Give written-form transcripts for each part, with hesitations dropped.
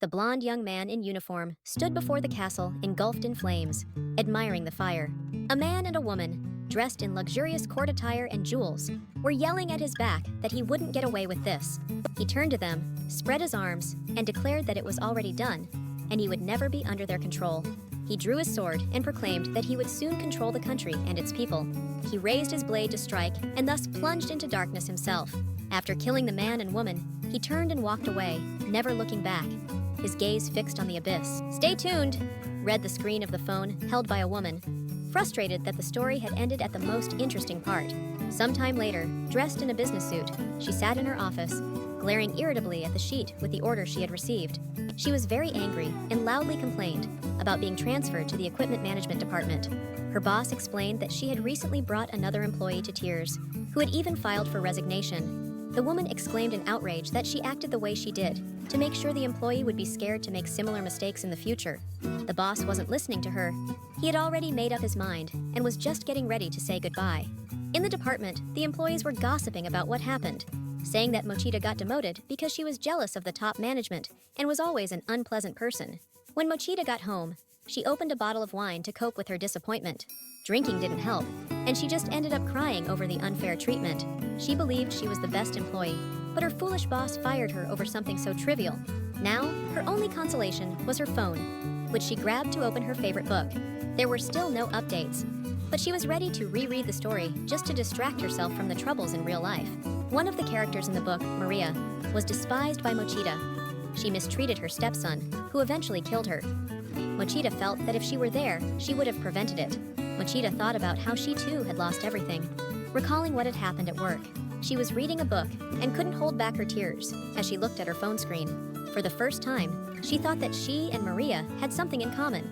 The blond young man in uniform stood before the castle engulfed in flames, admiring the fire. A man and a woman, dressed in luxurious court attire and jewels, were yelling at his back that he wouldn't get away with this. He turned to them, spread his arms, and declared that it was already done, and he would never be under their control. He drew his sword and proclaimed that he would soon control the country and its people. He raised his blade to strike and thus plunged into darkness himself. After killing the man and woman, he turned and walked away, never looking back, his gaze fixed on the abyss. "Stay tuned," read the screen of the phone held by a woman, frustrated that the story had ended at the most interesting part. Sometime later, dressed in a business suit, she sat in her office, glaring irritably at the sheet with the order she had received. She was very angry and loudly complained about being transferred to the equipment management department. Her boss explained that she had recently brought another employee to tears, who had even filed for resignation. The woman exclaimed in outrage that she acted the way she did to make sure the employee would be scared to make similar mistakes in the future. The boss wasn't listening to her. He had already made up his mind and was just getting ready to say goodbye. In the department, the employees were gossiping about what happened, saying that Mochita got demoted because she was jealous of the top management and was always an unpleasant person. When Mochita got home, she opened a bottle of wine to cope with her disappointment. Drinking didn't help, and she just ended up crying over the unfair treatment. She believed she was the best employee, but her foolish boss fired her over something so trivial. Now, her only consolation was her phone, which she grabbed to open her favorite book. There were still no updates, but she was ready to reread the story just to distract herself from the troubles in real life. One of the characters in the book, Maria, was despised by Mochita. She mistreated her stepson, who eventually killed her. Mochita felt that if she were there, she would have prevented it. Mochita thought about how she too had lost everything. Recalling what had happened at work, she was reading a book and couldn't hold back her tears as she looked at her phone screen. For the first time, she thought that she and Maria had something in common.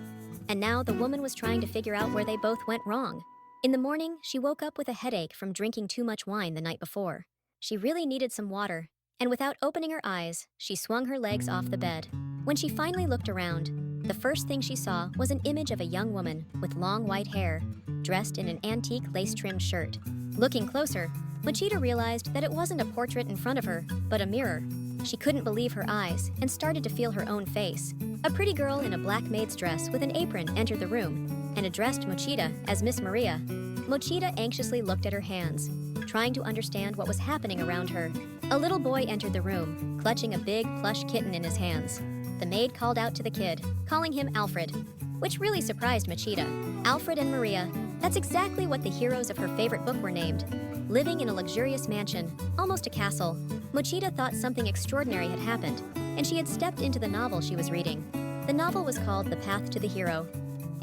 And now the woman was trying to figure out where they both went wrong. In the morning, she woke up with a headache from drinking too much wine the night before. She really needed some water, and without opening her eyes, she swung her legs off the bed. When she finally looked around, the first thing she saw was an image of a young woman with long white hair, dressed in an antique lace-trimmed shirt. Looking closer, Mochita realized that it wasn't a portrait in front of her, but a mirror. She couldn't believe her eyes and started to feel her own face. A pretty girl in a black maid's dress with an apron entered the room and addressed Mochita as Miss Maria. Mochita anxiously looked at her hands, trying to understand what was happening around her. A little boy entered the room, clutching a big plush kitten in his hands. The maid called out to the kid, calling him Alfred, which really surprised Mochita. Alfred and Maria, that's exactly what the heroes of her favorite book were named. Living in a luxurious mansion, almost a castle, Mochita thought something extraordinary had happened, and she had stepped into the novel she was reading. The novel was called The Path to the Hero,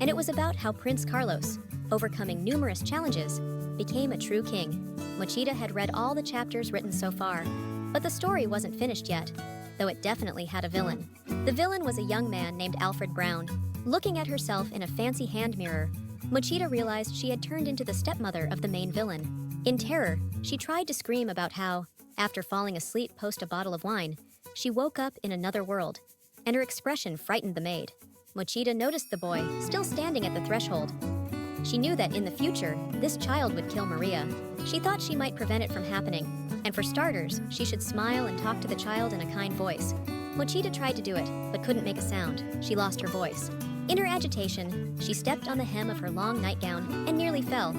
and it was about how Prince Carlos, overcoming numerous challenges, became a true king. Mochita had read all the chapters written so far, but the story wasn't finished yet, though it definitely had a villain. The villain was a young man named Alfred Brown. Looking at herself in a fancy hand mirror, Mochita realized she had turned into the stepmother of the main villain. In terror, she tried to scream about how, after falling asleep post a bottle of wine, she woke up in another world, and her expression frightened the maid. Mochita noticed the boy, still standing at the threshold. She knew that in the future, this child would kill Maria. She thought she might prevent it from happening, and for starters, she should smile and talk to the child in a kind voice. Mochita tried to do it, but couldn't make a sound. She lost her voice. In her agitation, she stepped on the hem of her long nightgown and nearly fell,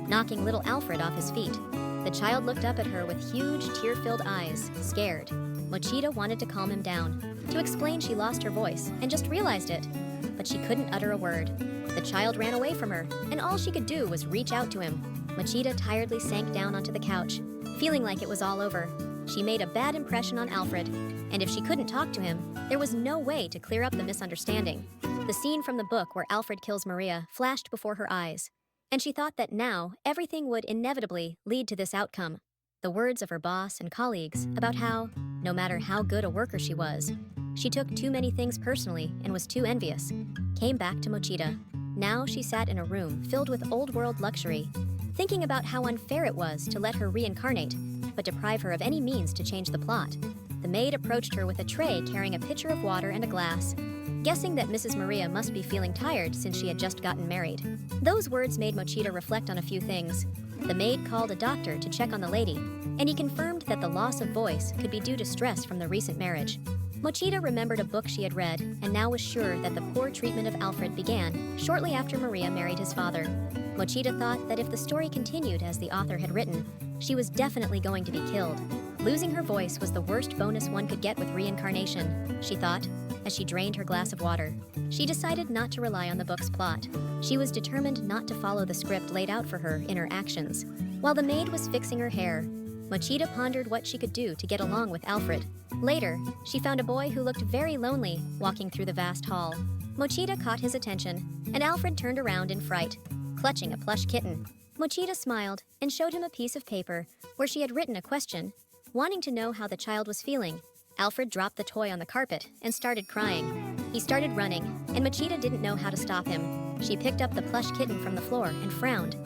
knocking little Alfred off his feet. The child looked up at her with huge, tear-filled eyes, scared. Mochita wanted to calm him down, to explain she lost her voice and just realized it, but she couldn't utter a word. The child ran away from her, and all she could do was reach out to him. Mochita tiredly sank down onto the couch, feeling like it was all over. She made a bad impression on Alfred, and if she couldn't talk to him, there was no way to clear up the misunderstanding. The scene from the book where Alfred kills Maria flashed before her eyes, and she thought that now everything would inevitably lead to this outcome. The words of her boss and colleagues about how, no matter how good a worker she was, she took too many things personally and was too envious, came back to Mochita. Now she sat in a room filled with old-world luxury, thinking about how unfair it was to let her reincarnate, but deprive her of any means to change the plot. The maid approached her with a tray carrying a pitcher of water and a glass, guessing that Mrs. Maria must be feeling tired since she had just gotten married. Those words made Mochita reflect on a few things. The maid called a doctor to check on the lady, and he confirmed that the loss of voice could be due to stress from the recent marriage. Mochida remembered a book she had read and now was sure that the poor treatment of Alfred began shortly after Maria married his father. Mochida thought that if the story continued as the author had written, she was definitely going to be killed. Losing her voice was the worst bonus one could get with reincarnation, she thought, as she drained her glass of water. She decided not to rely on the book's plot. She was determined not to follow the script laid out for her in her actions. While the maid was fixing her hair, Mochida pondered what she could do to get along with Alfred. Later, she found a boy who looked very lonely walking through the vast hall. Mochida caught his attention, and Alfred turned around in fright, clutching a plush kitten. Mochida smiled and showed him a piece of paper where she had written a question, wanting to know how the child was feeling. Alfred dropped the toy on the carpet and started crying. He started running, and Mochida didn't know how to stop him. She picked up the plush kitten from the floor and frowned,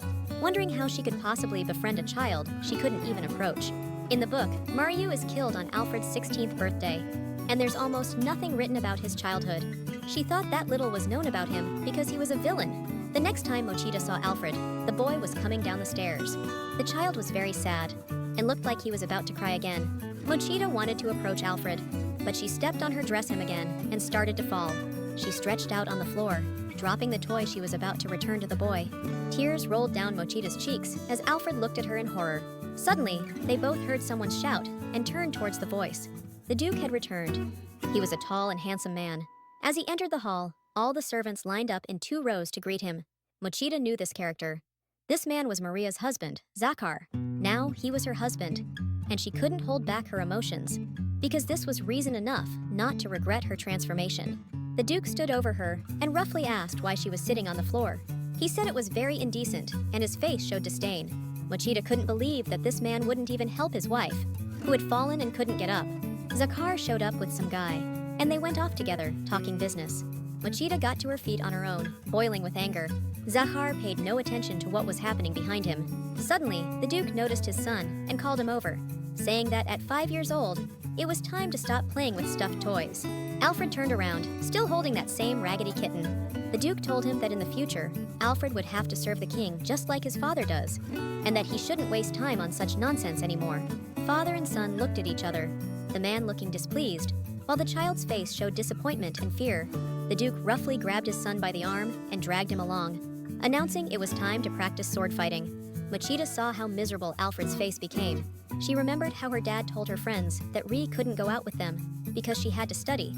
wondering how she could possibly befriend a child she couldn't even approach. In the book, Mario is killed on Alfred's 16th birthday, and there's almost nothing written about his childhood. She thought that little was known about him because he was a villain. The next time Mochida saw Alfred, the boy was coming down the stairs. The child was very sad and looked like he was about to cry again. Mochida wanted to approach Alfred, but she stepped on her dress hem again and started to fall. She stretched out on the floor, dropping the toy she was about to return to the boy. Tears rolled down Mochida's cheeks as Alfred looked at her in horror. Suddenly, they both heard someone shout and turned towards the voice. The Duke had returned. He was a tall and handsome man. As he entered the hall, all the servants lined up in 2 rows to greet him. Mochida knew this character. This man was Maria's husband, Zakar. Now he was her husband, and she couldn't hold back her emotions, because this was reason enough not to regret her transformation. The Duke stood over her and roughly asked why she was sitting on the floor. He said it was very indecent, and his face showed disdain. Mochida couldn't believe that this man wouldn't even help his wife, who had fallen and couldn't get up. Zakar showed up with some guy, and they went off together, talking business. Mochida got to her feet on her own, boiling with anger. Zakar paid no attention to what was happening behind him. Suddenly, the Duke noticed his son and called him over, saying that at 5 years old, it was time to stop playing with stuffed toys. Alfred turned around, still holding that same raggedy kitten. The Duke told him that in the future, Alfred would have to serve the king just like his father does, and that he shouldn't waste time on such nonsense anymore. Father and son looked at each other, the man looking displeased, while the child's face showed disappointment and fear. The Duke roughly grabbed his son by the arm and dragged him along, announcing it was time to practice sword fighting. Mochida saw how miserable Alfred's face became. She remembered how her dad told her friends that Ree couldn't go out with them because she had to study,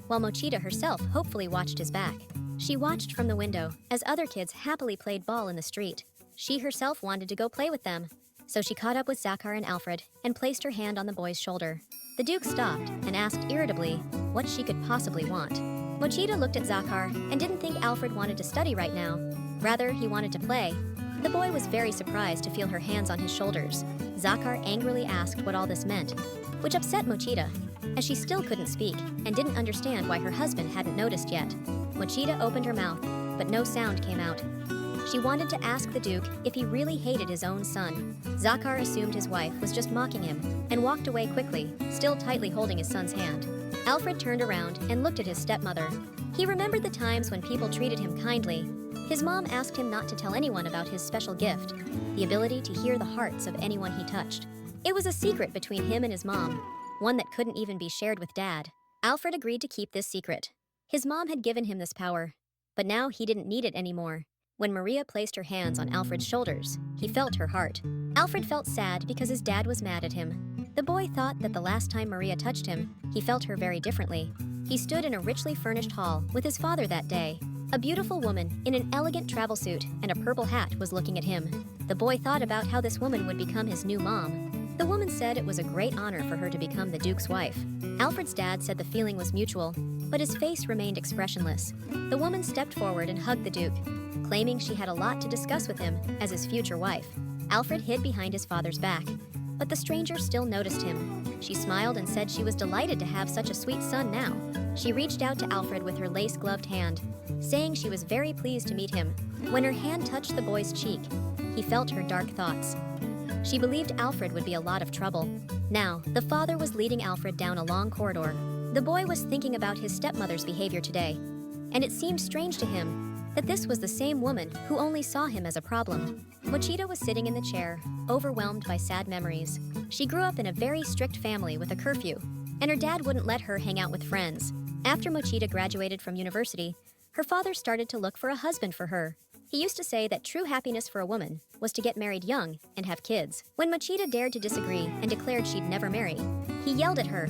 while Mochida herself hopefully watched his back. She watched from the window as other kids happily played ball in the street. She herself wanted to go play with them, so she caught up with Zakar and Alfred and placed her hand on the boy's shoulder. The Duke stopped and asked irritably what she could possibly want. Mochida looked at Zakar and didn't think Alfred wanted to study right now. Rather, he wanted to play. The boy was very surprised to feel her hands on his shoulders. Zakar angrily asked what all this meant, which upset Mochida, as she still couldn't speak and didn't understand why her husband hadn't noticed yet. Mochida opened her mouth, but no sound came out. She wanted to ask the Duke if he really hated his own son. Zakar assumed his wife was just mocking him and walked away quickly, still tightly holding his son's hand. Alfred turned around and looked at his stepmother. He remembered the times when people treated him kindly. His mom asked him not to tell anyone about his special gift, the ability to hear the hearts of anyone he touched. It was a secret between him and his mom, one that couldn't even be shared with Dad. Alfred agreed to keep this secret. His mom had given him this power, but now he didn't need it anymore. When Maria placed her hands on Alfred's shoulders, he felt her heart. Alfred felt sad because his dad was mad at him. The boy thought that the last time Maria touched him, he felt her very differently. He stood in a richly furnished hall with his father that day. A beautiful woman in an elegant travel suit and a purple hat was looking at him. The boy thought about how this woman would become his new mom. The woman said it was a great honor for her to become the Duke's wife. Alfred's dad said the feeling was mutual, but his face remained expressionless. The woman stepped forward and hugged the Duke, claiming she had a lot to discuss with him as his future wife. Alfred hid behind his father's back, but the stranger still noticed him. She smiled and said she was delighted to have such a sweet son now. She reached out to Alfred with her lace-gloved hand, saying she was very pleased to meet him. When her hand touched the boy's cheek, he felt her dark thoughts. She believed Alfred would be a lot of trouble. Now, the father was leading Alfred down a long corridor. The boy was thinking about his stepmother's behavior today, and it seemed strange to him that this was the same woman who only saw him as a problem. Mochida was sitting in the chair, overwhelmed by sad memories. She grew up in a very strict family with a curfew, and her dad wouldn't let her hang out with friends. After Mochita graduated from university, her father started to look for a husband for her. He used to say that true happiness for a woman was to get married young and have kids. When Mochita dared to disagree and declared she'd never marry, he yelled at her,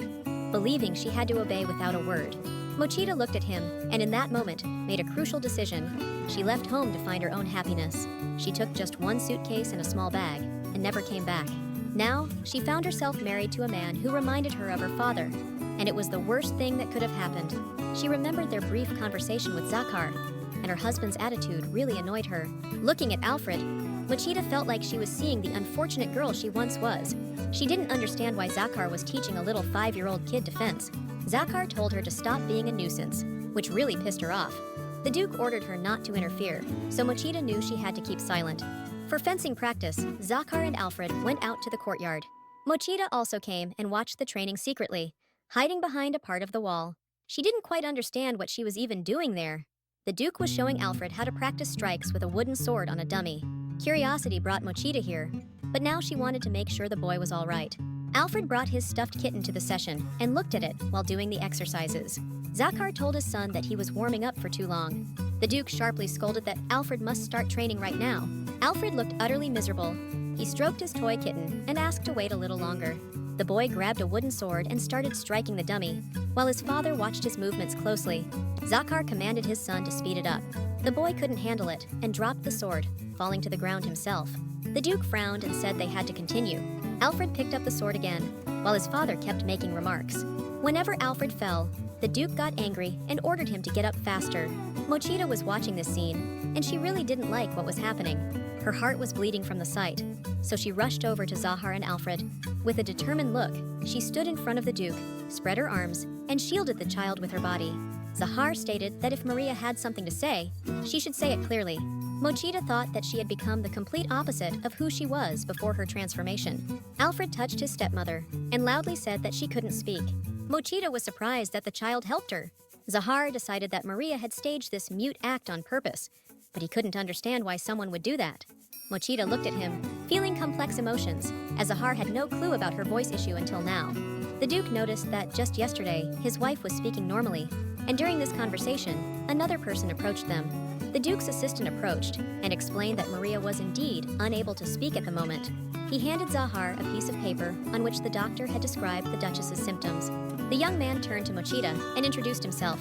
believing she had to obey without a word. Mochita looked at him and in that moment made a crucial decision. She left home to find her own happiness. She took just one suitcase and a small bag and never came back. Now, she found herself married to a man who reminded her of her father, and it was the worst thing that could have happened. She remembered their brief conversation with Zakar, and her husband's attitude really annoyed her. Looking at Alfred, Mochita felt like she was seeing the unfortunate girl she once was. She didn't understand why Zakar was teaching a little 5-year-old kid to fence. Zakar told her to stop being a nuisance, which really pissed her off. The Duke ordered her not to interfere, so Mochita knew she had to keep silent. For fencing practice, Zakar and Alfred went out to the courtyard. Mochita also came and watched the training secretly, hiding behind a part of the wall. She didn't quite understand what she was even doing there. The Duke was showing Alfred how to practice strikes with a wooden sword on a dummy. Curiosity brought Mochita here, but now she wanted to make sure the boy was all right. Alfred brought his stuffed kitten to the session and looked at it while doing the exercises. Zakar told his son that he was warming up for too long. The Duke sharply scolded that Alfred must start training right now. Alfred looked utterly miserable. He stroked his toy kitten and asked to wait a little longer. The boy grabbed a wooden sword and started striking the dummy, while his father watched his movements closely. Zakar commanded his son to speed it up. The boy couldn't handle it and dropped the sword, falling to the ground himself. The Duke frowned and said they had to continue. Alfred picked up the sword again, while his father kept making remarks. Whenever Alfred fell, the Duke got angry and ordered him to get up faster. Mochita was watching this scene, and she really didn't like what was happening. Her heart was bleeding from the sight, so she rushed over to Zahar and Alfred. With a determined look, she stood in front of the Duke, spread her arms, and shielded the child with her body. Zahar stated that if Maria had something to say, she should say it clearly. Mochita thought that she had become the complete opposite of who she was before her transformation. Alfred touched his stepmother and loudly said that she couldn't speak. Mochita was surprised that the child helped her. Zahar decided that Maria had staged this mute act on purpose, but he couldn't understand why someone would do that. Mochita looked at him, feeling complex emotions, as Zahar had no clue about her voice issue until now. The Duke noticed that just yesterday, his wife was speaking normally, and during this conversation, another person approached them. The Duke's assistant approached and explained that Maria was indeed unable to speak at the moment. He handed Zahar a piece of paper on which the doctor had described the Duchess's symptoms. The young man turned to Mochita and introduced himself.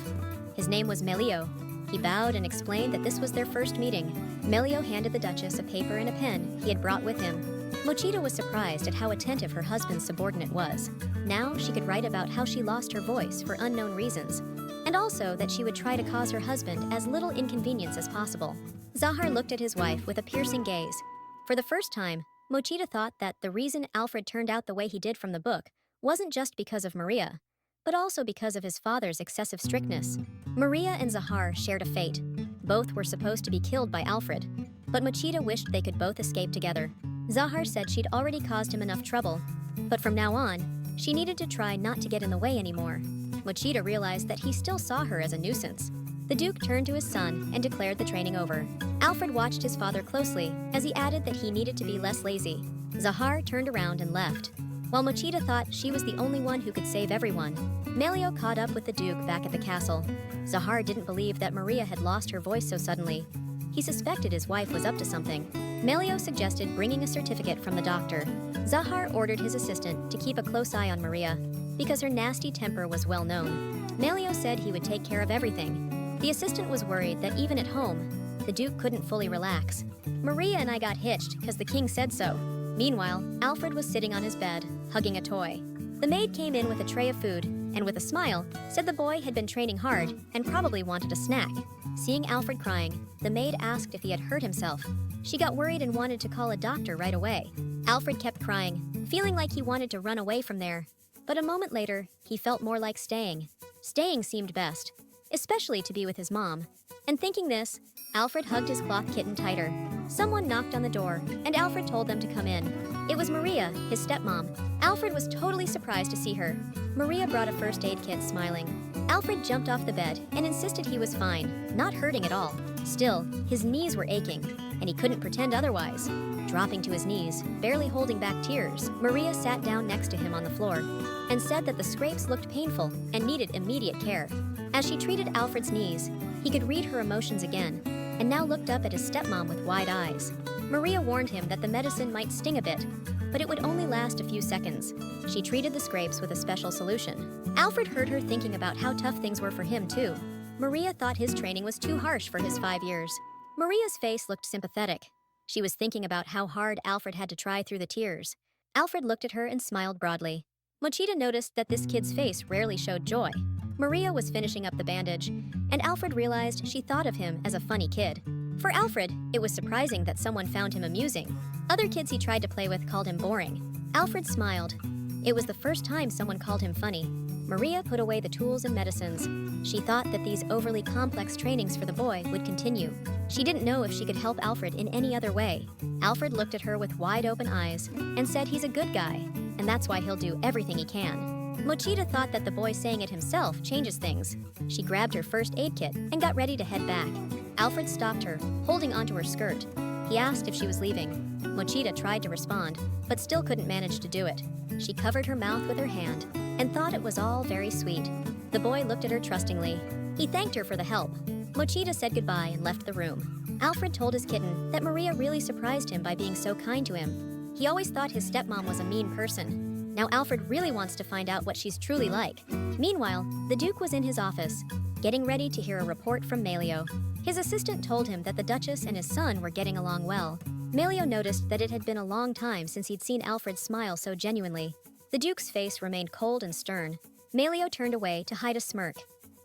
His name was Melio. He bowed and explained that this was their first meeting. Melio handed the Duchess a paper and a pen he had brought with him. Mochita was surprised at how attentive her husband's subordinate was. Now she could write about how she lost her voice for unknown reasons, and also that she would try to cause her husband as little inconvenience as possible. Zahar looked at his wife with a piercing gaze. For the first time, Mochita thought that the reason Alfred turned out the way he did from the book wasn't just because of Maria, but also because of his father's excessive strictness. Maria and Zahar shared a fate. Both were supposed to be killed by Alfred, but Mochita wished they could both escape together. Zahar said she'd already caused him enough trouble, but from now on, she needed to try not to get in the way anymore. Mochita realized that he still saw her as a nuisance. The Duke turned to his son and declared the training over. Alfred watched his father closely as he added that he needed to be less lazy. Zahar turned around and left. While Mochita thought she was the only one who could save everyone, Melio caught up with the Duke back at the castle. Zahar didn't believe that Maria had lost her voice so suddenly. He suspected his wife was up to something. Melio suggested bringing a certificate from the doctor. Zahar ordered his assistant to keep a close eye on Maria, because her nasty temper was well known. Melio said he would take care of everything. The assistant was worried that even at home, the Duke couldn't fully relax. Maria and I got hitched because the king said so. Meanwhile, Alfred was sitting on his bed, hugging a toy. The maid came in with a tray of food, and with a smile, said the boy had been training hard and probably wanted a snack. Seeing Alfred crying, the maid asked if he had hurt himself. She got worried and wanted to call a doctor right away. Alfred kept crying, feeling like he wanted to run away from there. But a moment later, he felt more like staying. Staying seemed best, especially to be with his mom. And thinking this, Alfred hugged his cloth kitten tighter. Someone knocked on the door, and Alfred told them to come in. It was Maria, his stepmom. Alfred was totally surprised to see her. Maria brought a first aid kit, smiling. Alfred jumped off the bed and insisted he was fine, not hurting at all. Still, his knees were aching. and he couldn't pretend otherwise. Dropping to his knees, barely holding back tears, Maria sat down next to him on the floor and said that the scrapes looked painful and needed immediate care. As she treated Alfred's knees, he could read her emotions again and now looked up at his stepmom with wide eyes. Maria warned him that the medicine might sting a bit, but it would only last a few seconds. She treated the scrapes with a special solution. Alfred heard her thinking about how tough things were for him too. Maria thought his training was too harsh for his 5 years. Maria's face looked sympathetic. She was thinking about how hard Alfred had to try through the tears. Alfred looked at her and smiled broadly. Mochita noticed that this kid's face rarely showed joy. Maria was finishing up the bandage, and Alfred realized she thought of him as a funny kid. For Alfred, it was surprising that someone found him amusing. Other kids he tried to play with called him boring. Alfred smiled. It was the first time someone called him funny. Maria put away the tools and medicines. She thought that these overly complex trainings for the boy would continue. She didn't know if she could help Alfred in any other way. Alfred looked at her with wide open eyes and said he's a good guy, and that's why he'll do everything he can. Mochita thought that the boy saying it himself changes things. She grabbed her first aid kit and got ready to head back. Alfred stopped her, holding onto her skirt. He asked if she was leaving. Mochita tried to respond, but still couldn't manage to do it. She covered her mouth with her hand and thought it was all very sweet. The boy looked at her trustingly. He thanked her for the help. Mochita said goodbye and left the room. Alfred told his kitten that Maria really surprised him by being so kind to him. He always thought his stepmom was a mean person. Now Alfred really wants to find out what she's truly like. Meanwhile, the Duke was in his office, getting ready to hear a report from Melio. His assistant told him that the Duchess and his son were getting along well. Melio noticed that it had been a long time since he'd seen Alfred smile so genuinely. The Duke's face remained cold and stern. Melio turned away to hide a smirk,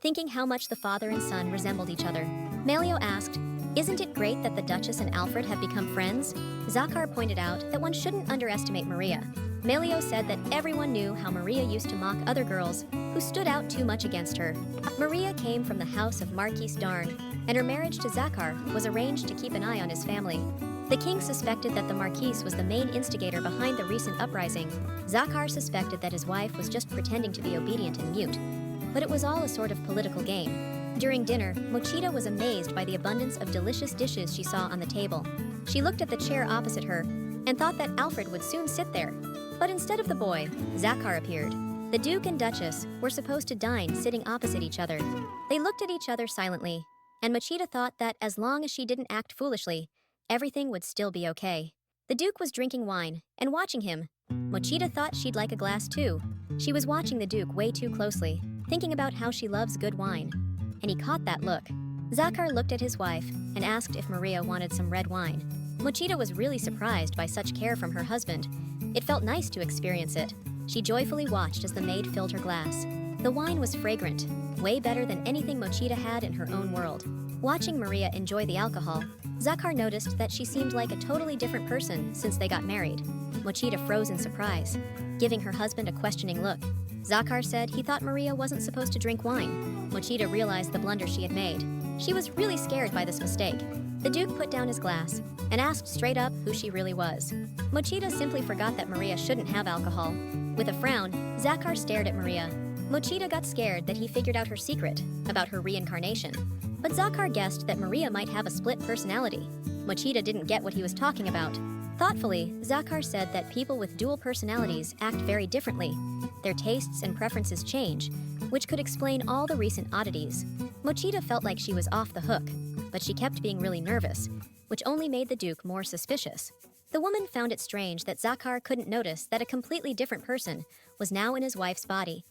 thinking how much the father and son resembled each other. Melio asked, "Isn't it great that the Duchess and Alfred have become friends?" Zakar pointed out that one shouldn't underestimate Maria. Melio said that everyone knew how Maria used to mock other girls who stood out too much against her. Maria came from the house of Marquis Darn, and her marriage to Zakar was arranged to keep an eye on his family. The king suspected that the Marquis was the main instigator behind the recent uprising. Zakar suspected that his wife was just pretending to be obedient and mute. But it was all a sort of political game. During dinner, Mochita was amazed by the abundance of delicious dishes she saw on the table. She looked at the chair opposite her and thought that Alfred would soon sit there. But instead of the boy, Zakar appeared. The Duke and Duchess were supposed to dine sitting opposite each other. They looked at each other silently, and Mochita thought that as long as she didn't act foolishly, everything would still be okay. The Duke was drinking wine and watching him. Mochita thought she'd like a glass too. She was watching the Duke way too closely, thinking about how she loves good wine. And he caught that look. Zakar looked at his wife and asked if Maria wanted some red wine. Mochita was really surprised by such care from her husband. It felt nice to experience it. She joyfully watched as the maid filled her glass. The wine was fragrant, way better than anything Mochita had in her own world. Watching Maria enjoy the alcohol, Zakar noticed that she seemed like a totally different person since they got married. Mochita froze in surprise, giving her husband a questioning look. Zakar said he thought Maria wasn't supposed to drink wine. Mochita realized the blunder she had made. She was really scared by this mistake. The Duke put down his glass and asked straight up who she really was. Mochita simply forgot that Maria shouldn't have alcohol. With a frown, Zakar stared at Maria. Mochita got scared that he figured out her secret about her reincarnation. But Zakar guessed that Maria might have a split personality. Mochita didn't get what he was talking about. Thoughtfully, Zakar said that people with dual personalities act very differently. Their tastes and preferences change, which could explain all the recent oddities. Mochita felt like she was off the hook, but she kept being really nervous, which only made the Duke more suspicious. The woman found it strange that Zakar couldn't notice that a completely different person was now in his wife's body.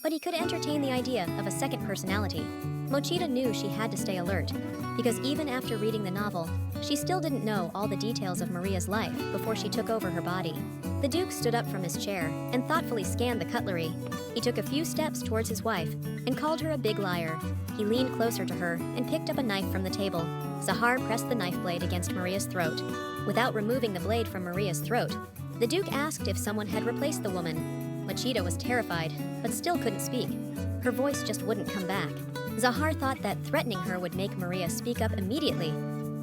But he could entertain the idea of a second personality. Mochita knew she had to stay alert, because even after reading the novel, she still didn't know all the details of Maria's life before she took over her body. The Duke stood up from his chair and thoughtfully scanned the cutlery. He took a few steps towards his wife and called her a big liar. He leaned closer to her and picked up a knife from the table. Zahar pressed the knife blade against Maria's throat. Without removing the blade from Maria's throat, the Duke asked if someone had replaced the woman. Mochita was terrified, but still couldn't speak. Her voice just wouldn't come back. Zahar thought that threatening her would make Maria speak up immediately,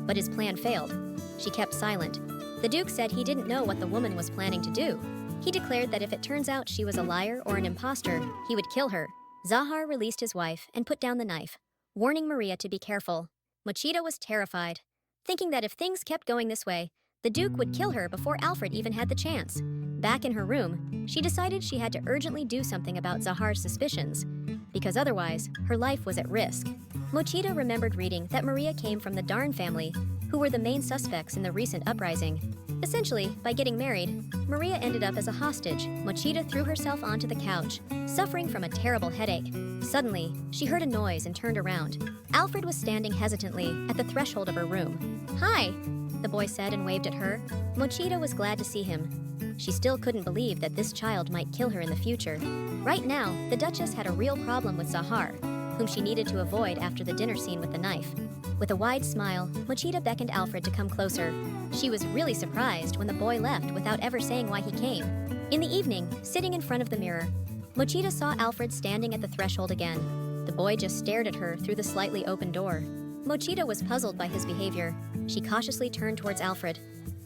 but his plan failed. She kept silent. The Duke said he didn't know what the woman was planning to do. He declared that if it turns out she was a liar or an imposter, he would kill her. Zahar released his wife and put down the knife, warning Maria to be careful. Mochita was terrified. thinking that if things kept going this way, the Duke would kill her before Alfred even had the chance. Back in her room, she decided she had to urgently do something about Zahar's suspicions, because otherwise, her life was at risk. Mochita remembered reading that Maria came from the Darn family, who were the main suspects in the recent uprising. Essentially, by getting married, Maria ended up as a hostage. Mochita threw herself onto the couch, suffering from a terrible headache. Suddenly, she heard a noise and turned around. Alfred was standing hesitantly at the threshold of her room. "Hi," the boy said and waved at her. Mochita was glad to see him. She still couldn't believe that this child might kill her in the future. Right now, the Duchess had a real problem with Zahar, whom she needed to avoid after the dinner scene with the knife. With a wide smile, Mochita beckoned Alfred to come closer. She was really surprised when the boy left without ever saying why he came. In the evening, sitting in front of the mirror, Mochita saw Alfred standing at the threshold again. The boy just stared at her through the slightly open door. Mochita was puzzled by his behavior. She cautiously turned towards Alfred.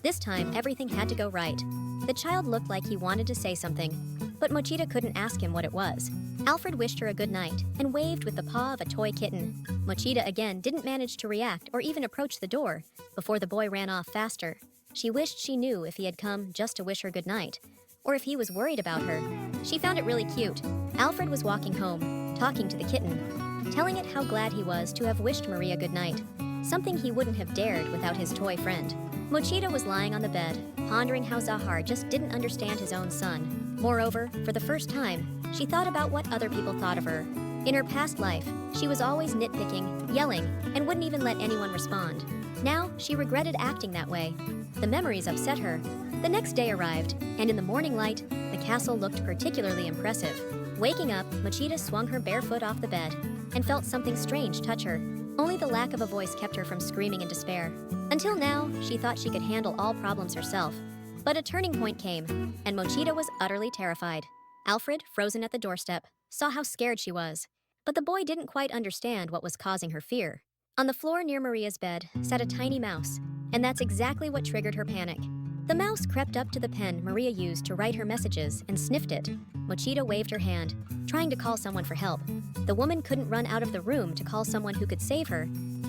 This time, everything had to go right. The child looked like he wanted to say something, but Mochita couldn't ask him what it was. Alfred wished her a good night and waved with the paw of a toy kitten. Mochita again didn't manage to react or even approach the door before the boy ran off faster. She wished she knew if he had come just to wish her good night, or if he was worried about her. She found it really cute. Alfred was walking home, talking to the kitten, telling it how glad he was to have wished Maria good night, something he wouldn't have dared without his toy friend. Mochita was lying on the bed, pondering how Zahar just didn't understand his own son. Moreover, for the first time, she thought about what other people thought of her. In her past life, she was always nitpicking, yelling, and wouldn't even let anyone respond. Now, she regretted acting that way. The memories upset her. The next day arrived, and in the morning light, the castle looked particularly impressive. Waking up, Mochita swung her bare foot off the bed and felt something strange touch her. Only the lack of a voice kept her from screaming in despair. Until now, she thought she could handle all problems herself. But a turning point came, and Mochita was utterly terrified. Alfred, frozen at the doorstep, saw how scared she was. But the boy didn't quite understand what was causing her fear. On the floor near Maria's bed sat a tiny mouse, and that's exactly what triggered her panic. The mouse crept up to the pen Maria used to write her messages and sniffed it. Mochita waved her hand, trying to call someone for help. The woman couldn't run out of the room to call someone who could save her,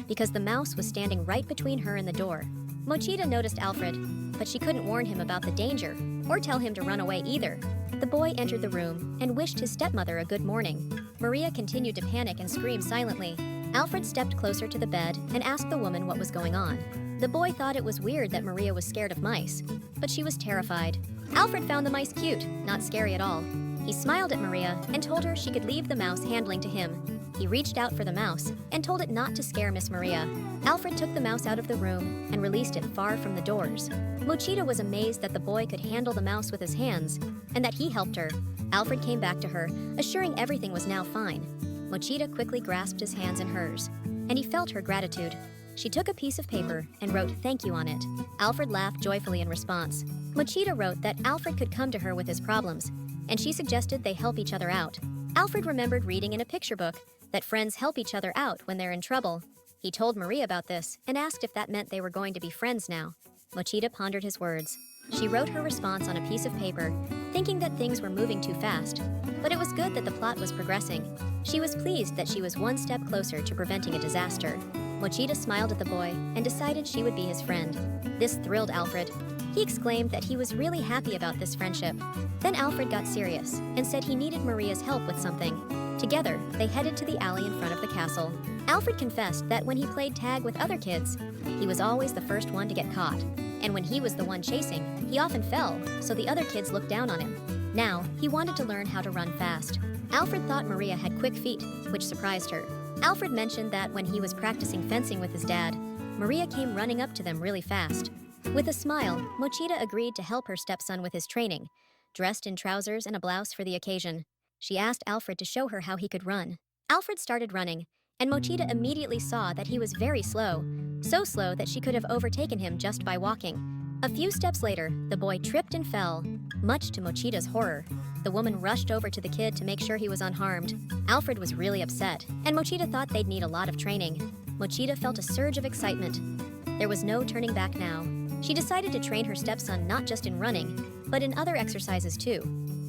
because the mouse was standing right between her and the door. Mochita noticed Alfred, but she couldn't warn him about the danger, or tell him to run away either. The boy entered the room and wished his stepmother a good morning. Maria continued to panic and scream silently. Alfred stepped closer to the bed and asked the woman what was going on. The boy thought it was weird that Maria was scared of mice, but she was terrified. Alfred found the mice cute, not scary at all. He smiled at Maria and told her she could leave the mouse handling to him. He reached out for the mouse and told it not to scare Miss Maria. Alfred took the mouse out of the room and released it far from the doors. Mochita was amazed that the boy could handle the mouse with his hands and that he helped her. Alfred came back to her, assuring everything was now fine. Mochita quickly grasped his hands in hers, and he felt her gratitude. She took a piece of paper and wrote "thank you" on it. Alfred laughed joyfully in response. Mochita wrote that Alfred could come to her with his problems, and she suggested they help each other out. Alfred remembered reading in a picture book that friends help each other out when they're in trouble. He told Maria about this and asked if that meant they were going to be friends now. Mochita pondered his words. She wrote her response on a piece of paper, thinking that things were moving too fast. But it was good that the plot was progressing. She was pleased that she was one step closer to preventing a disaster. Mochita smiled at the boy and decided she would be his friend. This thrilled Alfred. He exclaimed that he was really happy about this friendship. Then Alfred got serious and said he needed Maria's help with something. Together, they headed to the alley in front of the castle. Alfred confessed that when he played tag with other kids, he was always the first one to get caught. And when he was the one chasing, he often fell, so the other kids looked down on him. Now, he wanted to learn how to run fast. Alfred thought Maria had quick feet, which surprised her. Alfred mentioned that when he was practicing fencing with his dad, Maria came running up to them really fast. With a smile, Mochita agreed to help her stepson with his training, dressed in trousers and a blouse for the occasion. She asked Alfred to show her how he could run. Alfred started running, and Mochita immediately saw that he was very slow, so slow that she could have overtaken him just by walking. A few steps later, the boy tripped and fell, much to Mochita's horror. The woman rushed over to the kid to make sure he was unharmed. Alfred was really upset, and Mochita thought they'd need a lot of training. Mochita felt a surge of excitement. There was no turning back now. She decided to train her stepson not just in running, but in other exercises too.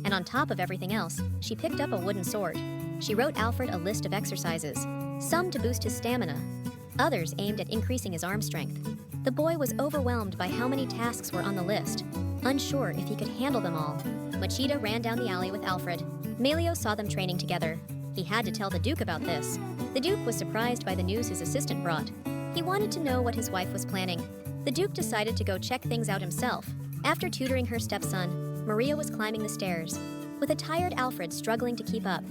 And on top of everything else, she picked up a wooden sword. She wrote Alfred a list of exercises, some to boost his stamina, others aimed at increasing his arm strength. The boy was overwhelmed by how many tasks were on the list, unsure if he could handle them all. Mochida ran down the alley with Alfred. Melio saw them training together. He had to tell the Duke about this. The Duke was surprised by the news his assistant brought. He wanted to know what his wife was planning. The Duke decided to go check things out himself. After tutoring her stepson, Maria was climbing the stairs, with a tired Alfred struggling to keep up.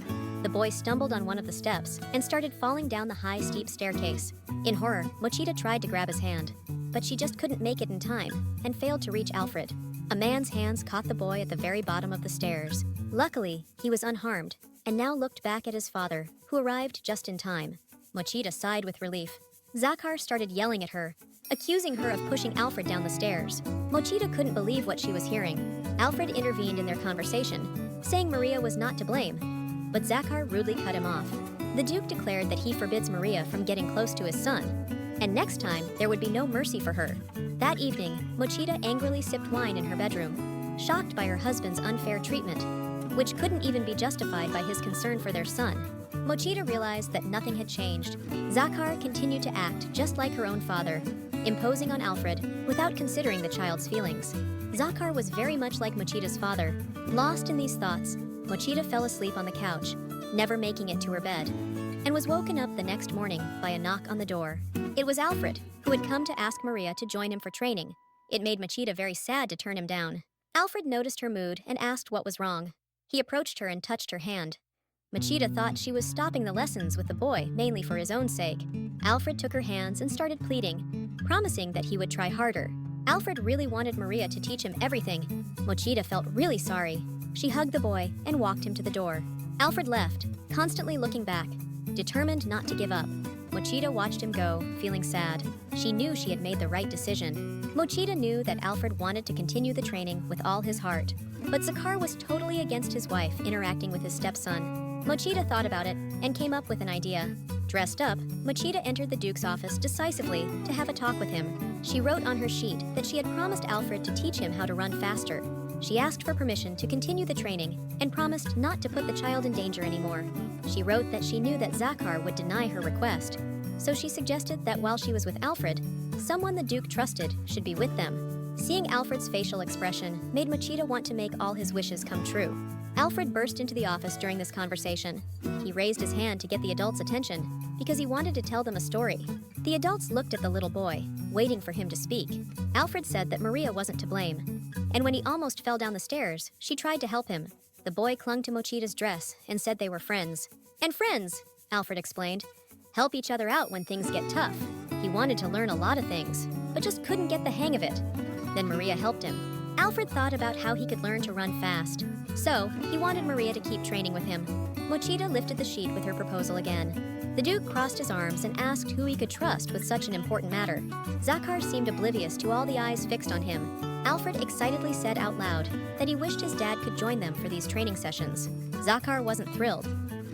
The boy stumbled on one of the steps and started falling down the high, steep staircase. In horror, Mochida tried to grab his hand, but she just couldn't make it in time and failed to reach Alfred. A man's hands caught the boy at the very bottom of the stairs. Luckily, he was unharmed and now looked back at his father, who arrived just in time. Mochida sighed with relief. Zakhar started yelling at her, accusing her of pushing Alfred down the stairs. Mochida couldn't believe what she was hearing. Alfred intervened in their conversation, saying Maria was not to blame, but Zakhar rudely cut him off. The Duke declared that he forbids Maria from getting close to his son, and next time there would be no mercy for her. That evening, Mochida angrily sipped wine in her bedroom, shocked by her husband's unfair treatment, which couldn't even be justified by his concern for their son. Mochida realized that nothing had changed. Zakhar continued to act just like her own father, imposing on Alfred without considering the child's feelings. Zakhar was very much like Mochida's father. Lost in these thoughts, Mochida fell asleep on the couch, never making it to her bed, and was woken up the next morning by a knock on the door. It was Alfred, who had come to ask Maria to join him for training. It made Mochida very sad to turn him down. Alfred noticed her mood and asked what was wrong. He approached her and touched her hand. Mochida thought she was stopping the lessons with the boy, mainly for his own sake. Alfred took her hands and started pleading, promising that he would try harder. Alfred really wanted Maria to teach him everything. Mochida felt really sorry. She hugged the boy and walked him to the door. Alfred left, constantly looking back, determined not to give up. Mochida watched him go, feeling sad. She knew she had made the right decision. Mochida knew that Alfred wanted to continue the training with all his heart, but Zakhar was totally against his wife interacting with his stepson. Mochida thought about it and came up with an idea. Dressed up, Mochida entered the Duke's office decisively to have a talk with him. She wrote on her sheet that she had promised Alfred to teach him how to run faster. She asked for permission to continue the training and promised not to put the child in danger anymore. She wrote that she knew that Zakhar would deny her request, so she suggested that while she was with Alfred, someone the Duke trusted should be with them. Seeing Alfred's facial expression made Mochida want to make all his wishes come true. Alfred burst into the office during this conversation. He raised his hand to get the adults' attention because he wanted to tell them a story. The adults looked at the little boy, waiting for him to speak. Alfred said that Maria wasn't to blame, and when he almost fell down the stairs, she tried to help him. The boy clung to Mochida's dress and said they were friends. And friends, Alfred explained, help each other out when things get tough. He wanted to learn a lot of things, but just couldn't get the hang of it. Then Maria helped him. Alfred thought about how he could learn to run fast, so he wanted Maria to keep training with him. Mochida lifted the sheet with her proposal again. The Duke crossed his arms and asked who he could trust with such an important matter. Zakhar seemed oblivious to all the eyes fixed on him. Alfred excitedly said out loud that he wished his dad could join them for these training sessions. Zakhar wasn't thrilled,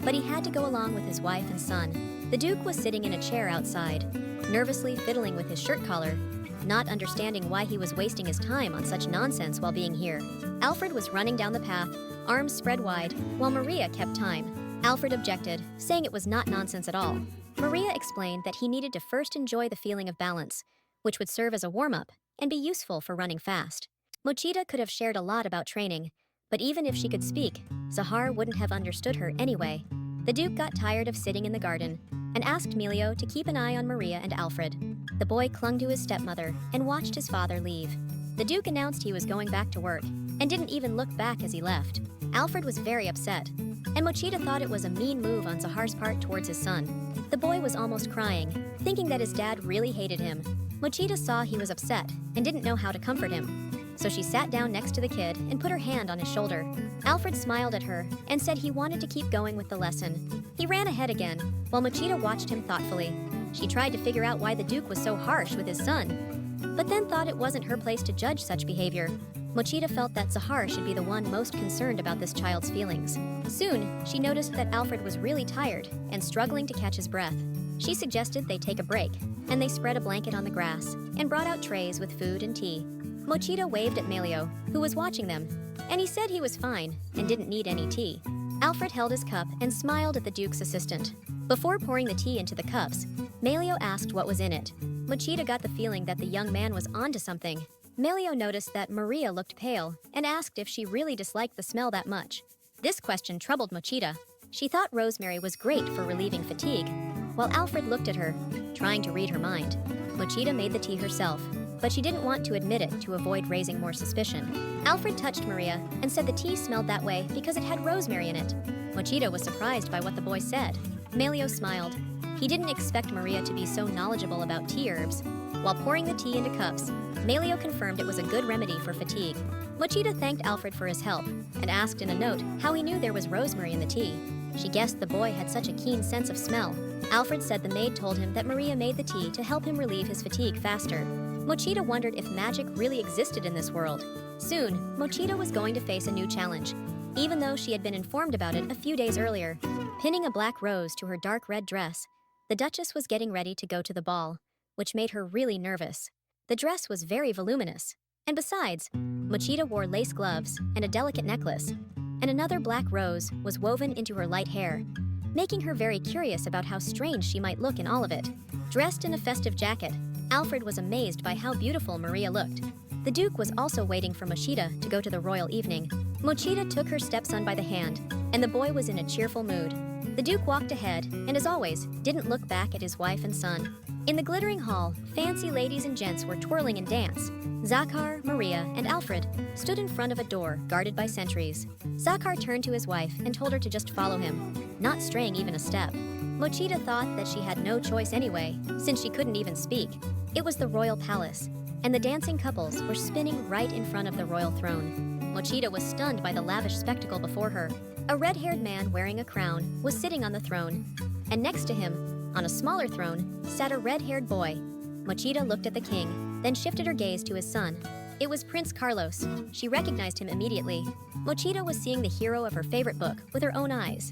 but he had to go along with his wife and son. The Duke was sitting in a chair outside, nervously fiddling with his shirt collar, not understanding why he was wasting his time on such nonsense while being here. Alfred was running down the path, arms spread wide, while Maria kept time. Alfred objected, saying it was not nonsense at all. Maria explained that he needed to first enjoy the feeling of balance, which would serve as a warm-up and be useful for running fast. Mochida could have shared a lot about training, but even if she could speak, Zakhar wouldn't have understood her anyway. The Duke got tired of sitting in the garden and asked Melio to keep an eye on Maria and Alfred. The boy clung to his stepmother and watched his father leave. The Duke announced he was going back to work and didn't even look back as he left. Alfred was very upset, and Mochida thought it was a mean move on Zakhar's part towards his son. The boy was almost crying, thinking that his dad really hated him. Mochida saw he was upset and didn't know how to comfort him, so she sat down next to the kid and put her hand on his shoulder. Alfred smiled at her and said he wanted to keep going with the lesson. He ran ahead again, while Mochida watched him thoughtfully. She tried to figure out why the Duke was so harsh with his son, but then thought it wasn't her place to judge such behavior. Mochida felt that Zakhar should be the one most concerned about this child's feelings. Soon, she noticed that Alfred was really tired and struggling to catch his breath. She suggested they take a break, and they spread a blanket on the grass and brought out trays with food and tea. Mochida waved at Melio, who was watching them, and he said he was fine and didn't need any tea. Alfred held his cup and smiled at the Duke's assistant. Before pouring the tea into the cups, Melio asked what was in it. Mochita got the feeling that the young man was onto something. Melio noticed that Maria looked pale and asked if she really disliked the smell that much. This question troubled Mochita. She thought rosemary was great for relieving fatigue, while Alfred looked at her, trying to read her mind. Mochita made the tea herself, but she didn't want to admit it to avoid raising more suspicion. Alfred touched Maria and said the tea smelled that way because it had rosemary in it. Mochita was surprised by what the boy said. Melio smiled. He didn't expect Maria to be so knowledgeable about tea herbs. While pouring the tea into cups, Melio confirmed it was a good remedy for fatigue. Mochita thanked Alfred for his help and asked in a note how he knew there was rosemary in the tea. She guessed the boy had such a keen sense of smell. Alfred said the maid told him that Maria made the tea to help him relieve his fatigue faster. Mochita wondered if magic really existed in this world. Soon, Mochita was going to face a new challenge, even though she had been informed about it a few days earlier. Pinning a black rose to her dark red dress, the Duchess was getting ready to go to the ball, which made her really nervous. The dress was very voluminous, and besides, Mochita wore lace gloves and a delicate necklace, and another black rose was woven into her light hair, making her very curious about how strange she might look in all of it. Dressed in a festive jacket, Alfred was amazed by how beautiful Maria looked. The Duke was also waiting for Mochita to go to the royal evening. Mochita took her stepson by the hand, and the boy was in a cheerful mood. The Duke walked ahead, and as always, didn't look back at his wife and son. In the glittering hall, fancy ladies and gents were twirling in dance. Zakhar, Maria, and Alfred stood in front of a door guarded by sentries. Zakhar turned to his wife and told her to just follow him, not straying even a step. Mochita thought that she had no choice anyway, since she couldn't even speak. It was the royal palace, and the dancing couples were spinning right in front of the royal throne. Mochita was stunned by the lavish spectacle before her. A red-haired man wearing a crown was sitting on the throne, and next to him, on a smaller throne, sat a red-haired boy. Mochita looked at the king, then shifted her gaze to his son. It was Prince Carlos. She recognized him immediately. Mochita was seeing the hero of her favorite book with her own eyes.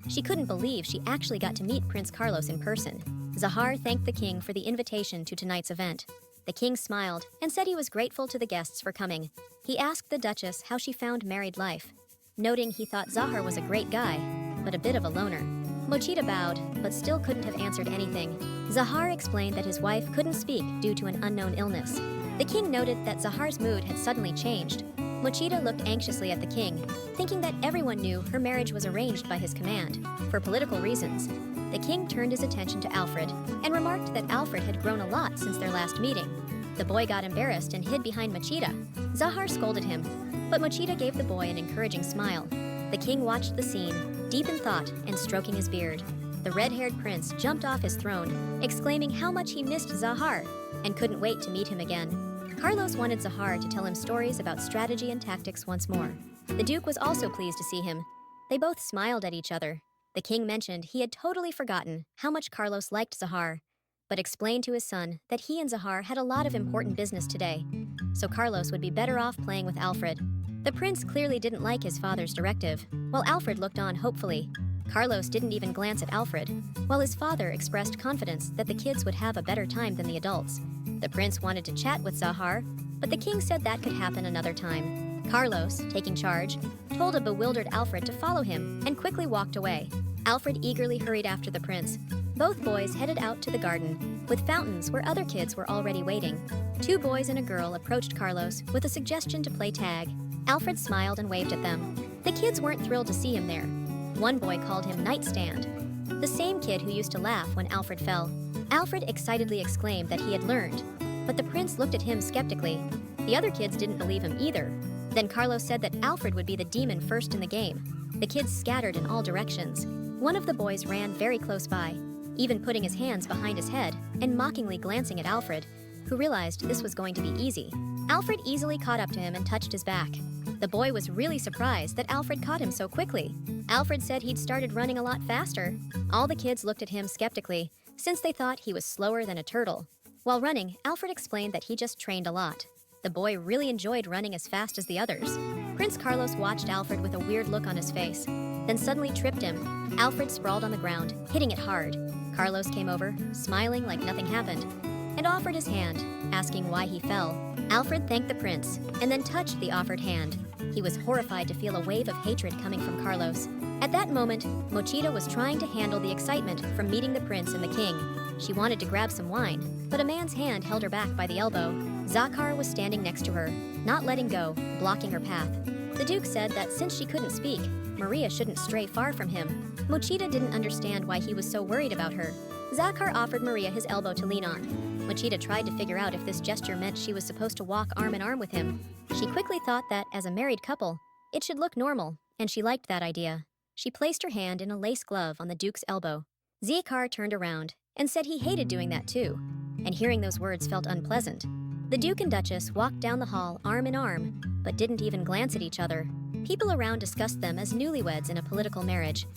She couldn't believe she actually got to meet Prince Carlos in person. Zakhar thanked the king for the invitation to tonight's event. The king smiled and said he was grateful to the guests for coming. He asked the Duchess how she found married life, noting he thought Zakhar was a great guy, but a bit of a loner. Mochita bowed, but still couldn't have answered anything. Zakhar explained that his wife couldn't speak due to an unknown illness. The king noted that Zakhar's mood had suddenly changed. Mochita looked anxiously at the king, thinking that everyone knew her marriage was arranged by his command, for political reasons. The king turned his attention to Alfred and remarked that Alfred had grown a lot since their last meeting. The boy got embarrassed and hid behind Mochita. Zakhar scolded him, but Mochita gave the boy an encouraging smile. The king watched the scene, deep in thought and stroking his beard. The red-haired prince jumped off his throne, exclaiming how much he missed Zakhar and couldn't wait to meet him again. Carlos wanted Zakhar to tell him stories about strategy and tactics once more. The Duke was also pleased to see him. They both smiled at each other. The king mentioned he had totally forgotten how much Carlos liked Zakhar, but explained to his son that he and Zakhar had a lot of important business today, so Carlos would be better off playing with Alfred. The prince clearly didn't like his father's directive, while Alfred looked on hopefully. Carlos didn't even glance at Alfred, while his father expressed confidence that the kids would have a better time than the adults. The prince wanted to chat with Zakhar, but the king said that could happen another time. Carlos, taking charge, told a bewildered Alfred to follow him and quickly walked away. Alfred eagerly hurried after the prince. Both boys headed out to the garden, with fountains where other kids were already waiting. 2 boys and a girl approached Carlos with a suggestion to play tag. Alfred smiled and waved at them. The kids weren't thrilled to see him there. One boy called him Nightstand, the same kid who used to laugh when Alfred fell. Alfred excitedly exclaimed that he had learned, but the prince looked at him skeptically. The other kids didn't believe him either. Then Carlos said that Alfred would be the demon first in the game. The kids scattered in all directions. One of the boys ran very close by, even putting his hands behind his head and mockingly glancing at Alfred, who realized this was going to be easy. Alfred easily caught up to him and touched his back. The boy was really surprised that Alfred caught him so quickly. Alfred said he'd started running a lot faster. All the kids looked at him skeptically, since they thought he was slower than a turtle. While running, Alfred explained that he just trained a lot. The boy really enjoyed running as fast as the others. Prince Carlos watched Alfred with a weird look on his face, then suddenly tripped him. Alfred sprawled on the ground, hitting it hard. Carlos came over, smiling like nothing happened, and offered his hand, asking why he fell. Alfred thanked the prince, and then touched the offered hand. He was horrified to feel a wave of hatred coming from Carlos. At that moment, Mochita was trying to handle the excitement from meeting the prince and the king. She wanted to grab some wine, but a man's hand held her back by the elbow. Zakhar was standing next to her, not letting go, blocking her path. The Duke said that since she couldn't speak, Maria shouldn't stray far from him. Mochita didn't understand why he was so worried about her. Zakhar offered Maria his elbow to lean on. Mochita tried to figure out if this gesture meant she was supposed to walk arm in arm with him. She quickly thought that, as a married couple, it should look normal, and she liked that idea. She placed her hand in a lace glove on the Duke's elbow. Zakhar turned around and said he hated doing that too, and hearing those words felt unpleasant. The Duke and Duchess walked down the hall arm in arm, but didn't even glance at each other. People around discussed them as newlyweds in a political marriage,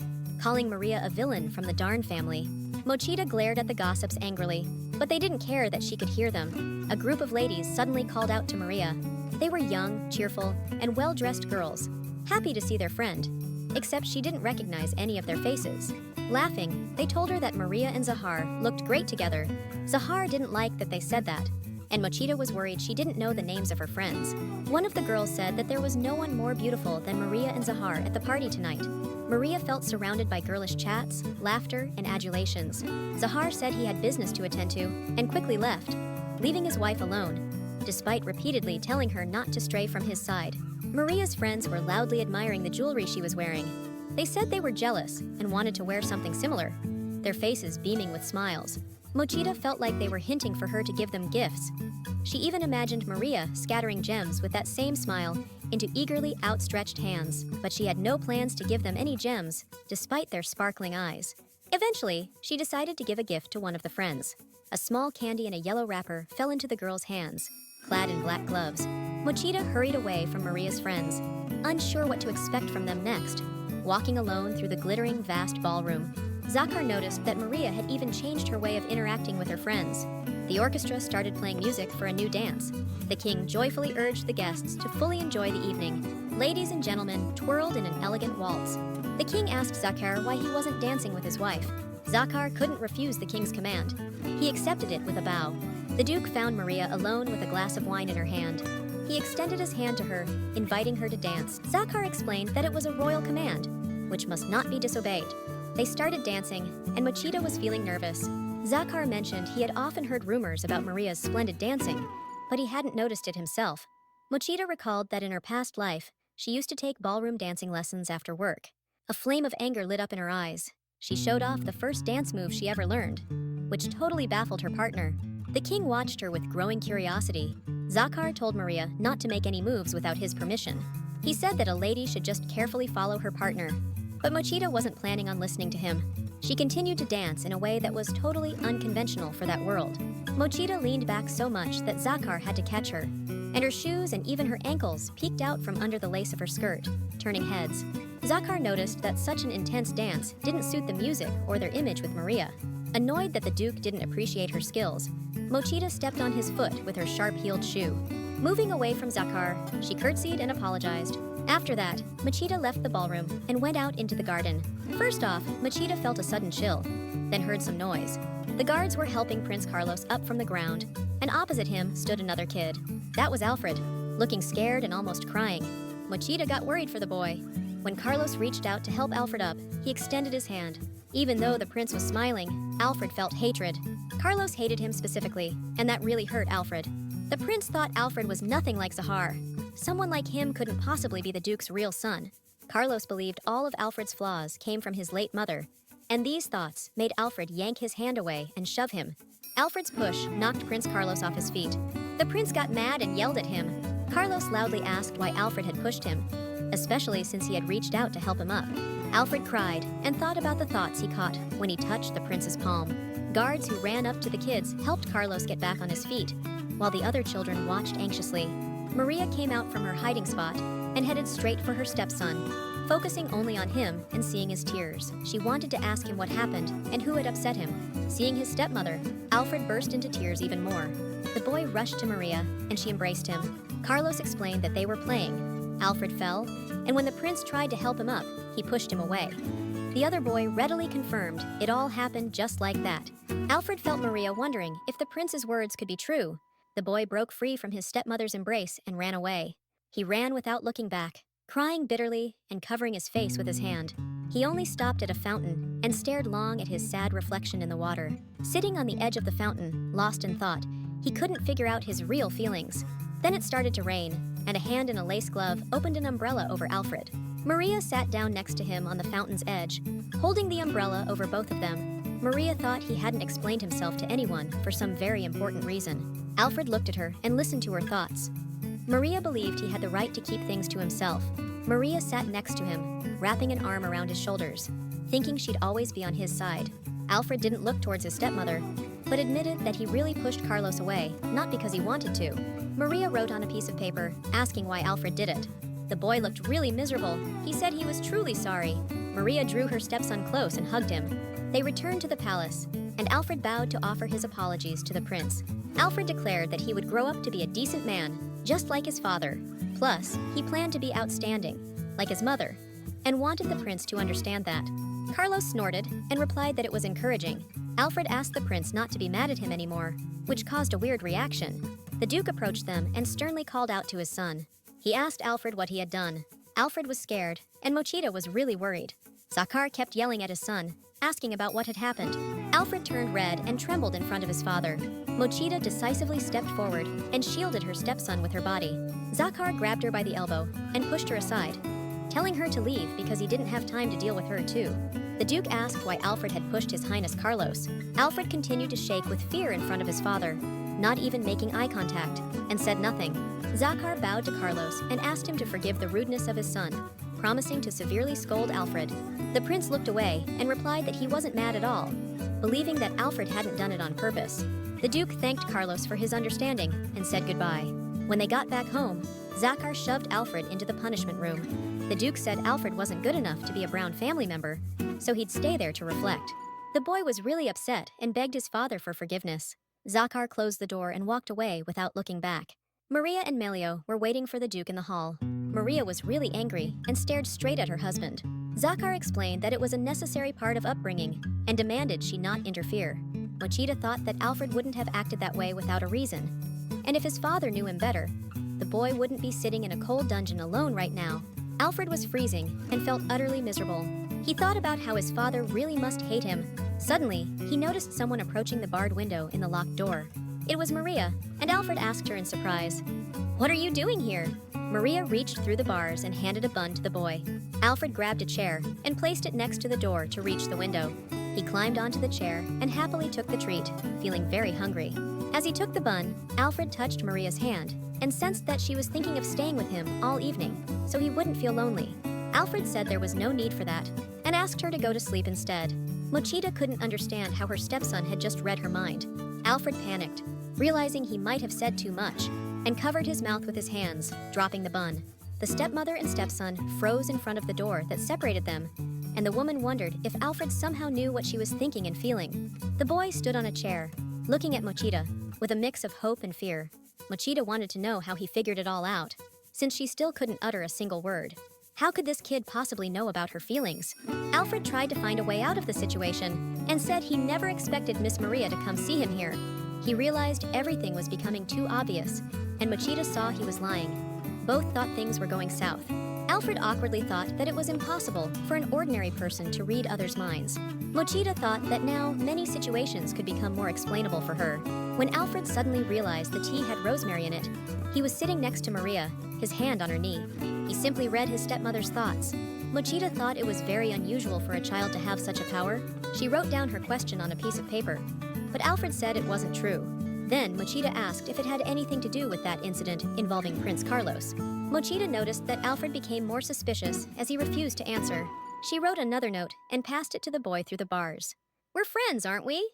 calling Maria a villain from the Darn family. Mochita glared at the gossips angrily, but they didn't care that she could hear them. A group of ladies suddenly called out to Maria. They were young, cheerful, and well-dressed girls, happy to see their friend, except she didn't recognize any of their faces. Laughing, they told her that Maria and Zahar looked great together. Zahar didn't like that they said that, and Mochita was worried she didn't know the names of her friends. One of the girls said that there was no one more beautiful than Maria and Zahar at the party tonight. Maria felt surrounded by girlish chats, laughter, and adulations. Zahar said he had business to attend to and quickly left, leaving his wife alone, despite repeatedly telling her not to stray from his side. Maria's friends were loudly admiring the jewelry she was wearing. They said they were jealous and wanted to wear something similar, their faces beaming with smiles. Mochita felt like they were hinting for her to give them gifts. She even imagined Maria scattering gems with that same smile into eagerly outstretched hands, but she had no plans to give them any gems, despite their sparkling eyes. Eventually, she decided to give a gift to one of the friends. A small candy in a yellow wrapper fell into the girl's hands, clad in black gloves. Mochita hurried away from Maria's friends, unsure what to expect from them next. Walking alone through the glittering, vast ballroom, Zakhar noticed that Maria had even changed her way of interacting with her friends. The orchestra started playing music for a new dance. The king joyfully urged the guests to fully enjoy the evening. Ladies and gentlemen twirled in an elegant waltz. The king asked Zakhar why he wasn't dancing with his wife. Zakhar couldn't refuse the king's command. He accepted it with a bow. The Duke found Maria alone with a glass of wine in her hand. He extended his hand to her, inviting her to dance. Zakhar explained that it was a royal command, which must not be disobeyed. They started dancing, and Mochita was feeling nervous. Zakhar mentioned he had often heard rumors about Maria's splendid dancing, but he hadn't noticed it himself. Mochita recalled that in her past life, she used to take ballroom dancing lessons after work. A flame of anger lit up in her eyes. She showed off the first dance move she ever learned, which totally baffled her partner. The king watched her with growing curiosity. Zakhar told Maria not to make any moves without his permission. He said that a lady should just carefully follow her partner. But Mochita wasn't planning on listening to him. She continued to dance in a way that was totally unconventional for that world. Mochita leaned back so much that Zakhar had to catch her, and her shoes and even her ankles peeked out from under the lace of her skirt, turning heads. Zakhar noticed that such an intense dance didn't suit the music or their image with Maria. Annoyed that the Duke didn't appreciate her skills, Mochita stepped on his foot with her sharp-heeled shoe. Moving away from Zakhar, she curtsied and apologized. After that, Mochita left the ballroom and went out into the garden. First off, Mochita felt a sudden chill, then heard some noise. The guards were helping Prince Carlos up from the ground, and opposite him stood another kid. That was Alfred, looking scared and almost crying. Mochita got worried for the boy. When Carlos reached out to help Alfred up, he extended his hand. Even though the prince was smiling, Alfred felt hatred. Carlos hated him specifically, and that really hurt Alfred. The prince thought Alfred was nothing like Zahar. Someone like him couldn't possibly be the Duke's real son. Carlos believed all of Alfred's flaws came from his late mother, and these thoughts made Alfred yank his hand away and shove him. Alfred's push knocked Prince Carlos off his feet. The prince got mad and yelled at him. Carlos loudly asked why Alfred had pushed him, especially since he had reached out to help him up. Alfred cried and thought about the thoughts he caught when he touched the prince's palm. Guards who ran up to the kids helped Carlos get back on his feet, while the other children watched anxiously. Maria came out from her hiding spot and headed straight for her stepson, focusing only on him and seeing his tears. She wanted to ask him what happened and who had upset him. Seeing his stepmother, Alfred burst into tears even more. The boy rushed to Maria and she embraced him. Carlos explained that they were playing. Alfred fell, and when the prince tried to help him up, he pushed him away. The other boy readily confirmed it all happened just like that. Alfred felt Maria wondering if the prince's words could be true. The boy broke free from his stepmother's embrace and ran away. He ran without looking back, crying bitterly and covering his face with his hand. He only stopped at a fountain and stared long at his sad reflection in the water. Sitting on the edge of the fountain, lost in thought, he couldn't figure out his real feelings. Then it started to rain, and a hand in a lace glove opened an umbrella over Alfred. Maria sat down next to him on the fountain's edge, holding the umbrella over both of them. Maria thought he hadn't explained himself to anyone for some very important reason. Alfred looked at her and listened to her thoughts. Maria believed he had the right to keep things to himself. Maria sat next to him, wrapping an arm around his shoulders, thinking she'd always be on his side. Alfred didn't look towards his stepmother, but admitted that he really pushed Carlos away, not because he wanted to. Maria wrote on a piece of paper, asking why Alfred did it. The boy looked really miserable. He said he was truly sorry. Maria drew her stepson close and hugged him. They returned to the palace, and Alfred bowed to offer his apologies to the prince. Alfred declared that he would grow up to be a decent man, just like his father. Plus, he planned to be outstanding, like his mother, and wanted the prince to understand that. Carlos snorted and replied that it was encouraging. Alfred asked the prince not to be mad at him anymore, which caused a weird reaction. The duke approached them and sternly called out to his son. He asked Alfred what he had done. Alfred was scared, and Mochita was really worried. Zakar kept yelling at his son, asking about what had happened. Alfred turned red and trembled in front of his father. Mochita decisively stepped forward and shielded her stepson with her body. Zakar grabbed her by the elbow and pushed her aside, telling her to leave because he didn't have time to deal with her too. The Duke asked why Alfred had pushed His Highness Carlos. Alfred continued to shake with fear in front of his father, not even making eye contact, and said nothing. Zakar bowed to Carlos and asked him to forgive the rudeness of his son, promising to severely scold Alfred. The prince looked away and replied that he wasn't mad at all, believing that Alfred hadn't done it on purpose. The Duke thanked Carlos for his understanding and said goodbye. When they got back home, Zakar shoved Alfred into the punishment room. The Duke said Alfred wasn't good enough to be a Brown family member, so he'd stay there to reflect. The boy was really upset and begged his father for forgiveness. Zakar closed the door and walked away without looking back. Maria and Melio were waiting for the Duke in the hall. Maria was really angry and stared straight at her husband. Zakar explained that it was a necessary part of upbringing and demanded she not interfere. Mochita thought that Alfred wouldn't have acted that way without a reason, and if his father knew him better, the boy wouldn't be sitting in a cold dungeon alone right now. Alfred was freezing and felt utterly miserable. He thought about how his father really must hate him. Suddenly, he noticed someone approaching the barred window in the locked door. It was Maria, and Alfred asked her in surprise, "What are you doing here?" Maria reached through the bars and handed a bun to the boy. Alfred grabbed a chair and placed it next to the door to reach the window. He climbed onto the chair and happily took the treat, feeling very hungry. As he took the bun, Alfred touched Maria's hand and sensed that she was thinking of staying with him all evening, so he wouldn't feel lonely. Alfred said there was no need for that and asked her to go to sleep instead. Mochita couldn't understand how her stepson had just read her mind. Alfred panicked, realizing he might have said too much, and covered his mouth with his hands, dropping the bun. The stepmother and stepson froze in front of the door that separated them, and the woman wondered if Alfred somehow knew what she was thinking and feeling. The boy stood on a chair, looking at Mochita, with a mix of hope and fear. Mochita wanted to know how he figured it all out, since she still couldn't utter a single word. How could this kid possibly know about her feelings? Alfred tried to find a way out of the situation and said he never expected Miss Maria to come see him here. He realized everything was becoming too obvious, and Mochita saw he was lying. Both thought things were going south. Alfred awkwardly thought that it was impossible for an ordinary person to read others' minds. Mochita thought that now many situations could become more explainable for her. When Alfred suddenly realized the tea had rosemary in it, he was sitting next to Maria, his hand on her knee. He simply read his stepmother's thoughts. Mochita thought it was very unusual for a child to have such a power. She wrote down her question on a piece of paper, but Alfred said it wasn't true. Then Mochita asked if it had anything to do with that incident involving Prince Carlos. Mochita noticed that Alfred became more suspicious as he refused to answer. She wrote another note and passed it to the boy through the bars. "We're friends, aren't we?"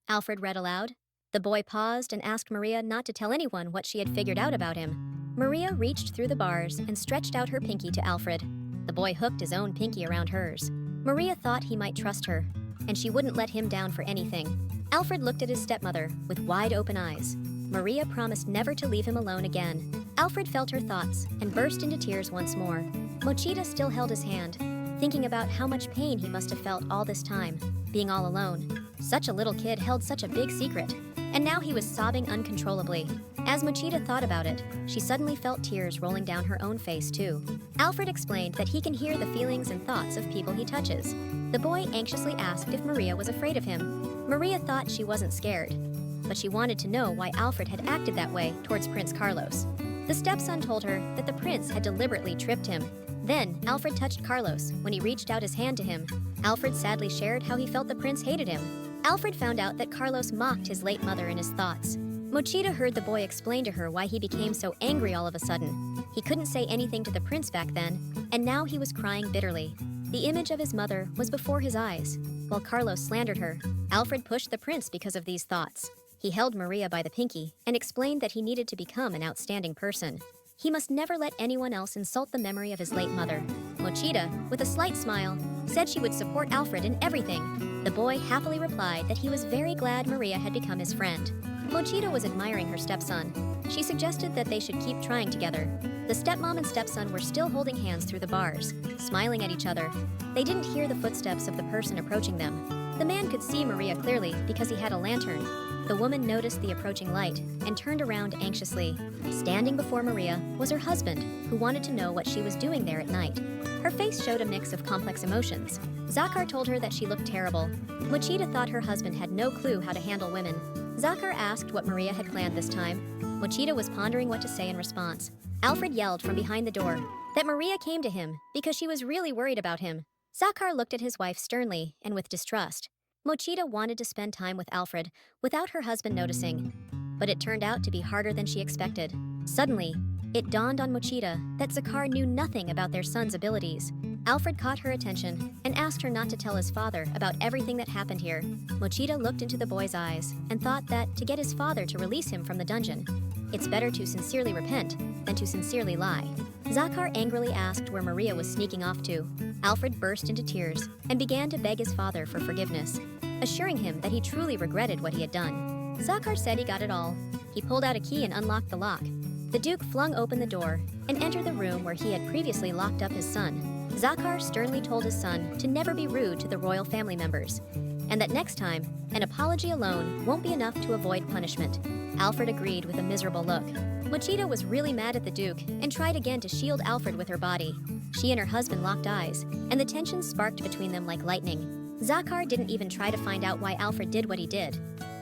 Alfred read aloud. The boy paused and asked Maria not to tell anyone what she had figured out about him. Maria reached through the bars and stretched out her pinky to Alfred. The boy hooked his own pinky around hers. Maria thought he might trust her, and she wouldn't let him down for anything. Alfred looked at his stepmother with wide-open eyes. Maria promised never to leave him alone again. Alfred felt her thoughts and burst into tears once more. Mochita still held his hand, thinking about how much pain he must have felt all this time, being all alone. Such a little kid held such a big secret, and now he was sobbing uncontrollably. As Mochita thought about it, she suddenly felt tears rolling down her own face too. Alfred explained that he can hear the feelings and thoughts of people he touches. The boy anxiously asked if Maria was afraid of him. Maria thought she wasn't scared, but she wanted to know why Alfred had acted that way towards Prince Carlos. The stepson told her that the prince had deliberately tripped him. Then, Alfred touched Carlos when he reached out his hand to him. Alfred sadly shared how he felt the prince hated him. Alfred found out that Carlos mocked his late mother in his thoughts. Mochita heard the boy explain to her why he became so angry all of a sudden. He couldn't say anything to the prince back then, and now he was crying bitterly. The image of his mother was before his eyes. While Carlos slandered her, Alfred pushed the prince because of these thoughts. He held Maria by the pinky and explained that he needed to become an outstanding person. He must never let anyone else insult the memory of his late mother. Mochita, with a slight smile, said she would support Alfred in everything. The boy happily replied that he was very glad Maria had become his friend. Mochita was admiring her stepson. She suggested that they should keep trying together. The stepmom and stepson were still holding hands through the bars, smiling at each other. They didn't hear the footsteps of the person approaching them. The man could see Maria clearly because he had a lantern. The woman noticed the approaching light and turned around anxiously. Standing before Maria was her husband, who wanted to know what she was doing there at night. Her face showed a mix of complex emotions. Zakar told her that she looked terrible. Mochita thought her husband had no clue how to handle women. Zakar asked what Maria had planned this time. Mochita was pondering what to say in response. Alfred yelled from behind the door that Maria came to him because she was really worried about him. Zakar looked at his wife sternly and with distrust. Mochita wanted to spend time with Alfred without her husband noticing, but it turned out to be harder than she expected. Suddenly, it dawned on Mochita that Zakar knew nothing about their son's abilities. Alfred caught her attention and asked her not to tell his father about everything that happened here. Mochita looked into the boy's eyes and thought that to get his father to release him from the dungeon, it's better to sincerely repent than to sincerely lie. Zakar angrily asked where Maria was sneaking off to. Alfred burst into tears and began to beg his father for forgiveness, assuring him that he truly regretted what he had done. Zakar said he got it all. He pulled out a key and unlocked the lock. The Duke flung open the door and entered the room where he had previously locked up his son. Zakar sternly told his son to never be rude to the royal family members, and that next time, an apology alone won't be enough to avoid punishment. Alfred agreed with a miserable look. Mochita was really mad at the Duke and tried again to shield Alfred with her body. She and her husband locked eyes, and the tension sparked between them like lightning. Zakar didn't even try to find out why Alfred did what he did,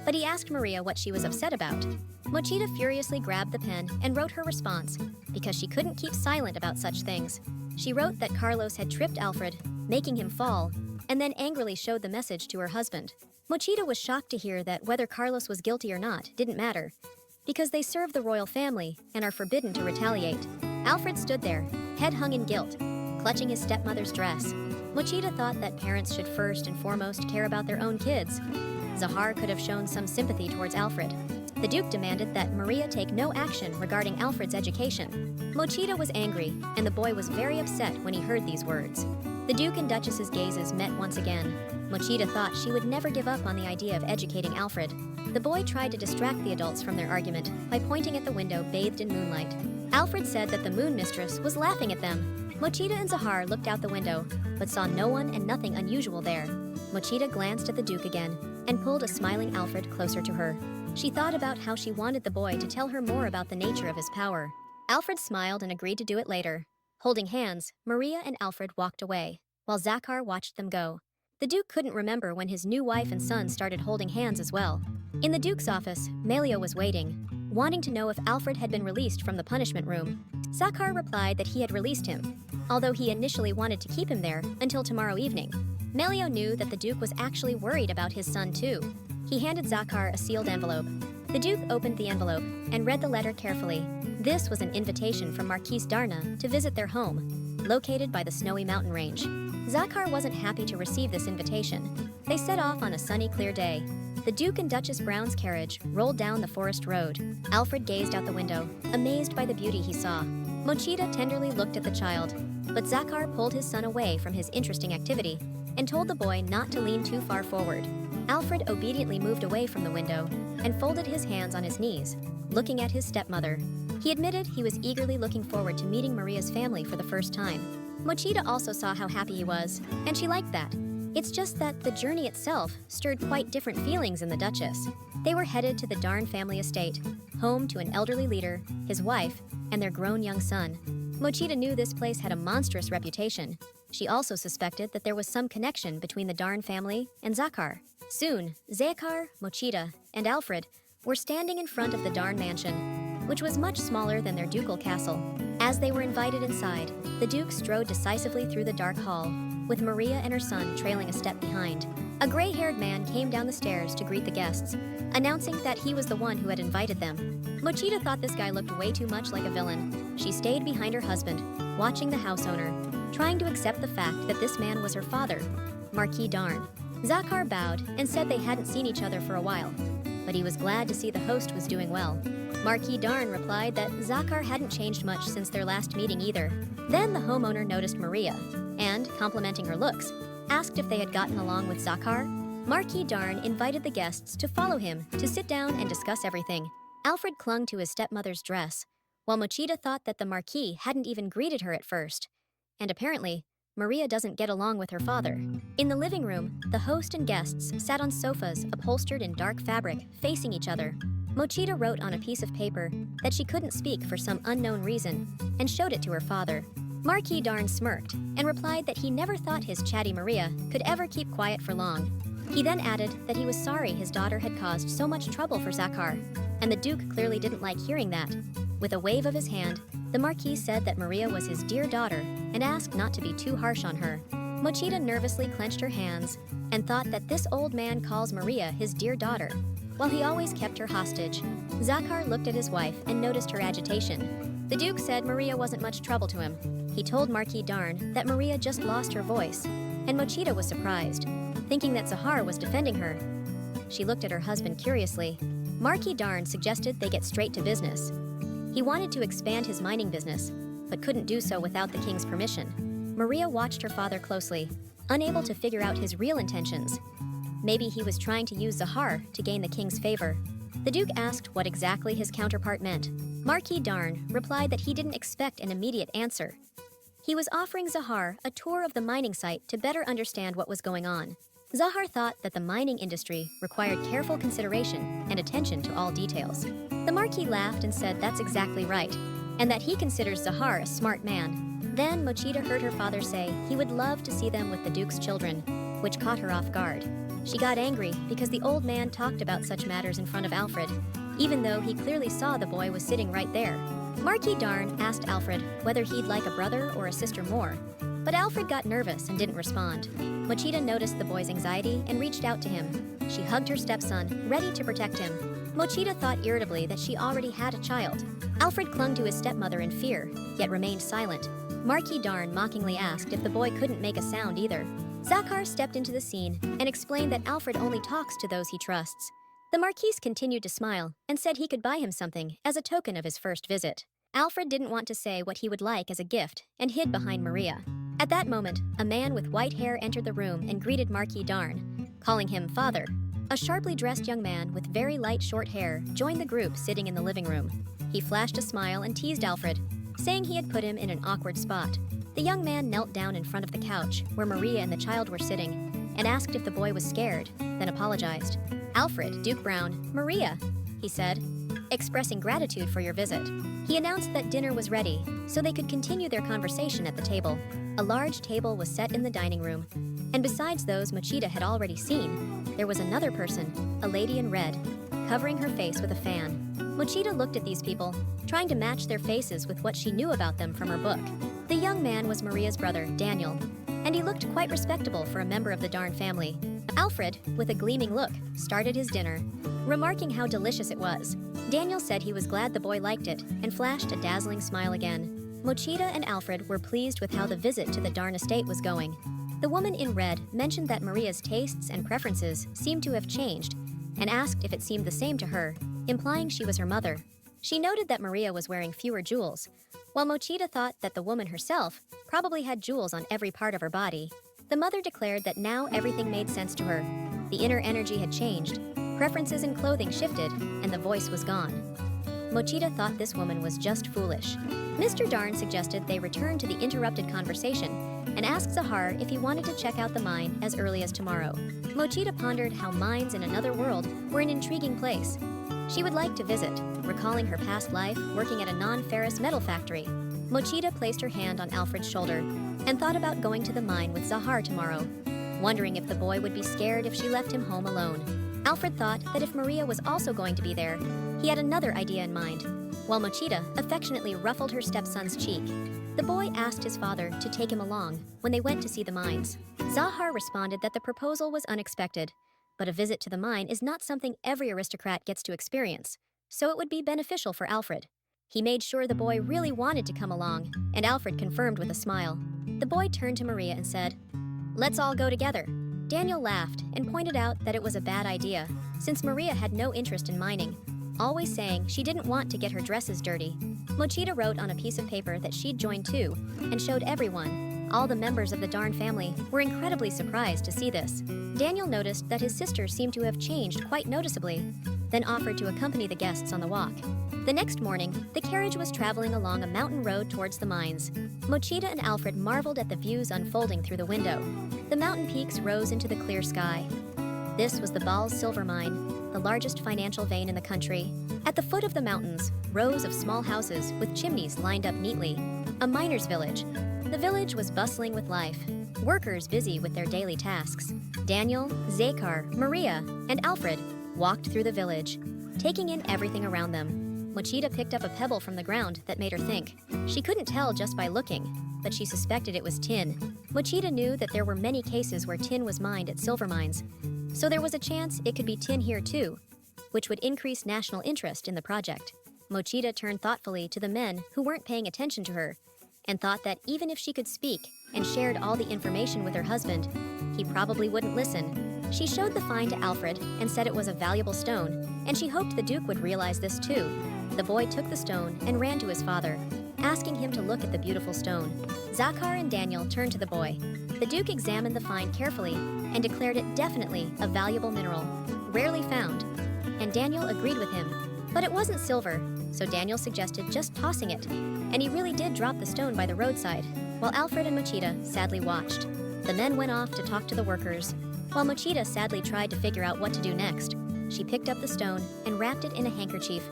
but he asked Maria what she was upset about. Mochita furiously grabbed the pen and wrote her response, because she couldn't keep silent about such things. She wrote that Carlos had tripped Alfred, making him fall, and then angrily showed the message to her husband. Mochita was shocked to hear that whether Carlos was guilty or not didn't matter, because they serve the royal family and are forbidden to retaliate. Alfred stood there, head hung in guilt, clutching his stepmother's dress. Mochita thought that parents should first and foremost care about their own kids. Zahar could have shown some sympathy towards Alfred. The Duke demanded that Maria take no action regarding Alfred's education. Mochita was angry, and the boy was very upset when he heard these words. The Duke and Duchess's gazes met once again. Mochita thought she would never give up on the idea of educating Alfred. The boy tried to distract the adults from their argument by pointing at the window bathed in moonlight. Alfred said that the moon mistress was laughing at them. Mochita and Zahar looked out the window, but saw no one and nothing unusual there. Mochita glanced at the Duke again and pulled a smiling Alfred closer to her. She thought about how she wanted the boy to tell her more about the nature of his power. Alfred smiled and agreed to do it later. Holding hands, Maria and Alfred walked away, while Zakar watched them go. The Duke couldn't remember when his new wife and son started holding hands as well. In the Duke's office, Melio was waiting, wanting to know if Alfred had been released from the punishment room. Zakar replied that he had released him, although he initially wanted to keep him there until tomorrow evening. Melio knew that the Duke was actually worried about his son too. He handed Zakar a sealed envelope. The Duke opened the envelope and read the letter carefully. This was an invitation from Marquise Darna to visit their home, located by the snowy mountain range. Zakar wasn't happy to receive this invitation. They set off on a sunny, clear day. The Duke and Duchess Brown's carriage rolled down the forest road. Alfred gazed out the window, amazed by the beauty he saw. Mochita tenderly looked at the child, but Zakar pulled his son away from his interesting activity and told the boy not to lean too far forward. Alfred obediently moved away from the window and folded his hands on his knees, looking at his stepmother. He admitted he was eagerly looking forward to meeting Maria's family for the first time. Mochita also saw how happy he was, and she liked that. It's just that the journey itself stirred quite different feelings in the Duchess. They were headed to the Darn family estate, home to an elderly leader, his wife, and their grown young son. Mochita knew this place had a monstrous reputation. She also suspected that there was some connection between the Darn family and Zakar. Soon, Zakar, Mochita, and Alfred were standing in front of the Darn mansion, which was much smaller than their ducal castle. As they were invited inside, the Duke strode decisively through the dark hall, with Maria and her son trailing a step behind. A gray-haired man came down the stairs to greet the guests, announcing that he was the one who had invited them. Mochita thought this guy looked way too much like a villain. She stayed behind her husband, watching the house owner, trying to accept the fact that this man was her father, Marquis Darn. Zakar bowed and said they hadn't seen each other for a while, but he was glad to see the host was doing well. Marquis Darn replied that Zakar hadn't changed much since their last meeting either. Then the homeowner noticed Maria, and, complimenting her looks, asked if they had gotten along with Zakar. Marquis Darn invited the guests to follow him to sit down and discuss everything. Alfred clung to his stepmother's dress, while Mochita thought that the Marquis hadn't even greeted her at first. And apparently, Maria doesn't get along with her father. In the living room, the host and guests sat on sofas upholstered in dark fabric, facing each other. Mochita wrote on a piece of paper that she couldn't speak for some unknown reason and showed it to her father. Marquis Darn smirked and replied that he never thought his chatty Maria could ever keep quiet for long. He then added that he was sorry his daughter had caused so much trouble for Zakar, and the Duke clearly didn't like hearing that. With a wave of his hand, the Marquis said that Maria was his dear daughter and asked not to be too harsh on her. Mochita nervously clenched her hands and thought that this old man calls Maria his dear daughter, while he always kept her hostage. Zakar looked at his wife and noticed her agitation. The Duke said Maria wasn't much trouble to him. He told Marquis Darn that Maria just lost her voice, and Mochita was surprised, thinking that Zahar was defending her. She looked at her husband curiously. Marquis Darn suggested they get straight to business. He wanted to expand his mining business, but couldn't do so without the king's permission. Maria watched her father closely, unable to figure out his real intentions. Maybe he was trying to use Zahar to gain the king's favor. The Duke asked what exactly his counterpart meant. Marquis Darn replied that he didn't expect an immediate answer. He was offering Zahar a tour of the mining site to better understand what was going on. Zahar thought that the mining industry required careful consideration and attention to all details. The Marquis laughed and said that's exactly right, and that he considers Zahar a smart man. Then Mochita heard her father say he would love to see them with the Duke's children, which caught her off guard. She got angry because the old man talked about such matters in front of Alfred, even though he clearly saw the boy was sitting right there. Marquis Darn asked Alfred whether he'd like a brother or a sister more, but Alfred got nervous and didn't respond. Mochita noticed the boy's anxiety and reached out to him. She hugged her stepson, ready to protect him. Mochita thought irritably that she already had a child. Alfred clung to his stepmother in fear, yet remained silent. Marquis Darn mockingly asked if the boy couldn't make a sound either. Zakar stepped into the scene and explained that Alfred only talks to those he trusts. The Marquis continued to smile and said he could buy him something as a token of his first visit. Alfred didn't want to say what he would like as a gift and hid behind Maria. At that moment, a man with white hair entered the room and greeted Marquis Darn, calling him father. A sharply dressed young man with very light short hair joined the group sitting in the living room. He flashed a smile and teased Alfred, saying he had put him in an awkward spot. The young man knelt down in front of the couch where Maria and the child were sitting and asked if the boy was scared, then apologized. Alfred, Duke Brown, Maria, he said, expressing gratitude for your visit. He announced that dinner was ready, so they could continue their conversation at the table. A large table was set in the dining room, and besides those Mochita had already seen, there was another person, a lady in red, covering her face with a fan. Mochita looked at these people, trying to match their faces with what she knew about them from her book. The young man was Maria's brother, Daniel, and he looked quite respectable for a member of the Darn family. Alfred, with a gleaming look, started his dinner, remarking how delicious it was. Daniel said he was glad the boy liked it and flashed a dazzling smile again. Mochita and Alfred were pleased with how the visit to the Darn estate was going. The woman in red mentioned that Maria's tastes and preferences seemed to have changed and asked if it seemed the same to her, implying she was her mother. She noted that Maria was wearing fewer jewels, while Mochita thought that the woman herself probably had jewels on every part of her body. The mother declared that now everything made sense to her. The inner energy had changed, preferences in clothing shifted, and the voice was gone. Mochita thought this woman was just foolish. Mr. Darn suggested they return to the interrupted conversation and asked Zahar if he wanted to check out the mine as early as tomorrow. Mochita pondered how mines in another world were an intriguing place. She would like to visit, recalling her past life working at a non-ferrous metal factory. Mochita placed her hand on Alfred's shoulder and thought about going to the mine with Zahar tomorrow, wondering if the boy would be scared if she left him home alone. Alfred thought that if Maria was also going to be there, he had another idea in mind. While Mochita affectionately ruffled her stepson's cheek, the boy asked his father to take him along when they went to see the mines. Zahar responded that the proposal was unexpected, but a visit to the mine is not something every aristocrat gets to experience, so it would be beneficial for Alfred. He made sure the boy really wanted to come along, and Alfred confirmed with a smile. The boy turned to Maria and said, "Let's all go together." Daniel laughed and pointed out that it was a bad idea, since Maria had no interest in mining, always saying she didn't want to get her dresses dirty. Mochita wrote on a piece of paper that she'd joined too, and showed everyone. All the members of the Darn family were incredibly surprised to see this. Daniel noticed that his sister seemed to have changed quite noticeably, then offered to accompany the guests on the walk. The next morning, the carriage was traveling along a mountain road towards the mines. Mochita and Alfred marveled at the views unfolding through the window. The mountain peaks rose into the clear sky. This was the Baal's silver mine, the largest financial vein in the country. At the foot of the mountains, rows of small houses with chimneys lined up neatly. A miner's village. The village was bustling with life, workers busy with their daily tasks. Daniel, Zakar, Maria, and Alfred walked through the village, taking in everything around them. Mochita picked up a pebble from the ground that made her think. She couldn't tell just by looking, but she suspected it was tin. Mochita knew that there were many cases where tin was mined at silver mines, so there was a chance it could be tin here too, which would increase national interest in the project. Mochita turned thoughtfully to the men who weren't paying attention to her, and thought that even if she could speak and shared all the information with her husband, he probably wouldn't listen. She showed the find to Alfred and said it was a valuable stone, and she hoped the Duke would realize this too. The boy took the stone and ran to his father, asking him to look at the beautiful stone. Zakar and Daniel turned to the boy. The Duke examined the find carefully and declared it definitely a valuable mineral, rarely found, and Daniel agreed with him. But it wasn't silver, so Daniel suggested just tossing it, and he really did drop the stone by the roadside, while Alfred and Mochita sadly watched. The men went off to talk to the workers, while Mochita sadly tried to figure out what to do next. She picked up the stone and wrapped it in a handkerchief,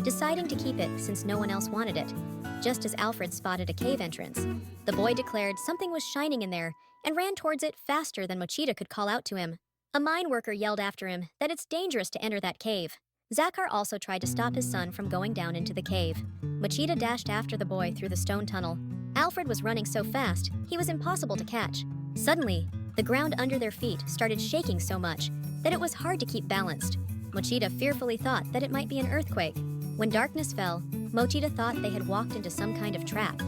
deciding to keep it since no one else wanted it, just as Alfred spotted a cave entrance. The boy declared something was shining in there and ran towards it faster than Mochita could call out to him. A mine worker yelled after him that it's dangerous to enter that cave. Zakar also tried to stop his son from going down into the cave. Mochita dashed after the boy through the stone tunnel. Alfred was running so fast, he was impossible to catch. Suddenly, the ground under their feet started shaking so much that it was hard to keep balanced. Mochita fearfully thought that it might be an earthquake. When darkness fell, Mochita thought they had walked into some kind of trap.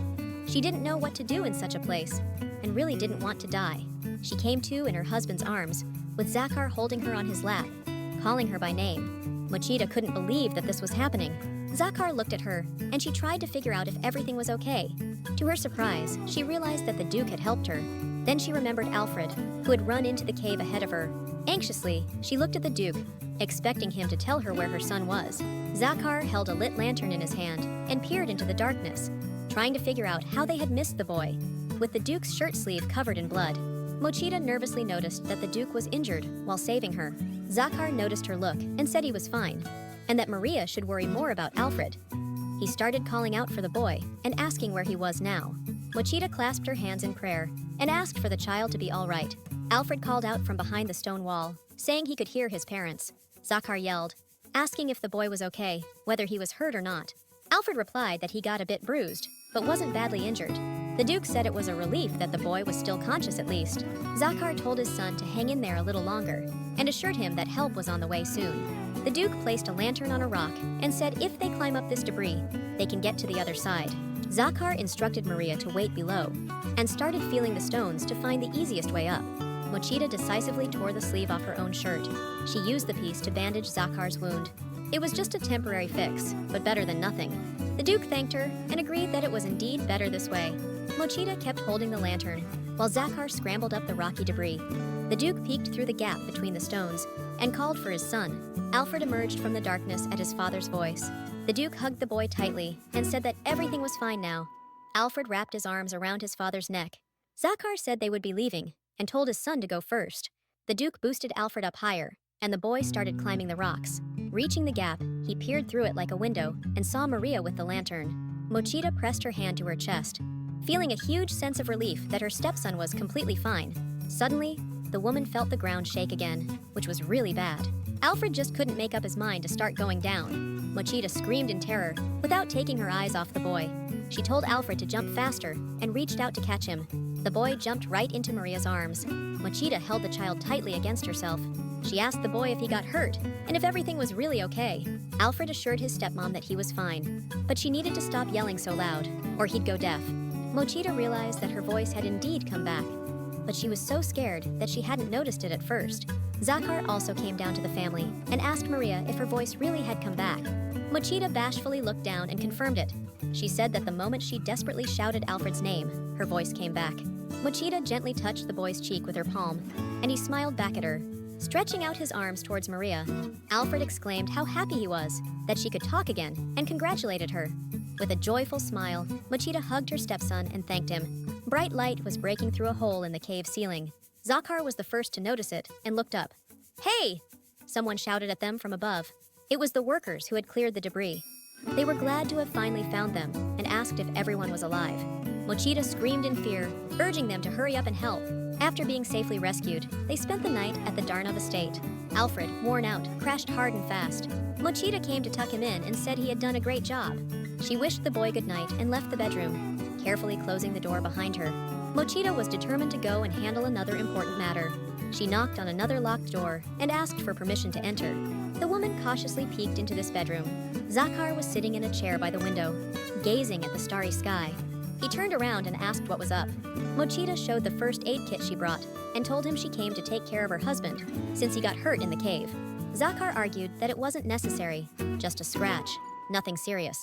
She didn't know what to do in such a place, and really didn't want to die. She came to in her husband's arms, with Zakar holding her on his lap, calling her by name. Mochita couldn't believe that this was happening. Zakar looked at her, and she tried to figure out if everything was okay. To her surprise, she realized that the Duke had helped her. Then she remembered Alfred, who had run into the cave ahead of her. Anxiously, she looked at the Duke, expecting him to tell her where her son was. Zakar held a lit lantern in his hand and peered into the darkness, trying to figure out how they had missed the boy. With the Duke's shirt sleeve covered in blood, Mochita nervously noticed that the Duke was injured while saving her. Zakar noticed her look and said he was fine, and that Maria should worry more about Alfred. He started calling out for the boy and asking where he was now. Mochita clasped her hands in prayer and asked for the child to be all right. Alfred called out from behind the stone wall, saying he could hear his parents. Zakar yelled, asking if the boy was okay, whether he was hurt or not. Alfred replied that he got a bit bruised, but wasn't badly injured. The Duke said it was a relief that the boy was still conscious at least. Zakar told his son to hang in there a little longer, and assured him that help was on the way soon. The Duke placed a lantern on a rock and said if they climb up this debris, they can get to the other side. Zakar instructed Maria to wait below, and started feeling the stones to find the easiest way up. Mochita decisively tore the sleeve off her own shirt. She used the piece to bandage Zakar's wound. It was just a temporary fix, but better than nothing. The Duke thanked her and agreed that it was indeed better this way. Mochita kept holding the lantern, while Zakar scrambled up the rocky debris. The Duke peeked through the gap between the stones and called for his son. Alfred emerged from the darkness at his father's voice. The Duke hugged the boy tightly and said that everything was fine now. Alfred wrapped his arms around his father's neck, Zakar said they would be leaving and told his son to go first. The Duke boosted Alfred up higher, and the boy started climbing the rocks. Reaching the gap, he peered through it like a window and saw Maria with the lantern. Mochita pressed her hand to her chest, feeling a huge sense of relief that her stepson was completely fine. Suddenly, the woman felt the ground shake again, which was really bad. Alfred just couldn't make up his mind to start going down. Mochita screamed in terror without taking her eyes off the boy. She told Alfred to jump faster and reached out to catch him. The boy jumped right into Maria's arms. Mochita held the child tightly against herself. She asked the boy if he got hurt and if everything was really okay. Alfred assured his stepmom that he was fine, but she needed to stop yelling so loud, or he'd go deaf. Mochita realized that her voice had indeed come back, but she was so scared that she hadn't noticed it at first. Zakar also came down to the family and asked Maria if her voice really had come back. Mochita bashfully looked down and confirmed it. She said that the moment she desperately shouted Alfred's name, her voice came back. Mochita gently touched the boy's cheek with her palm, and he smiled back at her. Stretching out his arms towards Maria, Alfred exclaimed how happy he was that she could talk again and congratulated her. With a joyful smile, Mochita hugged her stepson and thanked him. Bright light was breaking through a hole in the cave ceiling. Zakar was the first to notice it and looked up. "Hey!" Someone shouted at them from above. It was the workers who had cleared the debris. They were glad to have finally found them and asked if everyone was alive. Mochita screamed in fear, urging them to hurry up and help. After being safely rescued, they spent the night at the Darnov estate. Alfred, worn out, crashed hard and fast. Mochita came to tuck him in and said he had done a great job. She wished the boy good night and left the bedroom, carefully closing the door behind her. Mochita was determined to go and handle another important matter. She knocked on another locked door and asked for permission to enter. The woman cautiously peeked into this bedroom. Zakar was sitting in a chair by the window, gazing at the starry sky. He turned around and asked what was up. Mochita showed the first aid kit she brought and told him she came to take care of her husband since he got hurt in the cave. Zakar argued that it wasn't necessary, just a scratch, nothing serious.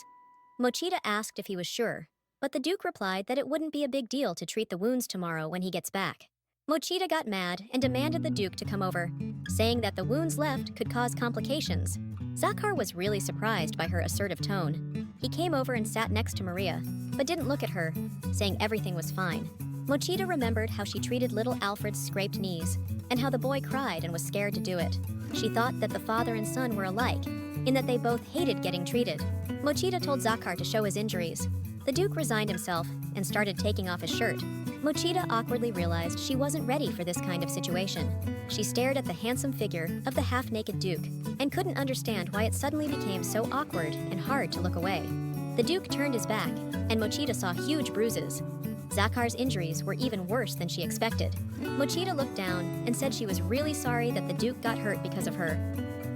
Mochita asked if he was sure, but the Duke replied that it wouldn't be a big deal to treat the wounds tomorrow when he gets back. Mochita got mad and demanded the Duke to come over, saying that the wounds left could cause complications. Zakar was really surprised by her assertive tone. He came over and sat next to Maria, but didn't look at her, saying everything was fine. Mochita remembered how she treated little Alfred's scraped knees, and how the boy cried and was scared to do it. She thought that the father and son were alike, in that they both hated getting treated. Mochita told Zakar to show his injuries. The Duke resigned himself and started taking off his shirt. Mochita awkwardly realized she wasn't ready for this kind of situation. She stared at the handsome figure of the half-naked Duke and couldn't understand why it suddenly became so awkward and hard to look away. The Duke turned his back, and Mochita saw huge bruises. Zakar's injuries were even worse than she expected. Mochita looked down and said she was really sorry that the Duke got hurt because of her.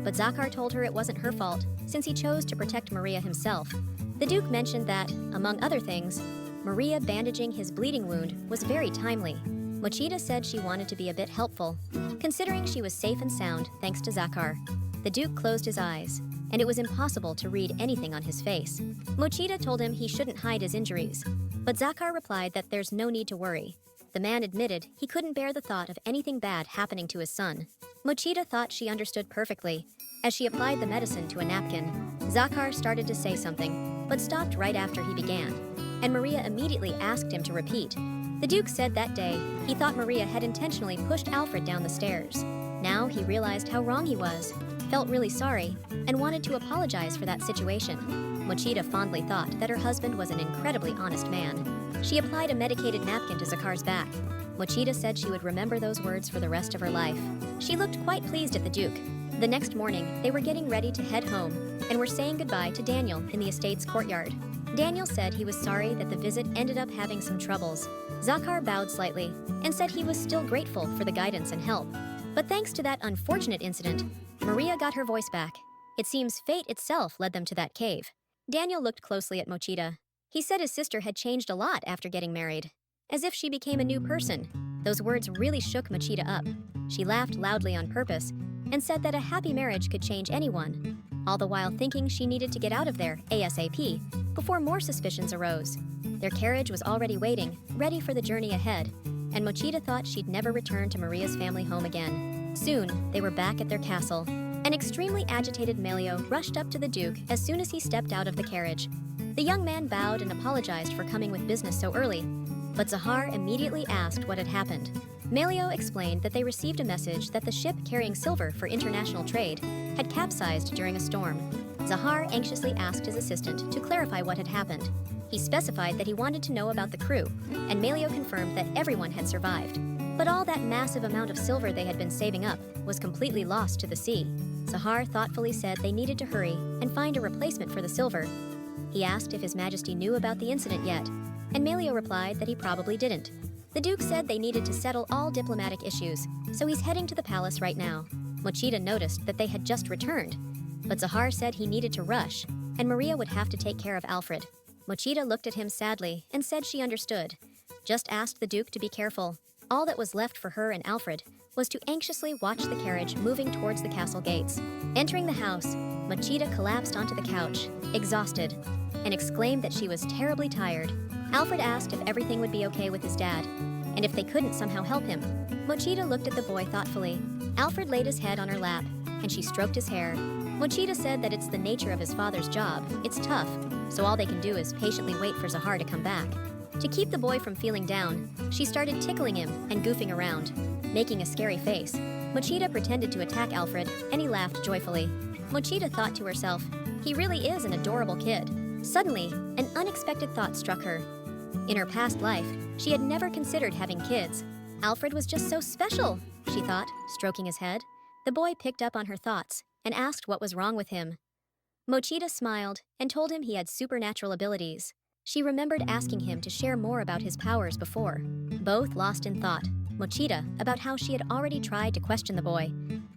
But Zakar told her it wasn't her fault, since he chose to protect Maria himself. The Duke mentioned that, among other things, Maria bandaging his bleeding wound was very timely. Mochita said she wanted to be a bit helpful, considering she was safe and sound thanks to Zakar. The Duke closed his eyes, and it was impossible to read anything on his face. Mochita told him he shouldn't hide his injuries, but Zakar replied that there's no need to worry. The man admitted he couldn't bear the thought of anything bad happening to his son. Mochita thought she understood perfectly, as she applied the medicine to a napkin. Zakar started to say something, but stopped right after he began, and Maria immediately asked him to repeat. The Duke said that day he thought Maria had intentionally pushed Alfred down the stairs. Now he realized how wrong he was, felt really sorry, and wanted to apologize for that situation. Mochita fondly thought that her husband was an incredibly honest man. She applied a medicated napkin to Zakar's back. Mochita said she would remember those words for the rest of her life. She looked quite pleased at the Duke. The next morning, they were getting ready to head home and were saying goodbye to Daniel in the estate's courtyard. Daniel said he was sorry that the visit ended up having some troubles. Zakar bowed slightly and said he was still grateful for the guidance and help. But thanks to that unfortunate incident, Maria got her voice back. It seems fate itself led them to that cave. Daniel looked closely at Mochita. He said his sister had changed a lot after getting married, as if she became a new person. Those words really shook Mochita up. She laughed loudly on purpose and said that a happy marriage could change anyone, all the while thinking she needed to get out of there ASAP before more suspicions arose. Their carriage was already waiting, ready for the journey ahead, and Mochita thought she'd never return to Maria's family home again. Soon, they were back at their castle. An extremely agitated Melio rushed up to the Duke as soon as he stepped out of the carriage. The young man bowed and apologized for coming with business so early. but Zahar immediately asked what had happened. Malio explained that they received a message that the ship carrying silver for international trade had capsized during a storm. Zahar anxiously asked his assistant to clarify what had happened. He specified that he wanted to know about the crew, and Malio confirmed that everyone had survived. But all that massive amount of silver they had been saving up was completely lost to the sea. Zahar thoughtfully said they needed to hurry and find a replacement for the silver. He asked if His Majesty knew about the incident yet, and Malio replied that he probably didn't. The Duke said they needed to settle all diplomatic issues, so he's heading to the palace right now. Mochida noticed that they had just returned, but Zahar said he needed to rush, and Maria would have to take care of Alfred. Mochida looked at him sadly and said she understood. Just asked the Duke to be careful. All that was left for her and Alfred was to anxiously watch the carriage moving towards the castle gates. Entering the house, Mochida collapsed onto the couch, exhausted, and exclaimed that she was terribly tired. Alfred asked if everything would be okay with his dad, and if they couldn't somehow help him. Mochida looked at the boy thoughtfully. Alfred laid his head on her lap, and she stroked his hair. Mochida said that it's the nature of his father's job. It's tough, so all they can do is patiently wait for Zahar to come back. To keep the boy from feeling down, she started tickling him and goofing around, making a scary face. Mochida pretended to attack Alfred, and he laughed joyfully. Mochida thought to herself, he really is an adorable kid. Suddenly, an unexpected thought struck her. In her past life, she had never considered having kids. Alfred was just so special, she thought, stroking his head. The boy picked up on her thoughts and asked what was wrong with him. Mochida smiled and told him he had supernatural abilities. She remembered asking him to share more about his powers before. Both lost in thought. Mochida about how she had already tried to question the boy.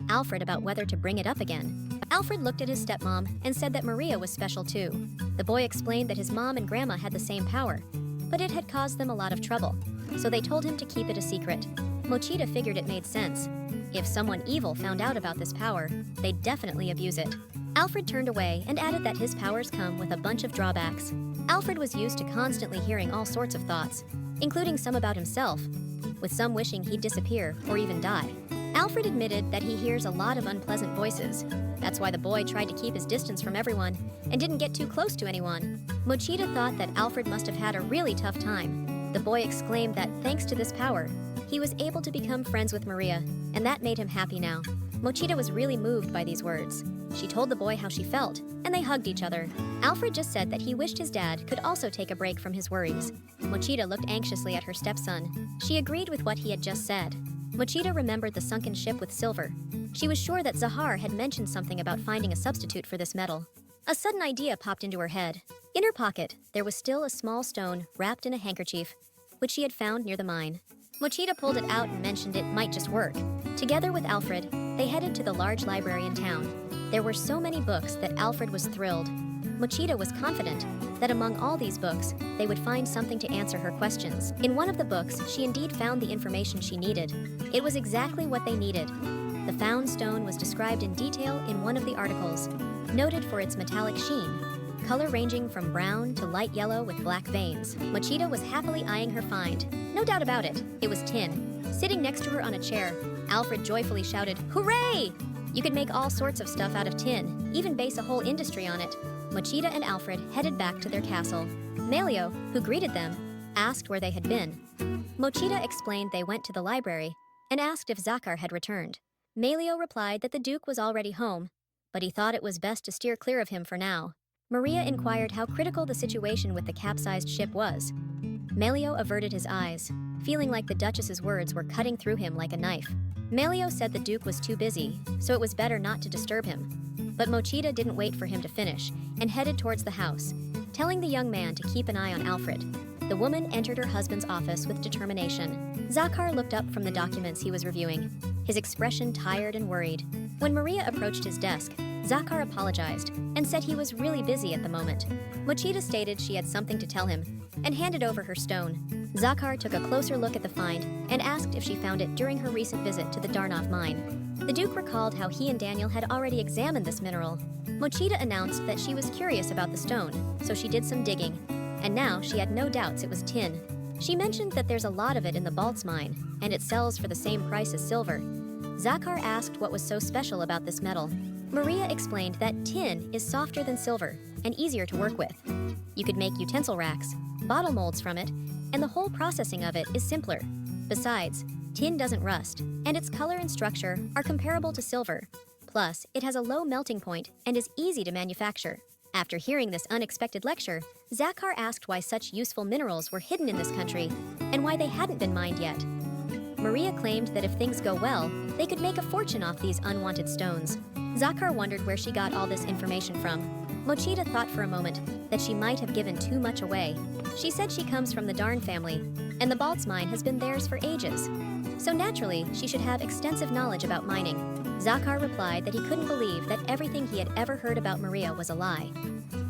Alfred about whether to bring it up again. Alfred looked at his stepmom and said that Maria was special too. The boy explained that his mom and grandma had the same power, but it had caused them a lot of trouble, so they told him to keep it a secret. Mochida figured it made sense. If someone evil found out about this power, they'd definitely abuse it. Alfred turned away and added that his powers come with a bunch of drawbacks. Alfred was used to constantly hearing all sorts of thoughts, including some about himself, with some wishing he'd disappear or even die. Alfred admitted that he hears a lot of unpleasant voices. That's why the boy tried to keep his distance from everyone and didn't get too close to anyone. Mochida thought that Alfred must have had a really tough time. The boy exclaimed that thanks to this power, he was able to become friends with Maria, and that made him happy now. Mochida was really moved by these words. She told the boy how she felt, and they hugged each other. Alfred just said that he wished his dad could also take a break from his worries. Mochida looked anxiously at her stepson. She agreed with what he had just said. Mochida remembered the sunken ship with silver. She was sure that Zahar had mentioned something about finding a substitute for this metal. A sudden idea popped into her head. In her pocket, there was still a small stone wrapped in a handkerchief, which she had found near the mine. Mochida pulled it out and mentioned it might just work. Together with Alfred, they headed to the large library in town. There were so many books that Alfred was thrilled. Mochida was confident that among all these books, they would find something to answer her questions. In one of the books, she indeed found the information she needed. It was exactly what they needed. The found stone was described in detail in one of the articles, noted for its metallic sheen, color ranging from brown to light yellow with black veins. Mochida was happily eyeing her find. No doubt about it, it was tin. Sitting next to her on a chair, Alfred joyfully shouted, "Hooray! You could make all sorts of stuff out of tin, even base a whole industry on it." Mochida and Alfred headed back to their castle. Malio, who greeted them, asked where they had been. Mochida explained they went to the library and asked if Zahar had returned. Malio replied that the Duke was already home, but he thought it was best to steer clear of him for now. Maria inquired how critical the situation with the capsized ship was. Malio averted his eyes, feeling like the Duchess's words were cutting through him like a knife. Malio said the Duke was too busy, so it was better not to disturb him. But Mochida didn't wait for him to finish and headed towards the house, telling the young man to keep an eye on Alfred. The woman entered her husband's office with determination. Zahar looked up from the documents he was reviewing, his expression tired and worried. When Maria approached his desk, Zahar apologized and said he was really busy at the moment. Mochida stated she had something to tell him and handed over her stone. Zahar took a closer look at the find and asked if she found it during her recent visit to the Darnov mine. The Duke recalled how he and Daniel had already examined this mineral. Mochida announced that she was curious about the stone, so she did some digging, and now she had no doubts it was tin. She mentioned that there's a lot of it in the Baltz mine, and it sells for the same price as silver. Zahar asked what was so special about this metal. Maria explained that tin is softer than silver and easier to work with. You could make utensil racks, bottle molds from it, and the whole processing of it is simpler. Besides, tin doesn't rust, and its color and structure are comparable to silver. Plus, it has a low melting point and is easy to manufacture. After hearing this unexpected lecture, Zakar asked why such useful minerals were hidden in this country and why they hadn't been mined yet. Maria claimed that if things go well, they could make a fortune off these unwanted stones. Zakar wondered where she got all this information from. Mochita thought for a moment that she might have given too much away. She said she comes from the Darn family, and the Baltz mine has been theirs for ages. So naturally, she should have extensive knowledge about mining. Zakar replied that he couldn't believe that everything he had ever heard about Maria was a lie.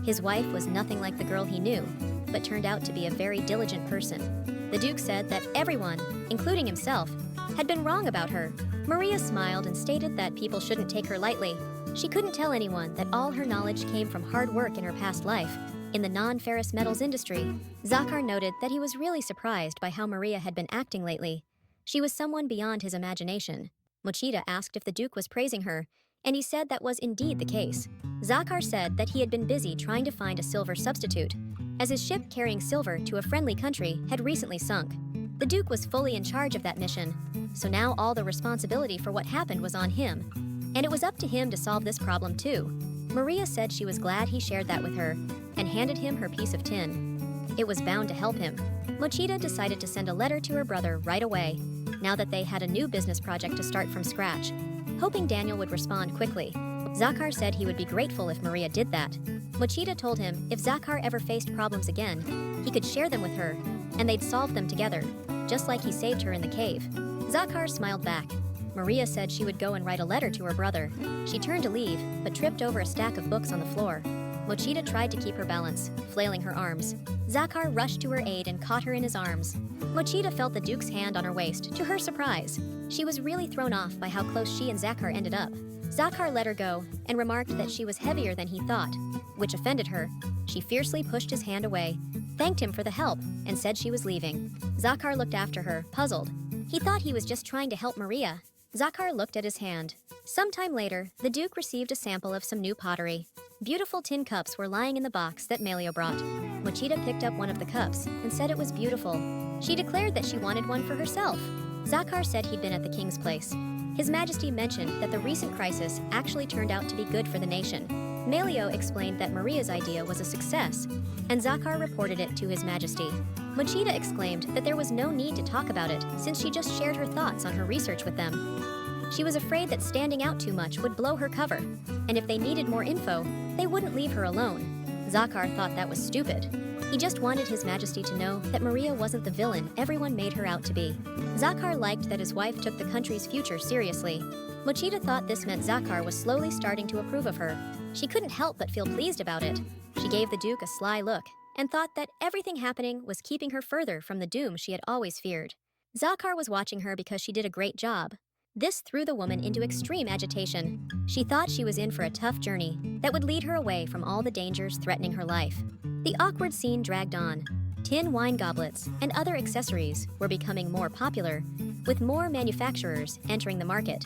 His wife was nothing like the girl he knew, but turned out to be a very diligent person. The Duke said that everyone, including himself, had been wrong about her. Maria smiled and stated that people shouldn't take her lightly. She couldn't tell anyone that all her knowledge came from hard work in her past life, in the non-ferrous metals industry. Zakar noted that he was really surprised by how Maria had been acting lately. She was someone beyond his imagination. Mochita asked if the Duke was praising her, and he said that was indeed the case. Zakar said that he had been busy trying to find a silver substitute, as his ship carrying silver to a friendly country had recently sunk. The Duke was fully in charge of that mission, so now all the responsibility for what happened was on him, and it was up to him to solve this problem too. Maria said she was glad he shared that with her, and handed him her piece of tin. It was bound to help him. Mochita decided to send a letter to her brother right away, now that they had a new business project to start from scratch, hoping Daniel would respond quickly. Zakar said he would be grateful if Maria did that. Mochita told him if Zakar ever faced problems again, he could share them with her, and they'd solve them together, just like he saved her in the cave. Zakar smiled back. Maria said she would go and write a letter to her brother. She turned to leave, but tripped over a stack of books on the floor. Mochita tried to keep her balance, flailing her arms. Zakar rushed to her aid and caught her in his arms. Mochita felt the Duke's hand on her waist, to her surprise. She was really thrown off by how close she and Zakar ended up. Zakar let her go and remarked that she was heavier than he thought, which offended her. She fiercely pushed his hand away, thanked him for the help, and said she was leaving. Zakar looked after her, puzzled. He thought he was just trying to help Maria. Zakar looked at his hand. Sometime later, the Duke received a sample of some new pottery. Beautiful tin cups were lying in the box that Melio brought. Mochita picked up one of the cups and said it was beautiful. She declared that she wanted one for herself. Zakar said he'd been at the king's place. His Majesty mentioned that the recent crisis actually turned out to be good for the nation. Melio explained that Maria's idea was a success, and Zakar reported it to His Majesty. Mochita exclaimed that there was no need to talk about it since she just shared her thoughts on her research with them. She was afraid that standing out too much would blow her cover, and if they needed more info, they wouldn't leave her alone. Zakar thought that was stupid. He just wanted His Majesty to know that Maria wasn't the villain everyone made her out to be. Zakar liked that his wife took the country's future seriously. Mochita thought this meant Zakar was slowly starting to approve of her. She couldn't help but feel pleased about it. She gave the Duke a sly look and thought that everything happening was keeping her further from the doom she had always feared. Zakar was watching her because she did a great job. This threw the woman into extreme agitation. She thought she was in for a tough journey that would lead her away from all the dangers threatening her life. The awkward scene dragged on. Tin wine goblets and other accessories were becoming more popular, with more manufacturers entering the market.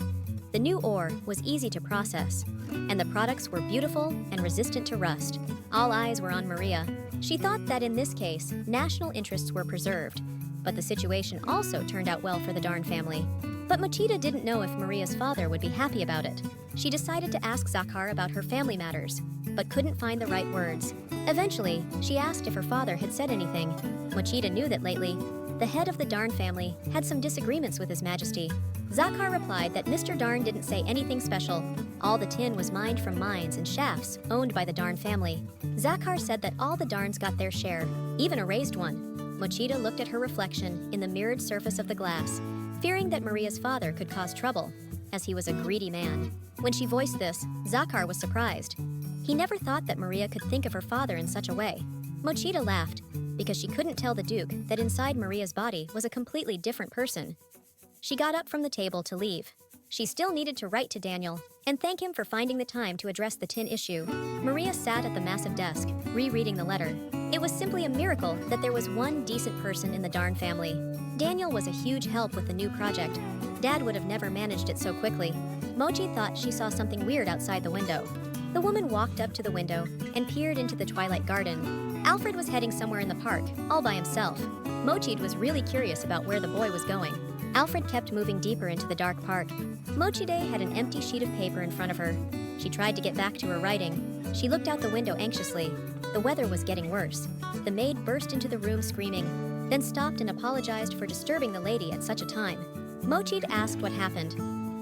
The new ore was easy to process, and the products were beautiful and resistant to rust. All eyes were on Maria. She thought that in this case, national interests were preserved, but the situation also turned out well for the Darn family. But Mochita didn't know if Maria's father would be happy about it. She decided to ask Zakar about her family matters, but couldn't find the right words. Eventually, she asked if her father had said anything. Mochita knew that lately, the head of the Darn family had some disagreements with His Majesty. Zakar replied that Mr. Darn didn't say anything special. All the tin was mined from mines and shafts owned by the Darn family. Zakar said that all the Darns got their share, even a raised one. Mochita looked at her reflection in the mirrored surface of the glass, fearing that Maria's father could cause trouble, as he was a greedy man. When she voiced this, Zakar was surprised. He never thought that Maria could think of her father in such a way. Mochita laughed, because she couldn't tell the Duke that inside Maria's body was a completely different person. She got up from the table to leave. She still needed to write to Daniel and thank him for finding the time to address the tin issue. Maria sat at the massive desk, rereading the letter. It was simply a miracle that there was one decent person in the Darn family. Daniel was a huge help with the new project. Dad would have never managed it so quickly. Mochi thought she saw something weird outside the window. The woman walked up to the window and peered into the twilight garden. Alfred was heading somewhere in the park, all by himself. Mochid was really curious about where the boy was going. Alfred kept moving deeper into the dark park. Mochide had an empty sheet of paper in front of her. She tried to get back to her writing. She looked out the window anxiously. The weather was getting worse. The maid burst into the room screaming, then stopped and apologized for disturbing the lady at such a time. Mochid asked what happened.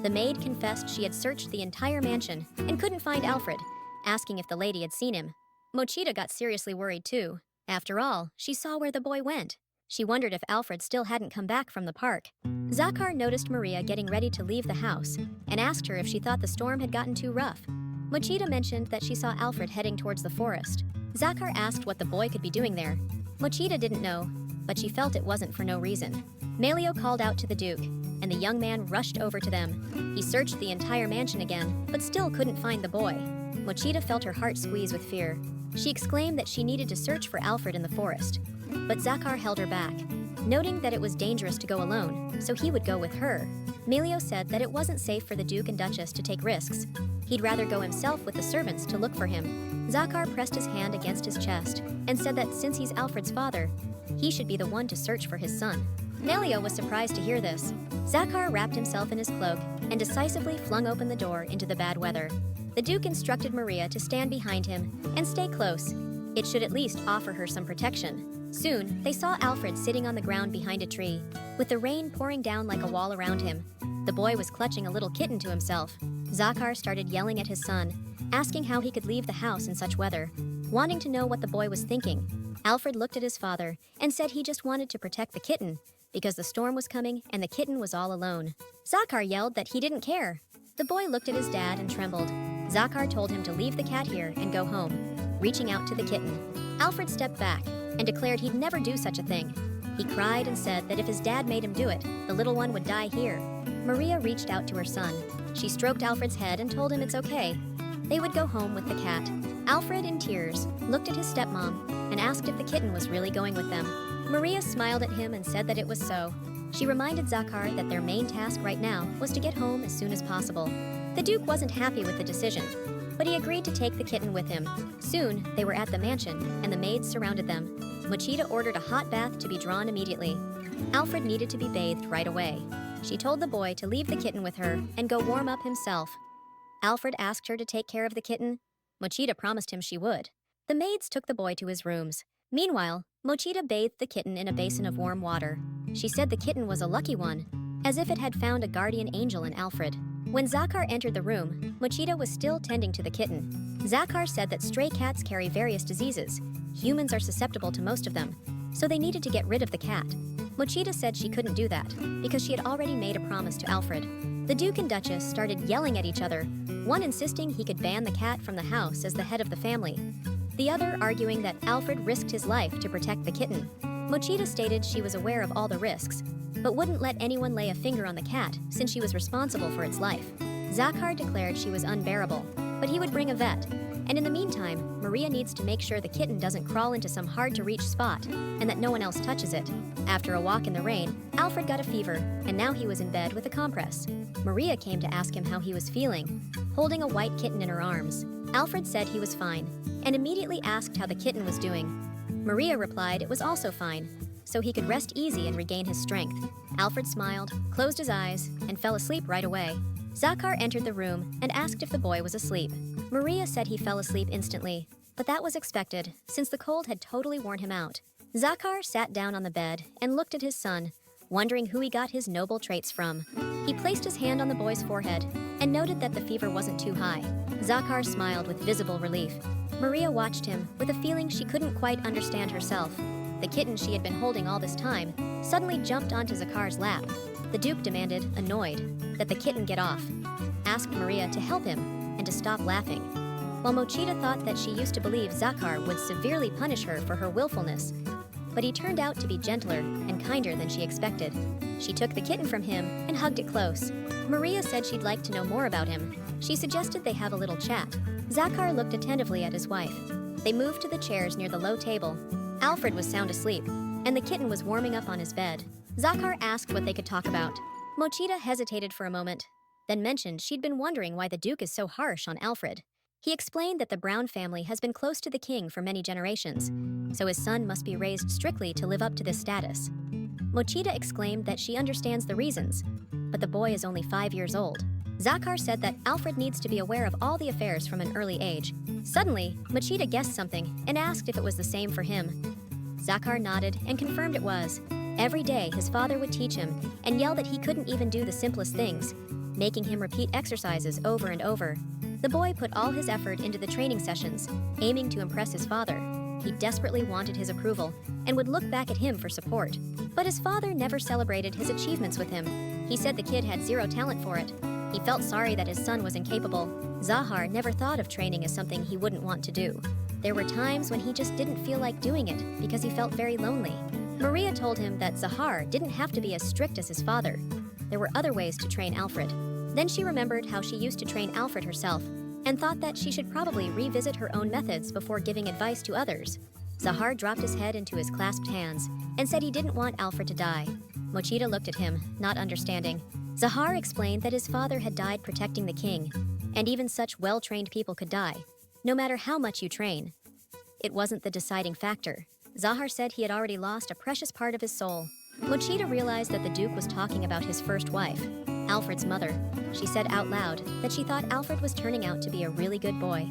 The maid confessed she had searched the entire mansion and couldn't find Alfred, asking if the lady had seen him. Mochida got seriously worried too. After all, she saw where the boy went. She wondered if Alfred still hadn't come back from the park. Zakar noticed Maria getting ready to leave the house and asked her if she thought the storm had gotten too rough. Mochida mentioned that she saw Alfred heading towards the forest. Zakar asked what the boy could be doing there. Mochida didn't know, but she felt it wasn't for no reason. Melio called out to the Duke, and the young man rushed over to them. He searched the entire mansion again, but still couldn't find the boy. Mochida felt her heart squeeze with fear. She exclaimed that she needed to search for Alfred in the forest. But Zakar held her back, noting that it was dangerous to go alone, so he would go with her. Melio said that it wasn't safe for the Duke and Duchess to take risks. He'd rather go himself with the servants to look for him. Zakar pressed his hand against his chest and said that since he's Alfred's father, he should be the one to search for his son. Melio was surprised to hear this. Zakar wrapped himself in his cloak and decisively flung open the door into the bad weather. The Duke instructed Maria to stand behind him and stay close. It should at least offer her some protection. Soon, they saw Alfred sitting on the ground behind a tree, with the rain pouring down like a wall around him. The boy was clutching a little kitten to himself. Zakar started yelling at his son, asking how he could leave the house in such weather, wanting to know what the boy was thinking. Alfred looked at his father and said he just wanted to protect the kitten, because the storm was coming and the kitten was all alone. Zakar yelled that he didn't care. The boy looked at his dad and trembled. Zakar told him to leave the cat here and go home, reaching out to the kitten. Alfred stepped back and declared he'd never do such a thing. He cried and said that if his dad made him do it, the little one would die here. Maria reached out to her son. She stroked Alfred's head and told him it's okay. They would go home with the cat. Alfred, in tears, looked at his stepmom and asked if the kitten was really going with them. Maria smiled at him and said that it was so. She reminded Zakar that their main task right now was to get home as soon as possible. The Duke wasn't happy with the decision, but he agreed to take the kitten with him. Soon, they were at the mansion, and the maids surrounded them. Mochida ordered a hot bath to be drawn immediately. Alfred needed to be bathed right away. She told the boy to leave the kitten with her and go warm up himself. Alfred asked her to take care of the kitten. Mochida promised him she would. The maids took the boy to his rooms. Meanwhile, Mochida bathed the kitten in a basin of warm water. She said the kitten was a lucky one, as if it had found a guardian angel in Alfred. When Zakar entered the room, Mochida was still tending to the kitten. Zakar said that stray cats carry various diseases. Humans are susceptible to most of them, so they needed to get rid of the cat. Mochida said she couldn't do that, because she had already made a promise to Alfred. The Duke and Duchess started yelling at each other, one insisting he could ban the cat from the house as the head of the family, the other arguing that Alfred risked his life to protect the kitten. Mochida stated she was aware of all the risks, but wouldn't let anyone lay a finger on the cat since she was responsible for its life. Zakar declared she was unbearable, but he would bring a vet. And in the meantime, Maria needs to make sure the kitten doesn't crawl into some hard-to-reach spot and that no one else touches it. After a walk in the rain, Alfred got a fever, and now he was in bed with a compress. Maria came to ask him how he was feeling, holding a white kitten in her arms. Alfred said he was fine, and immediately asked how the kitten was doing. Maria replied it was also fine, so he could rest easy and regain his strength. Alfred smiled, closed his eyes, and fell asleep right away. Zakar entered the room and asked if the boy was asleep. Maria said he fell asleep instantly, but that was expected, since the cold had totally worn him out. Zakar sat down on the bed and looked at his son, wondering who he got his noble traits from. He placed his hand on the boy's forehead and noted that the fever wasn't too high. Zakar smiled with visible relief. Maria watched him with a feeling she couldn't quite understand herself. The kitten she had been holding all this time suddenly jumped onto Zakar's lap. The Duke demanded, annoyed, that the kitten get off, asked Maria to help him and to stop laughing. While Mochida thought that she used to believe Zakar would severely punish her for her willfulness, but he turned out to be gentler and kinder than she expected. She took the kitten from him and hugged it close. Maria said she'd like to know more about him. She suggested they have a little chat. Zakar looked attentively at his wife. They moved to the chairs near the low table. Alfred was sound asleep, and the kitten was warming up on his bed. Zakar asked what they could talk about. Mochida hesitated for a moment, then mentioned she'd been wondering why the Duke is so harsh on Alfred. He explained that the Brown family has been close to the king for many generations, so his son must be raised strictly to live up to this status. Mochida exclaimed that she understands the reasons, but the boy is only 5 years old. Zakar said that Alfred needs to be aware of all the affairs from an early age. Suddenly, Mochida guessed something and asked if it was the same for him. Zakar nodded and confirmed it was. Every day, his father would teach him and yell that he couldn't even do the simplest things, making him repeat exercises over and over. The boy put all his effort into the training sessions, aiming to impress his father. He desperately wanted his approval and would look back at him for support. But his father never celebrated his achievements with him. He said the kid had zero talent for it. He felt sorry that his son was incapable. Zahar never thought of training as something he wouldn't want to do. There were times when he just didn't feel like doing it because he felt very lonely. Maria told him that Zahar didn't have to be as strict as his father. There were other ways to train Alfred. Then she remembered how she used to train Alfred herself and thought that she should probably revisit her own methods before giving advice to others. Zahar dropped his head into his clasped hands and said he didn't want Alfred to die. Mochida looked at him, not understanding. Zahar explained that his father had died protecting the king, and even such well-trained people could die, no matter how much you train. It wasn't the deciding factor. Zahar said he had already lost a precious part of his soul. Mochida realized that the Duke was talking about his first wife, Alfred's mother. She said out loud that she thought Alfred was turning out to be a really good boy.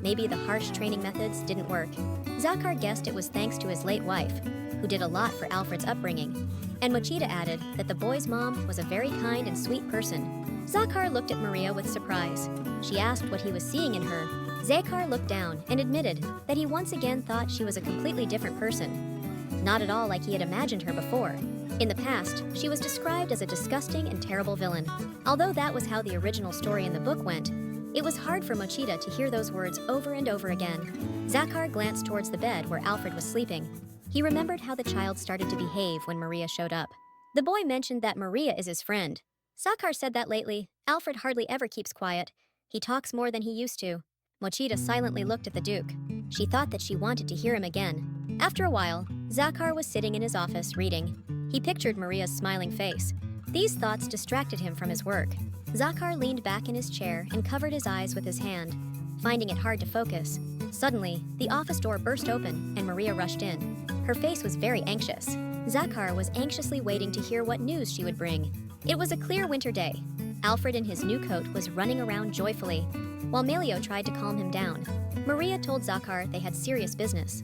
Maybe the harsh training methods didn't work. Zakar guessed it was thanks to his late wife, who did a lot for Alfred's upbringing. And Mochida added that the boy's mom was a very kind and sweet person. Zakar looked at Maria with surprise. She asked what he was seeing in her. Zakar looked down and admitted that he once again thought she was a completely different person. Not at all like he had imagined her before. In the past, she was described as a disgusting and terrible villain. Although that was how the original story in the book went, it was hard for Mochida to hear those words over and over again. Zakar glanced towards the bed where Alfred was sleeping. He remembered how the child started to behave when Maria showed up. The boy mentioned that Maria is his friend. Zakar said that lately, Alfred hardly ever keeps quiet. He talks more than he used to. Mochida silently looked at the Duke. She thought that she wanted to hear him again. After a while, Zakar was sitting in his office reading. He pictured Maria's smiling face. These thoughts distracted him from his work. Zakar leaned back in his chair and covered his eyes with his hand, finding it hard to focus. Suddenly, the office door burst open and Maria rushed in. Her face was very anxious. Zakar was anxiously waiting to hear what news she would bring. It was a clear winter day. Alfred in his new coat was running around joyfully, while Melio tried to calm him down. Maria told Zakar they had serious business.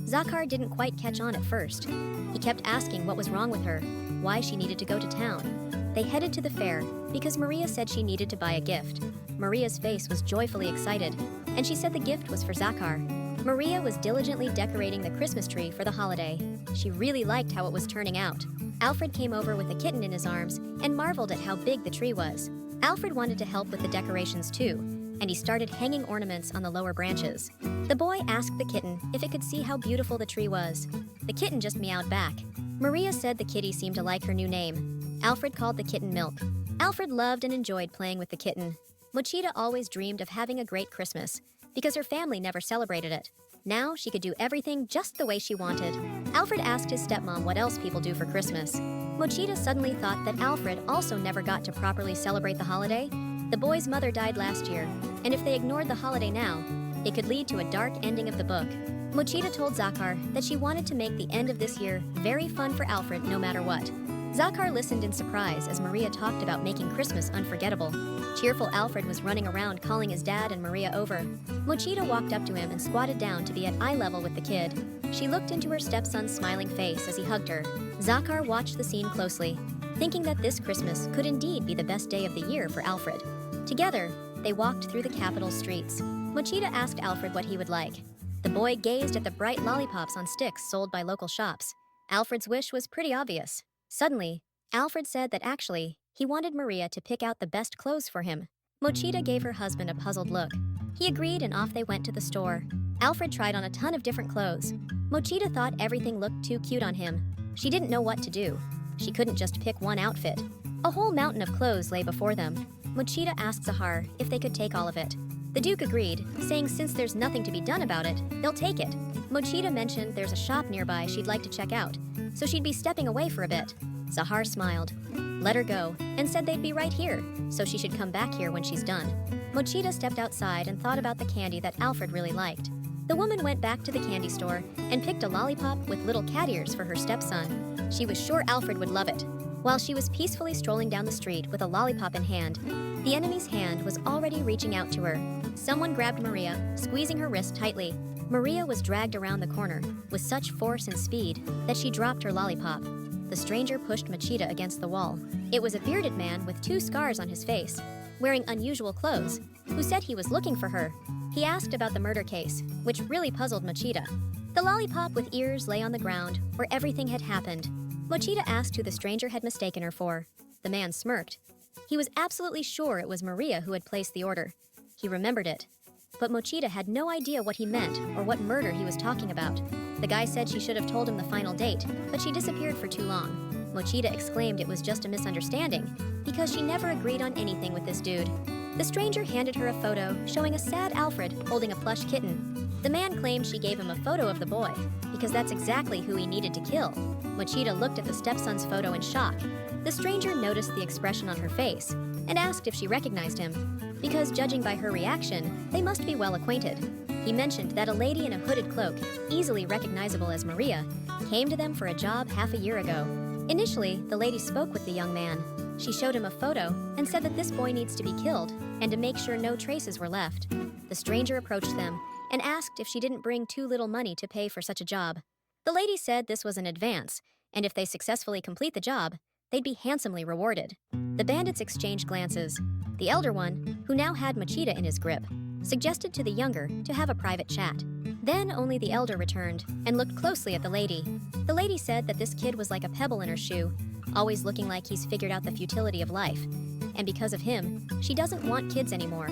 Zakar didn't quite catch on at first. He kept asking what was wrong with her, why she needed to go to town. They headed to the fair because Maria said she needed to buy a gift. Maria's face was joyfully excited, and she said the gift was for Zakar. Maria was diligently decorating the Christmas tree for the holiday. She really liked how it was turning out. Alfred came over with a kitten in his arms and marveled at how big the tree was. Alfred wanted to help with the decorations too, and he started hanging ornaments on the lower branches. The boy asked the kitten if it could see how beautiful the tree was. The kitten just meowed back. Maria said the kitty seemed to like her new name. Alfred called the kitten Milk. Alfred loved and enjoyed playing with the kitten. Mochida always dreamed of having a great Christmas, because her family never celebrated it. Now she could do everything just the way she wanted. Alfred asked his stepmom what else people do for Christmas. Mochida suddenly thought that Alfred also never got to properly celebrate the holiday. The boy's mother died last year, and if they ignored the holiday now, it could lead to a dark ending of the book. Mochida told Zakar that she wanted to make the end of this year very fun for Alfred no matter what. Zakar listened in surprise as Maria talked about making Christmas unforgettable. Cheerful Alfred was running around calling his dad and Maria over. Mochida walked up to him and squatted down to be at eye level with the kid. She looked into her stepson's smiling face as he hugged her. Zakar watched the scene closely, thinking that this Christmas could indeed be the best day of the year for Alfred. Together, they walked through the capital streets. Mochida asked Alfred what he would like. The boy gazed at the bright lollipops on sticks sold by local shops. Alfred's wish was pretty obvious. Suddenly, Alfred said that actually, he wanted Maria to pick out the best clothes for him. Mochida gave her husband a puzzled look. He agreed and off they went to the store. Alfred tried on a ton of different clothes. Mochida thought everything looked too cute on him. She didn't know what to do. She couldn't just pick one outfit. A whole mountain of clothes lay before them. Mochida asked Zahar if they could take all of it. The Duke agreed, saying since there's nothing to be done about it, they'll take it. Mochida mentioned there's a shop nearby she'd like to check out, so she'd be stepping away for a bit. Zahar smiled, let her go, and said they'd be right here, so she should come back here when she's done. Mochita stepped outside and thought about the candy that Alfred really liked. The woman went back to the candy store and picked a lollipop with little cat ears for her stepson. She was sure Alfred would love it. While she was peacefully strolling down the street with a lollipop in hand, the enemy's hand was already reaching out to her. Someone grabbed Maria, squeezing her wrist tightly. Maria was dragged around the corner with such force and speed that she dropped her lollipop. The stranger pushed Mochita against the wall. It was a bearded man with 2 scars on his face, wearing unusual clothes, who said he was looking for her. He asked about the murder case, which really puzzled Mochita. The lollipop with ears lay on the ground where everything had happened. Mochita asked who the stranger had mistaken her for. The man smirked. He was absolutely sure it was Maria who had placed the order. He remembered it. But Mochita had no idea what he meant or what murder he was talking about. The guy said she should have told him the final date, but she disappeared for too long. Mochita exclaimed it was just a misunderstanding, because she never agreed on anything with this dude. The stranger handed her a photo showing a sad Alfred holding a plush kitten. The man claimed she gave him a photo of the boy, because that's exactly who he needed to kill. Mochita looked at the stepson's photo in shock. The stranger noticed the expression on her face and asked if she recognized him, because judging by her reaction, they must be well acquainted. He mentioned that a lady in a hooded cloak, easily recognizable as Maria, came to them for a job half a year ago. Initially, the lady spoke with the young man. She showed him a photo and said that this boy needs to be killed and to make sure no traces were left. The stranger approached them and asked if she didn't bring too little money to pay for such a job. The lady said this was an advance, and if they successfully complete the job, they'd be handsomely rewarded. The bandits exchanged glances. The elder one, who now had Mochita in his grip, suggested to the younger to have a private chat. Then only the elder returned and looked closely at the lady. The lady said that this kid was like a pebble in her shoe, always looking like he's figured out the futility of life. And because of him, she doesn't want kids anymore.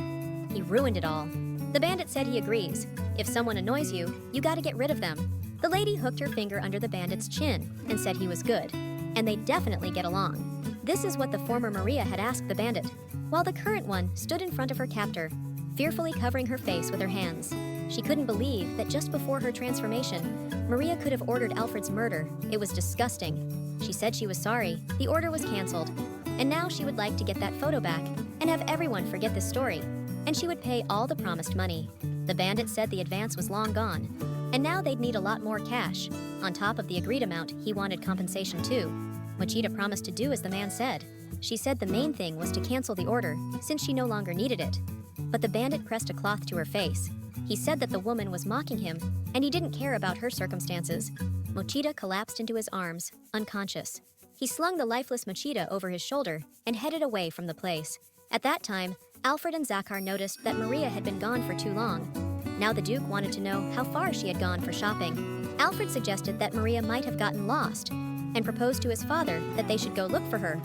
He ruined it all. The bandit said he agrees. If someone annoys you, you gotta get rid of them. The lady hooked her finger under the bandit's chin and said he was good, and they'd definitely get along. This is what the former Maria had asked the bandit, while the current one stood in front of her captor, fearfully covering her face with her hands. She couldn't believe that just before her transformation, Maria could have ordered Alfred's murder. It was disgusting. She said she was sorry, the order was canceled, and now she would like to get that photo back and have everyone forget this story, and she would pay all the promised money. The bandit said the advance was long gone, and now they'd need a lot more cash. On top of the agreed amount, he wanted compensation too. Mochita promised to do as the man said. She said the main thing was to cancel the order, since she no longer needed it. But the bandit pressed a cloth to her face. He said that the woman was mocking him, and he didn't care about her circumstances. Mochita collapsed into his arms, unconscious. He slung the lifeless Mochita over his shoulder and headed away from the place. At that time, Alfred and Zakar noticed that Maria had been gone for too long. Now the Duke wanted to know how far she had gone for shopping. Alfred suggested that Maria might have gotten lost, and proposed to his father that they should go look for her.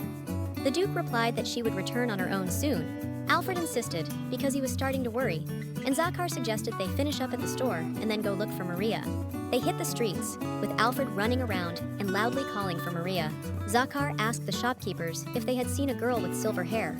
The Duke replied that she would return on her own soon. Alfred insisted because he was starting to worry, and Zakar suggested they finish up at the store and then go look for Maria. They hit the streets, with Alfred running around and loudly calling for Maria. Zakar asked the shopkeepers if they had seen a girl with silver hair,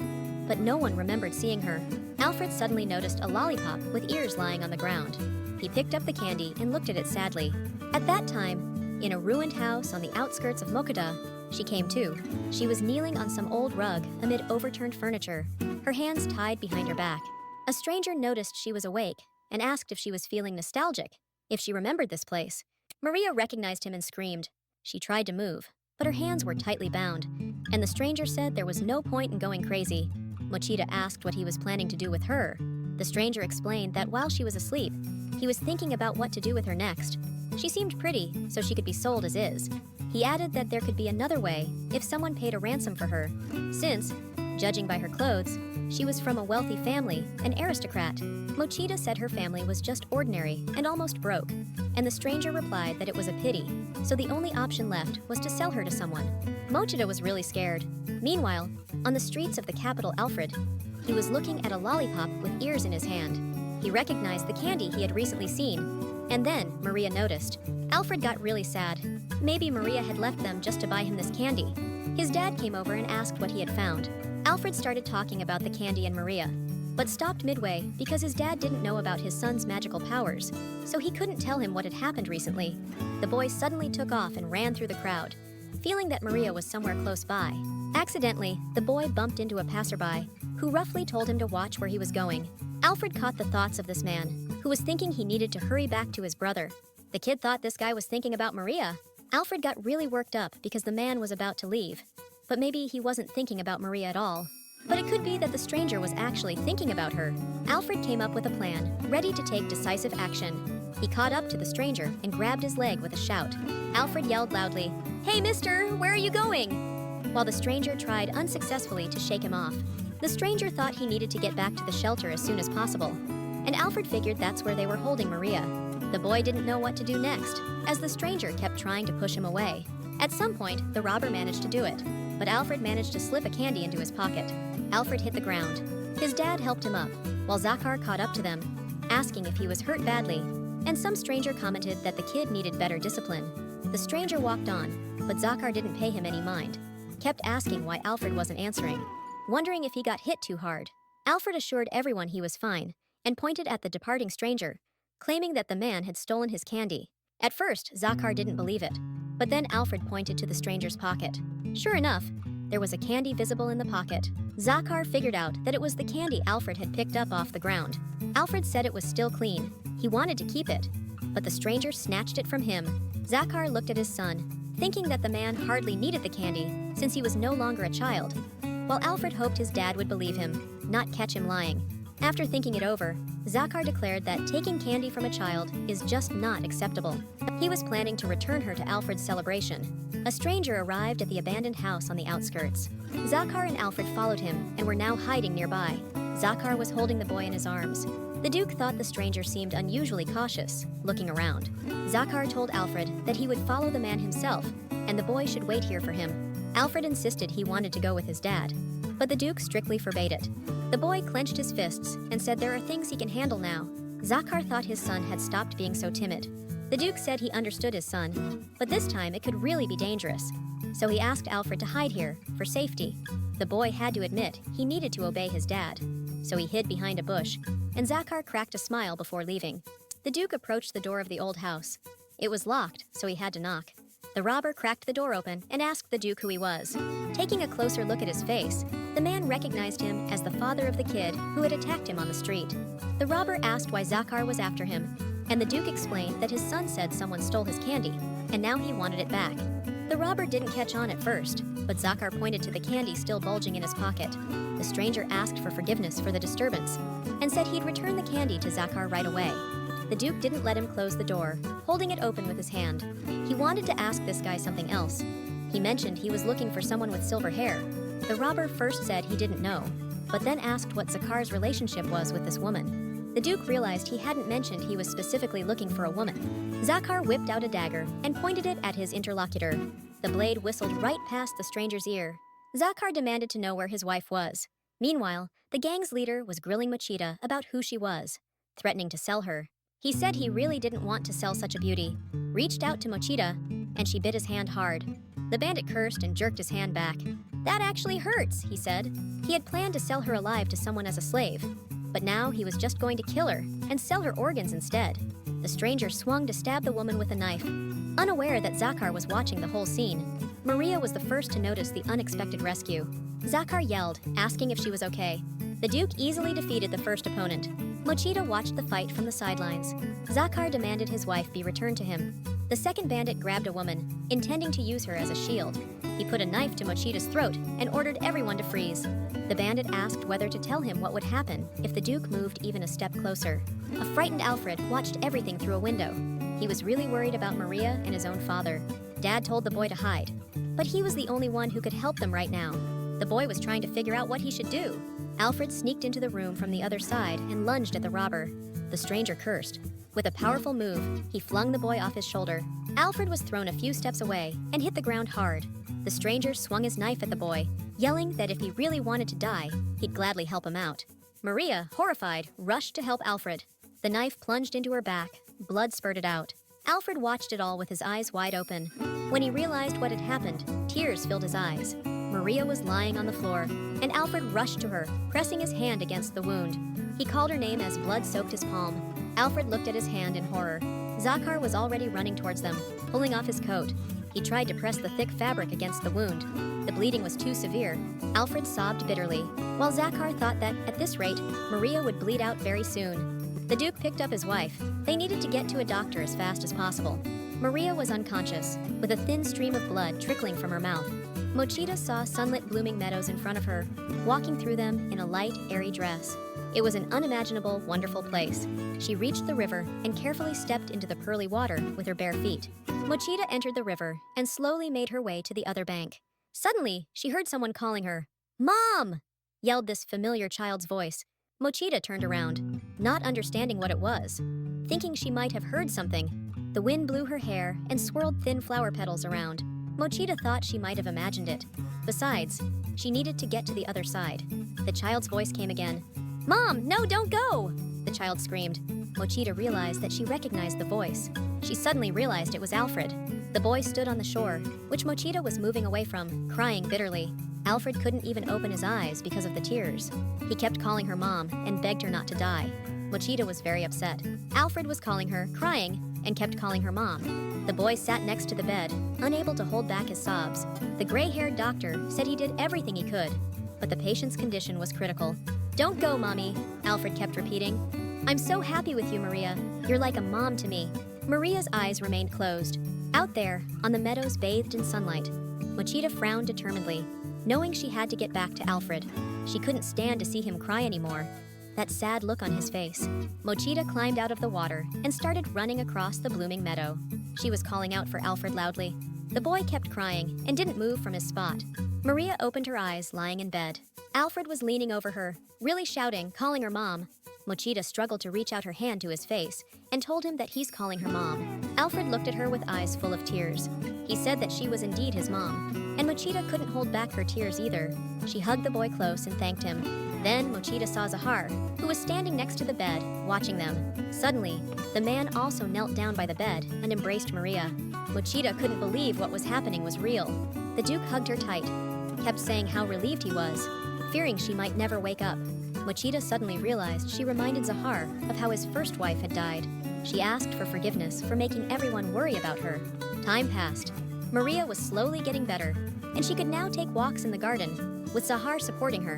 but no one remembered seeing her. Alfred suddenly noticed a lollipop with ears lying on the ground. He picked up the candy and looked at it sadly. At that time, in a ruined house on the outskirts of Mokuda, she came to. She was kneeling on some old rug amid overturned furniture, her hands tied behind her back. A stranger noticed she was awake and asked if she was feeling nostalgic, if she remembered this place. Maria recognized him and screamed. She tried to move, but her hands were tightly bound, and the stranger said there was no point in going crazy. Mochita asked what he was planning to do with her. The stranger explained that while she was asleep, he was thinking about what to do with her next. She seemed pretty, so she could be sold as is. He added that there could be another way if someone paid a ransom for her, since, judging by her clothes, she was from a wealthy family, an aristocrat. Mochita said her family was just ordinary and almost broke, and the stranger replied that it was a pity, so the only option left was to sell her to someone. Mochita was really scared. Meanwhile, on the streets of the capital Alfred, he was looking at a lollipop with ears in his hand. He recognized the candy he had recently seen, and then Maria noticed. Alfred got really sad. Maybe Maria had left them just to buy him this candy. His dad came over and asked what he had found. Alfred started talking about the candy and Maria, but stopped midway because his dad didn't know about his son's magical powers, so he couldn't tell him what had happened recently. The boy suddenly took off and ran through the crowd. feeling that Maria was somewhere close by. Accidentally, the boy bumped into a passerby, who roughly told him to watch where he was going. Alfred caught the thoughts of this man, who was thinking he needed to hurry back to his brother. The kid thought this guy was thinking about Maria. Alfred got really worked up because the man was about to leave. But maybe he wasn't thinking about Maria at all. But it could be that the stranger was actually thinking about her. Alfred came up with a plan, ready to take decisive action. He caught up to the stranger and grabbed his leg with a shout. Alfred yelled loudly, "Hey mister, where are you going?" While the stranger tried unsuccessfully to shake him off. The stranger thought he needed to get back to the shelter as soon as possible. And Alfred figured that's where they were holding Maria. The boy didn't know what to do next, as the stranger kept trying to push him away. At some point, the robber managed to do it, but Alfred managed to slip a candy into his pocket. Alfred hit the ground. His dad helped him up, while Zakar caught up to them, asking if he was hurt badly, and some stranger commented that the kid needed better discipline. The stranger walked on, but Zakar didn't pay him any mind, kept asking why Alfred wasn't answering, wondering if he got hit too hard. Alfred assured everyone he was fine, and pointed at the departing stranger, claiming that the man had stolen his candy. At first, Zakar didn't believe it, but then Alfred pointed to the stranger's pocket. Sure enough, there was a candy visible in the pocket. Zakar figured out that it was the candy Alfred had picked up off the ground. Alfred said it was still clean. He wanted to keep it, but the stranger snatched it from him. Zakar looked at his son, thinking that the man hardly needed the candy since he was no longer a child, while Alfred hoped his dad would believe him, not catch him lying. After thinking it over, Zakar declared that taking candy from a child is just not acceptable. He was planning to return her to Alfred's celebration. A stranger arrived at the abandoned house on the outskirts. Zakar and Alfred followed him and were now hiding nearby. Zakar was holding the boy in his arms. The Duke thought the stranger seemed unusually cautious, looking around. Zakar told Alfred that he would follow the man himself, and the boy should wait here for him. Alfred insisted he wanted to go with his dad, but the Duke strictly forbade it. The boy clenched his fists and said there are things he can handle now. Zakar thought his son had stopped being so timid. The Duke said he understood his son, but this time it could really be dangerous. So he asked Alfred to hide here, for safety. The boy had to admit he needed to obey his dad. So he hid behind a bush, and Zakar cracked a smile before leaving. The Duke approached the door of the old house. It was locked, so he had to knock. The robber cracked the door open and asked the Duke who he was. Taking a closer look at his face, the man recognized him as the father of the kid who had attacked him on the street. The robber asked why Zakar was after him, and the Duke explained that his son said someone stole his candy, and now he wanted it back. The robber didn't catch on at first, but Zakar pointed to the candy still bulging in his pocket. The stranger asked for forgiveness for the disturbance, and said he'd return the candy to Zakar right away. The Duke didn't let him close the door, holding it open with his hand. He wanted to ask this guy something else. He mentioned he was looking for someone with silver hair. The robber first said he didn't know, but then asked what Zakar's relationship was with this woman. The Duke realized he hadn't mentioned he was specifically looking for a woman. Zakar whipped out a dagger and pointed it at his interlocutor. The blade whistled right past the stranger's ear. Zakar demanded to know where his wife was. Meanwhile, the gang's leader was grilling Mochita about who she was, threatening to sell her. He said he really didn't want to sell such a beauty, reached out to Mochita, and she bit his hand hard. The bandit cursed and jerked his hand back. "That actually hurts," he said. He had planned to sell her alive to someone as a slave, but now he was just going to kill her and sell her organs instead. The stranger swung to stab the woman with a knife, unaware that Zakar was watching the whole scene. Maria was the first to notice the unexpected rescue. Zakar yelled, asking if she was okay. The Duke easily defeated the first opponent. Mochita watched the fight from the sidelines. Zakar demanded his wife be returned to him. The second bandit grabbed a woman, intending to use her as a shield. He put a knife to Mochita's throat and ordered everyone to freeze. The bandit asked whether to tell him what would happen if the Duke moved even a step closer. A frightened Alfred watched everything through a window. He was really worried about Maria and his own father. Dad told the boy to hide, but he was the only one who could help them right now. The boy was trying to figure out what he should do. Alfred sneaked into the room from the other side and lunged at the robber. The stranger cursed. With a powerful move, he flung the boy off his shoulder. Alfred was thrown a few steps away and hit the ground hard. The stranger swung his knife at the boy, yelling that if he really wanted to die, he'd gladly help him out. Maria, horrified, rushed to help Alfred. The knife plunged into her back. Blood spurted out. Alfred watched it all with his eyes wide open. When he realized what had happened, tears filled his eyes. Maria was lying on the floor, and Alfred rushed to her, pressing his hand against the wound. He called her name as blood soaked his palm. Alfred looked at his hand in horror. Zakar was already running towards them, pulling off his coat. He tried to press the thick fabric against the wound. The bleeding was too severe. Alfred sobbed bitterly, while Zakhar thought that, at this rate, Maria would bleed out very soon. The Duke picked up his wife. They needed to get to a doctor as fast as possible. Maria was unconscious, with a thin stream of blood trickling from her mouth. Mochita saw sunlit blooming meadows in front of her, walking through them in a light, airy dress. It was an unimaginable, wonderful place. She reached the river and carefully stepped into the pearly water with her bare feet. Mochita entered the river and slowly made her way to the other bank. Suddenly, she heard someone calling her. "Mom!" yelled this familiar child's voice. Mochita turned around, not understanding what it was. Thinking she might have heard something, the wind blew her hair and swirled thin flower petals around. Mochita thought she might have imagined it. Besides, she needed to get to the other side. The child's voice came again. "Mom, no, don't go!" the child screamed. Mochita realized that she recognized the voice. She suddenly realized it was Alfred. The boy stood on the shore, which Mochita was moving away from, crying bitterly. Alfred couldn't even open his eyes because of the tears. He kept calling her mom and begged her not to die. Mochita was very upset. Alfred was calling her, crying, and kept calling her mom. The boy sat next to the bed, unable to hold back his sobs. The gray-haired doctor said he did everything he could, but the patient's condition was critical. "Don't go, Mommy," Alfred kept repeating. "I'm so happy with you, Maria. You're like a mom to me." Maria's eyes remained closed. Out there, on the meadows bathed in sunlight, Mochita frowned determinedly, knowing she had to get back to Alfred. She couldn't stand to see him cry anymore. That sad look on his face. Mochita climbed out of the water and started running across the blooming meadow. She was calling out for Alfred loudly. The boy kept crying and didn't move from his spot. Maria opened her eyes, lying in bed. Alfred was leaning over her, really shouting, calling her mom. Mochita struggled to reach out her hand to his face and told him that he's calling her mom. Alfred looked at her with eyes full of tears. He said that she was indeed his mom, and Mochita couldn't hold back her tears either. She hugged the boy close and thanked him. Then Mochita saw Zahar, who was standing next to the bed, watching them. Suddenly, the man also knelt down by the bed and embraced Maria. Mochita couldn't believe what was happening was real. The Duke hugged her tight, kept saying how relieved he was, fearing she might never wake up. Mochita suddenly realized she reminded Zahar of how his first wife had died. She asked for forgiveness for making everyone worry about her. Time passed. Maria was slowly getting better, and she could now take walks in the garden, with Zahar supporting her,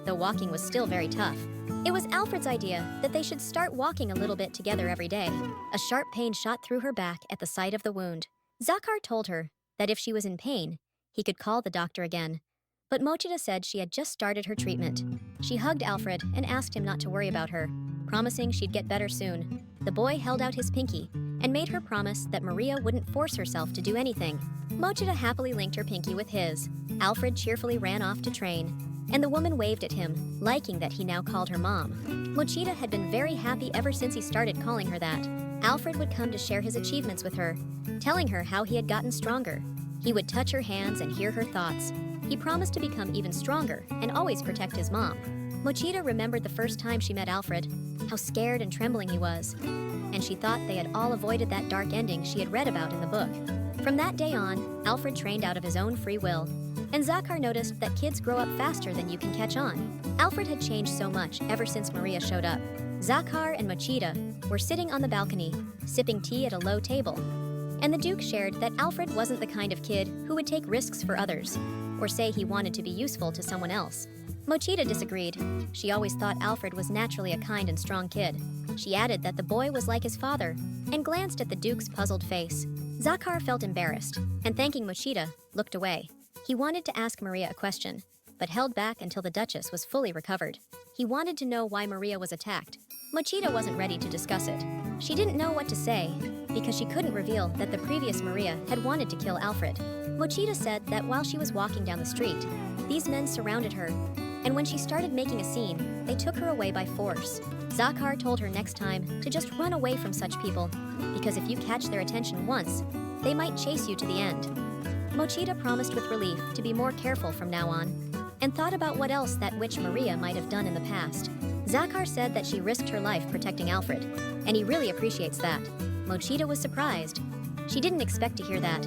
though walking was still very tough. It was Alfred's idea that they should start walking a little bit together every day. A sharp pain shot through her back at the sight of the wound. Zahar told her that if she was in pain, he could call the doctor again. But Mochita said she had just started her treatment. She hugged Alfred and asked him not to worry about her, promising she'd get better soon. The boy held out his pinky and made her promise that Maria wouldn't force herself to do anything. Mochita happily linked her pinky with his. Alfred cheerfully ran off to train, and the woman waved at him, liking that he now called her mom. Mochita had been very happy ever since he started calling her that. Alfred would come to share his achievements with her, telling her how he had gotten stronger. He would touch her hands and hear her thoughts. He promised to become even stronger and always protect his mom. Mochita remembered the first time she met Alfred, how scared and trembling he was, and she thought they had all avoided that dark ending she had read about in the book. From that day on, Alfred trained out of his own free will, and Zahar noticed that kids grow up faster than you can catch on. Alfred had changed so much ever since Maria showed up. Zahar and Mochita were sitting on the balcony, sipping tea at a low table, and the Duke shared that Alfred wasn't the kind of kid who would take risks for others, or say he wanted to be useful to someone else. Mochita disagreed. She always thought Alfred was naturally a kind and strong kid. She added that the boy was like his father, and glanced at the Duke's puzzled face. Zahar felt embarrassed, and thanking Mochita, looked away. He wanted to ask Maria a question, but held back until the Duchess was fully recovered. He wanted to know why Maria was attacked. Mochita wasn't ready to discuss it. She didn't know what to say, because she couldn't reveal that the previous Maria had wanted to kill Alfred. Mochita said that while she was walking down the street, these men surrounded her, and when she started making a scene, they took her away by force. Zahar told her next time to just run away from such people, because if you catch their attention once, they might chase you to the end. Mochita promised with relief to be more careful from now on, and thought about what else that witch Maria might have done in the past. Zahar said that she risked her life protecting Alfred, and he really appreciates that. Mochita was surprised. She didn't expect to hear that,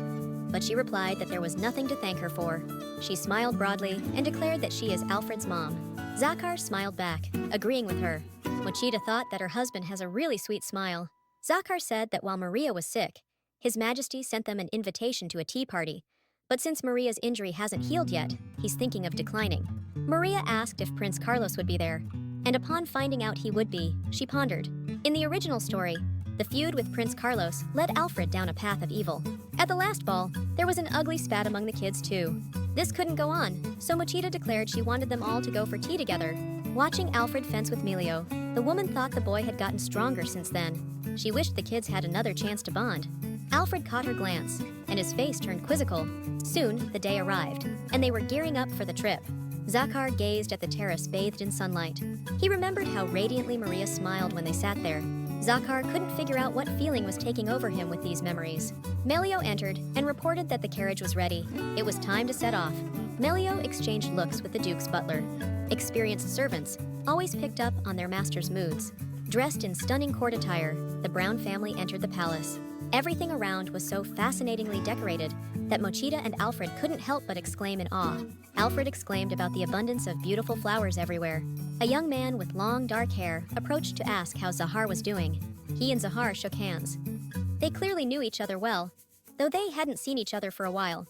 but she replied that there was nothing to thank her for. She smiled broadly and declared that she is Alfred's mom. Zahar smiled back, agreeing with her. Mochita thought that her husband has a really sweet smile. Zahar said that while Maria was sick, His Majesty sent them an invitation to a tea party, but since Maria's injury hasn't healed yet, he's thinking of declining. Maria asked if Prince Carlos would be there, and upon finding out he would be, she pondered. In the original story, the feud with Prince Carlos led Alfred down a path of evil. At the last ball, there was an ugly spat among the kids too. This couldn't go on, so Mochita declared she wanted them all to go for tea together. Watching Alfred fence with Melio, the woman thought the boy had gotten stronger since then. She wished the kids had another chance to bond. Alfred caught her glance, and his face turned quizzical. Soon, the day arrived, and they were gearing up for the trip. Zakhar gazed at the terrace bathed in sunlight. He remembered how radiantly Maria smiled when they sat there. Zakhar couldn't figure out what feeling was taking over him with these memories. Melio entered and reported that the carriage was ready. It was time to set off. Melio exchanged looks with the Duke's butler. Experienced servants always picked up on their master's moods. Dressed in stunning court attire, the Brown family entered the palace. Everything around was so fascinatingly decorated that Mochita and Alfred couldn't help but exclaim in awe. Alfred exclaimed about the abundance of beautiful flowers everywhere. A young man with long, dark hair approached to ask how Zahar was doing. He and Zahar shook hands. They clearly knew each other well, though they hadn't seen each other for a while.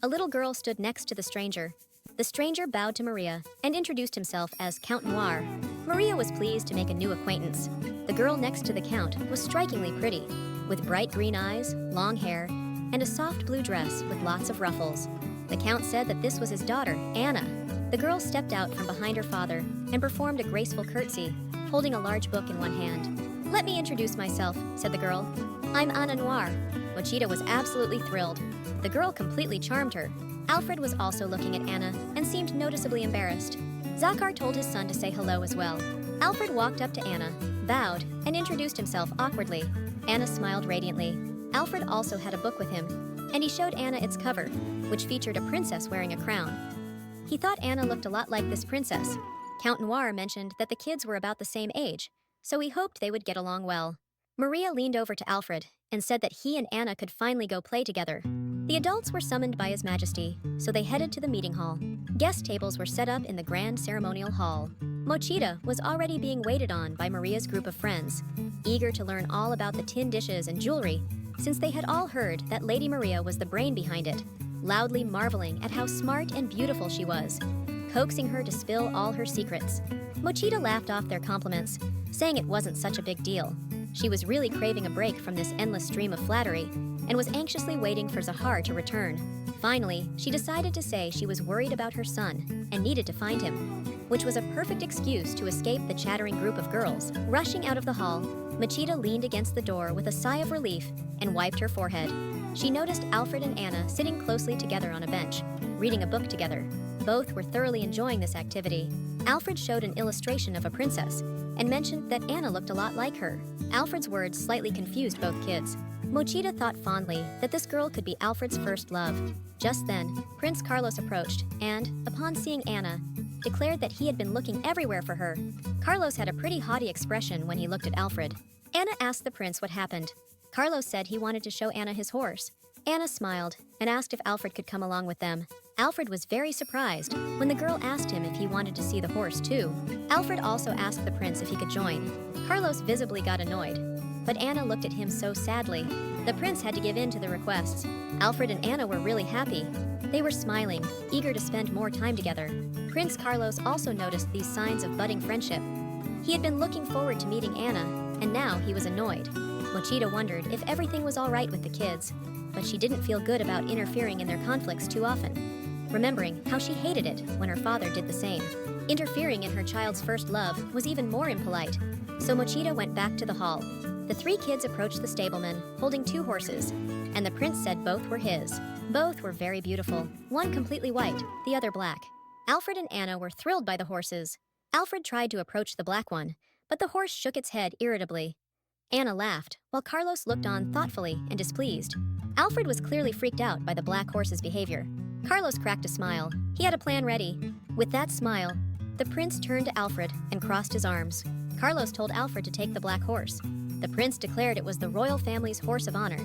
A little girl stood next to the stranger. The stranger bowed to Maria and introduced himself as Count Noir. Maria was pleased to make a new acquaintance. The girl next to the Count was strikingly pretty, with bright green eyes, long hair, and a soft blue dress with lots of ruffles. The Count said that this was his daughter, Anna. The girl stepped out from behind her father and performed a graceful curtsy, holding a large book in one hand. "Let me introduce myself," said the girl. "I'm Anna Noir." Mochita was absolutely thrilled. The girl completely charmed her. Alfred was also looking at Anna and seemed noticeably embarrassed. Zakhar told his son to say hello as well. Alfred walked up to Anna, bowed, and introduced himself awkwardly. Anna smiled radiantly. Alfred also had a book with him, and he showed Anna its cover, which featured a princess wearing a crown. He thought Anna looked a lot like this princess. Count Noir mentioned that the kids were about the same age, so he hoped they would get along well. Maria leaned over to Alfred and said that he and Anna could finally go play together. The adults were summoned by His Majesty, so they headed to the meeting hall. Guest tables were set up in the grand ceremonial hall. Mochita was already being waited on by Maria's group of friends, eager to learn all about the tin dishes and jewelry, since they had all heard that Lady Maria was the brain behind it, loudly marveling at how smart and beautiful she was, coaxing her to spill all her secrets. Mochita laughed off their compliments, saying it wasn't such a big deal. She was really craving a break from this endless stream of flattery, and was anxiously waiting for Zahar to return. Finally, she decided to say she was worried about her son and needed to find him, which was a perfect excuse to escape the chattering group of girls. Rushing out of the hall, Mochita leaned against the door with a sigh of relief and wiped her forehead. She noticed Alfred and Anna sitting closely together on a bench, reading a book together. Both were thoroughly enjoying this activity. Alfred showed an illustration of a princess and mentioned that Anna looked a lot like her. Alfred's words slightly confused both kids. Mochita thought fondly that this girl could be Alfred's first love. Just then, Prince Carlos approached and, upon seeing Anna, declared that he had been looking everywhere for her. Carlos had a pretty haughty expression when he looked at Alfred. Anna asked the prince what happened. Carlos said he wanted to show Anna his horse. Anna smiled and asked if Alfred could come along with them. Alfred was very surprised when the girl asked him if he wanted to see the horse too. Alfred also asked the prince if he could join. Carlos visibly got annoyed, but Anna looked at him so sadly. The prince had to give in to the requests. Alfred and Anna were really happy. They were smiling, eager to spend more time together. Prince Carlos also noticed these signs of budding friendship. He had been looking forward to meeting Anna, and now he was annoyed. Mochita wondered if everything was all right with the kids, but she didn't feel good about interfering in their conflicts too often, remembering how she hated it when her father did the same. Interfering in her child's first love was even more impolite, so Mochita went back to the hall. The three kids approached the stableman, holding two horses, and the prince said both were his. Both were very beautiful, one completely white, the other black. Alfred and Anna were thrilled by the horses. Alfred tried to approach the black one, but the horse shook its head irritably. Anna laughed, while Carlos looked on thoughtfully and displeased. Alfred was clearly freaked out by the black horse's behavior. Carlos cracked a smile. He had a plan ready. With that smile, the prince turned to Alfred and crossed his arms. Carlos told Alfred to take the black horse. The prince declared it was the royal family's horse of honor,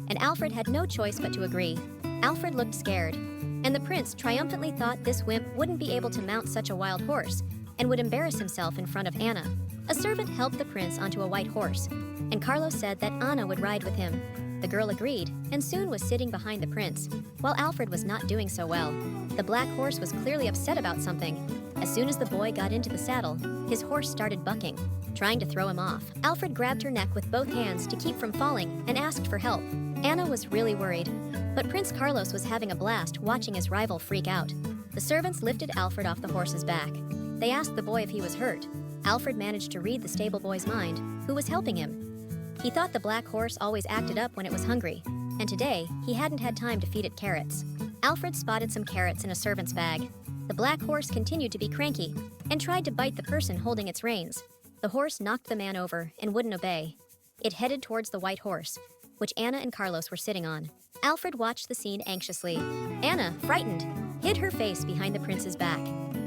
and Alfred had no choice but to agree. Alfred looked scared, and the prince triumphantly thought this wimp wouldn't be able to mount such a wild horse and would embarrass himself in front of Anna. A servant helped the prince onto a white horse, and Carlos said that Anna would ride with him. The girl agreed, and soon was sitting behind the prince, while Alfred was not doing so well. The black horse was clearly upset about something. As soon as the boy got into the saddle, his horse started bucking, trying to throw him off. Alfred grabbed her neck with both hands to keep from falling and asked for help. Anna was really worried, but Prince Carlos was having a blast watching his rival freak out. The servants lifted Alfred off the horse's back. They asked the boy if he was hurt. Alfred managed to read the stable boy's mind, who was helping him. He thought the black horse always acted up when it was hungry, and today he hadn't had time to feed it carrots. Alfred spotted some carrots in a servant's bag. The black horse continued to be cranky and tried to bite the person holding its reins. The horse knocked the man over and wouldn't obey. It headed towards the white horse, which Anna and Carlos were sitting on. Alfred watched the scene anxiously. Anna, frightened, hid her face behind the prince's back.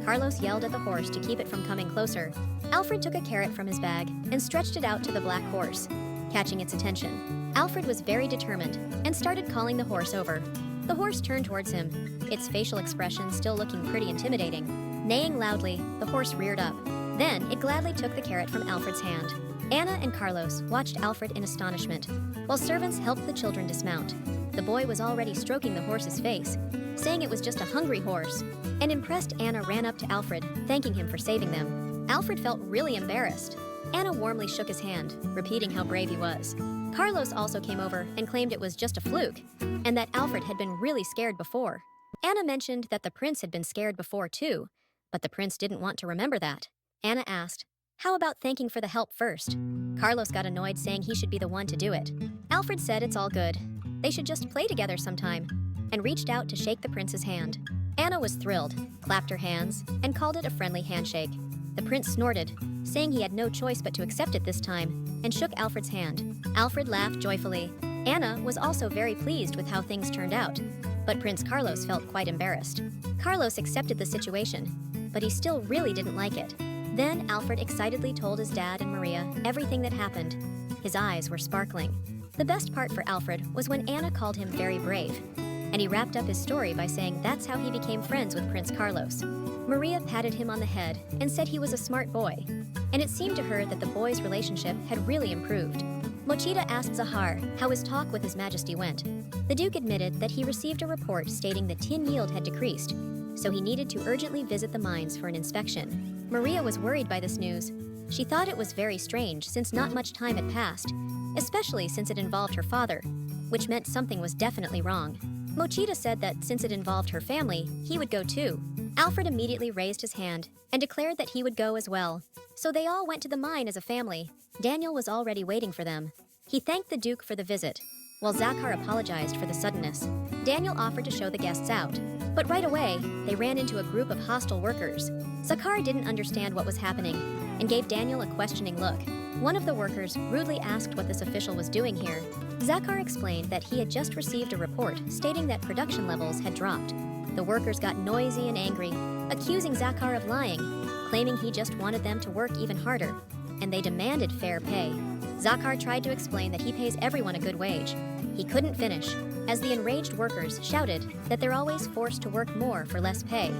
Carlos yelled at the horse to keep it from coming closer. Alfred took a carrot from his bag and stretched it out to the black horse, catching its attention. Alfred was very determined and started calling the horse over. The horse turned towards him, its facial expression still looking pretty intimidating. Neighing loudly, the horse reared up. Then it gladly took the carrot from Alfred's hand. Anna and Carlos watched Alfred in astonishment, while servants helped the children dismount. The boy was already stroking the horse's face, saying it was just a hungry horse. An impressed Anna ran up to Alfred, thanking him for saving them. Alfred felt really embarrassed. Anna warmly shook his hand, repeating how brave he was. Carlos also came over and claimed it was just a fluke, and that Alfred had been really scared before. Anna mentioned that the prince had been scared before too, but the prince didn't want to remember that. Anna asked, "How about thanking for the help first?" Carlos got annoyed, saying he should be the one to do it. Alfred said it's all good. They should just play together sometime, and reached out to shake the prince's hand. Anna was thrilled, clapped her hands, and called it a friendly handshake. The prince snorted, saying he had no choice but to accept it this time, and shook Alfred's hand. Alfred laughed joyfully. Anna was also very pleased with how things turned out, but Prince Carlos felt quite embarrassed. Carlos accepted the situation, but he still really didn't like it. Then Alfred excitedly told his dad and Maria everything that happened. His eyes were sparkling. The best part for Alfred was when Anna called him very brave, and he wrapped up his story by saying that's how he became friends with Prince Carlos. Maria patted him on the head and said he was a smart boy, and it seemed to her that the boys' relationship had really improved. Mochita asked Zahar how his talk with His Majesty went. The Duke admitted that he received a report stating the tin yield had decreased, so he needed to urgently visit the mines for an inspection. Maria was worried by this news. She thought it was very strange since not much time had passed, especially since it involved her father, which meant something was definitely wrong. Mochita said that since it involved her family, he would go too. Alfred immediately raised his hand and declared that he would go as well. So they all went to the mine as a family. Daniel was already waiting for them. He thanked the Duke for the visit, while Zakhar apologized for the suddenness. Daniel offered to show the guests out, but right away, they ran into a group of hostile workers. Zakhar didn't understand what was happening and gave Daniel a questioning look. One of the workers rudely asked what this official was doing here. Zakhar explained that he had just received a report stating that production levels had dropped. The workers got noisy and angry, accusing Zakhar of lying, claiming he just wanted them to work even harder, and they demanded fair pay. Zakhar tried to explain that he pays everyone a good wage. He couldn't finish, as the enraged workers shouted that they're always forced to work more for less pay,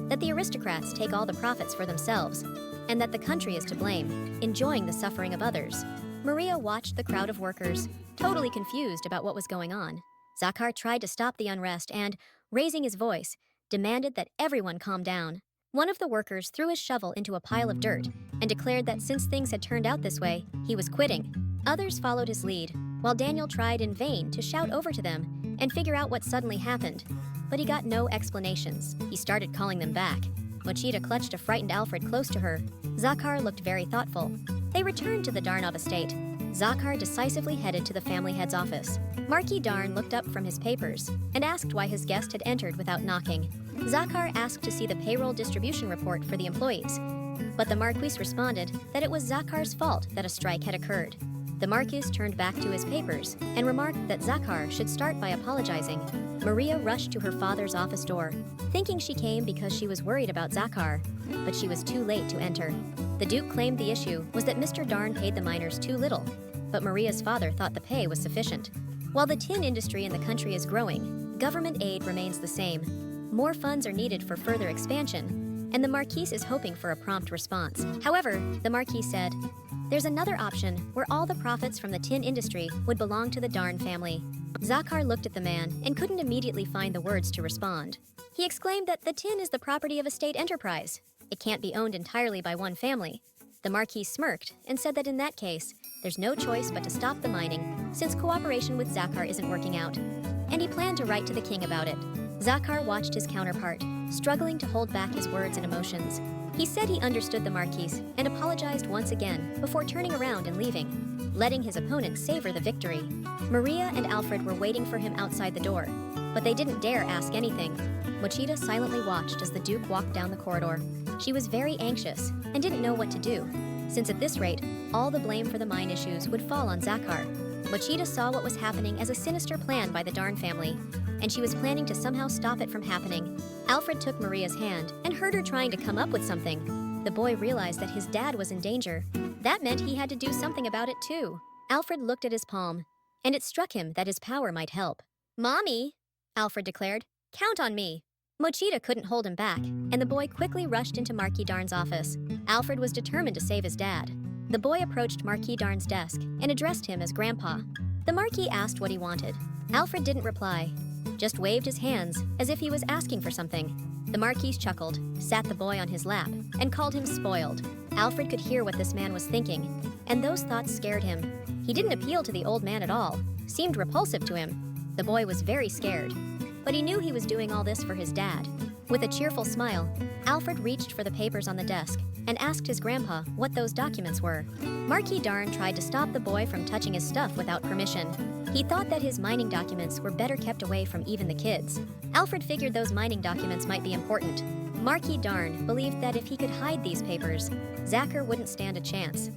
that the aristocrats take all the profits for themselves, and that the country is to blame, enjoying the suffering of others. Maria watched the crowd of workers, totally confused about what was going on. Zakhar tried to stop the unrest and, raising his voice, demanded that everyone calm down. One of the workers threw his shovel into a pile of dirt and declared that since things had turned out this way, he was quitting. Others followed his lead, while Daniel tried in vain to shout over to them and figure out what suddenly happened. But he got no explanations. He started calling them back. Mochita clutched a frightened Alfred close to her. Zakhar looked very thoughtful. They returned to the Darnov estate. Zakhar decisively headed to the family head's office. Marquis Darn looked up from his papers and asked why his guest had entered without knocking. Zakhar asked to see the payroll distribution report for the employees, but the Marquis responded that it was Zakhar's fault that a strike had occurred. The Marquis turned back to his papers and remarked that Zakhar should start by apologizing. Maria rushed to her father's office door, thinking she came because she was worried about Zakhar, but she was too late to enter. The Duke claimed the issue was that Mr. Darn paid the miners too little, but Maria's father thought the pay was sufficient. While the tin industry in the country is growing, government aid remains the same. More funds are needed for further expansion, and the Marquise is hoping for a prompt response. However, the Marquis said, "There's another option where all the profits from the tin industry would belong to the Darn family." Zakar looked at the man and couldn't immediately find the words to respond. He exclaimed that the tin is the property of a state enterprise. It can't be owned entirely by one family. The Marquis smirked and said that in that case, there's no choice but to stop the mining, since cooperation with Zakar isn't working out. And he planned to write to the king about it. Zakar watched his counterpart, struggling to hold back his words and emotions. He said he understood the Marquis and apologized once again before turning around and leaving, letting his opponent savor the victory. Maria and Alfred were waiting for him outside the door, but they didn't dare ask anything. Mochida silently watched as the Duke walked down the corridor. She was very anxious and didn't know what to do, since at this rate, all the blame for the mine issues would fall on Zakar. Mochida saw what was happening as a sinister plan by the Darn family, and she was planning to somehow stop it from happening. Alfred took Maria's hand and heard her trying to come up with something. The boy realized that his dad was in danger. That meant he had to do something about it too. Alfred looked at his palm, and it struck him that his power might help. "Mommy," Alfred declared, "count on me." Mochida couldn't hold him back, and the boy quickly rushed into Marquis Darn's office. Alfred was determined to save his dad. The boy approached Marquis Darn's desk and addressed him as Grandpa. The Marquis asked what he wanted. Alfred didn't reply, just waved his hands as if he was asking for something. The Marquis chuckled, sat the boy on his lap, and called him spoiled. Alfred could hear what this man was thinking, and those thoughts scared him. He didn't appeal to the old man at all, seemed repulsive to him. The boy was very scared, but he knew he was doing all this for his dad. With a cheerful smile, Alfred reached for the papers on the desk and asked his grandpa what those documents were. Marquis Darn tried to stop the boy from touching his stuff without permission. He thought that his mining documents were better kept away from even the kids. Alfred figured those mining documents might be important. Marquis Darn believed that if he could hide these papers, Zakar wouldn't stand a chance.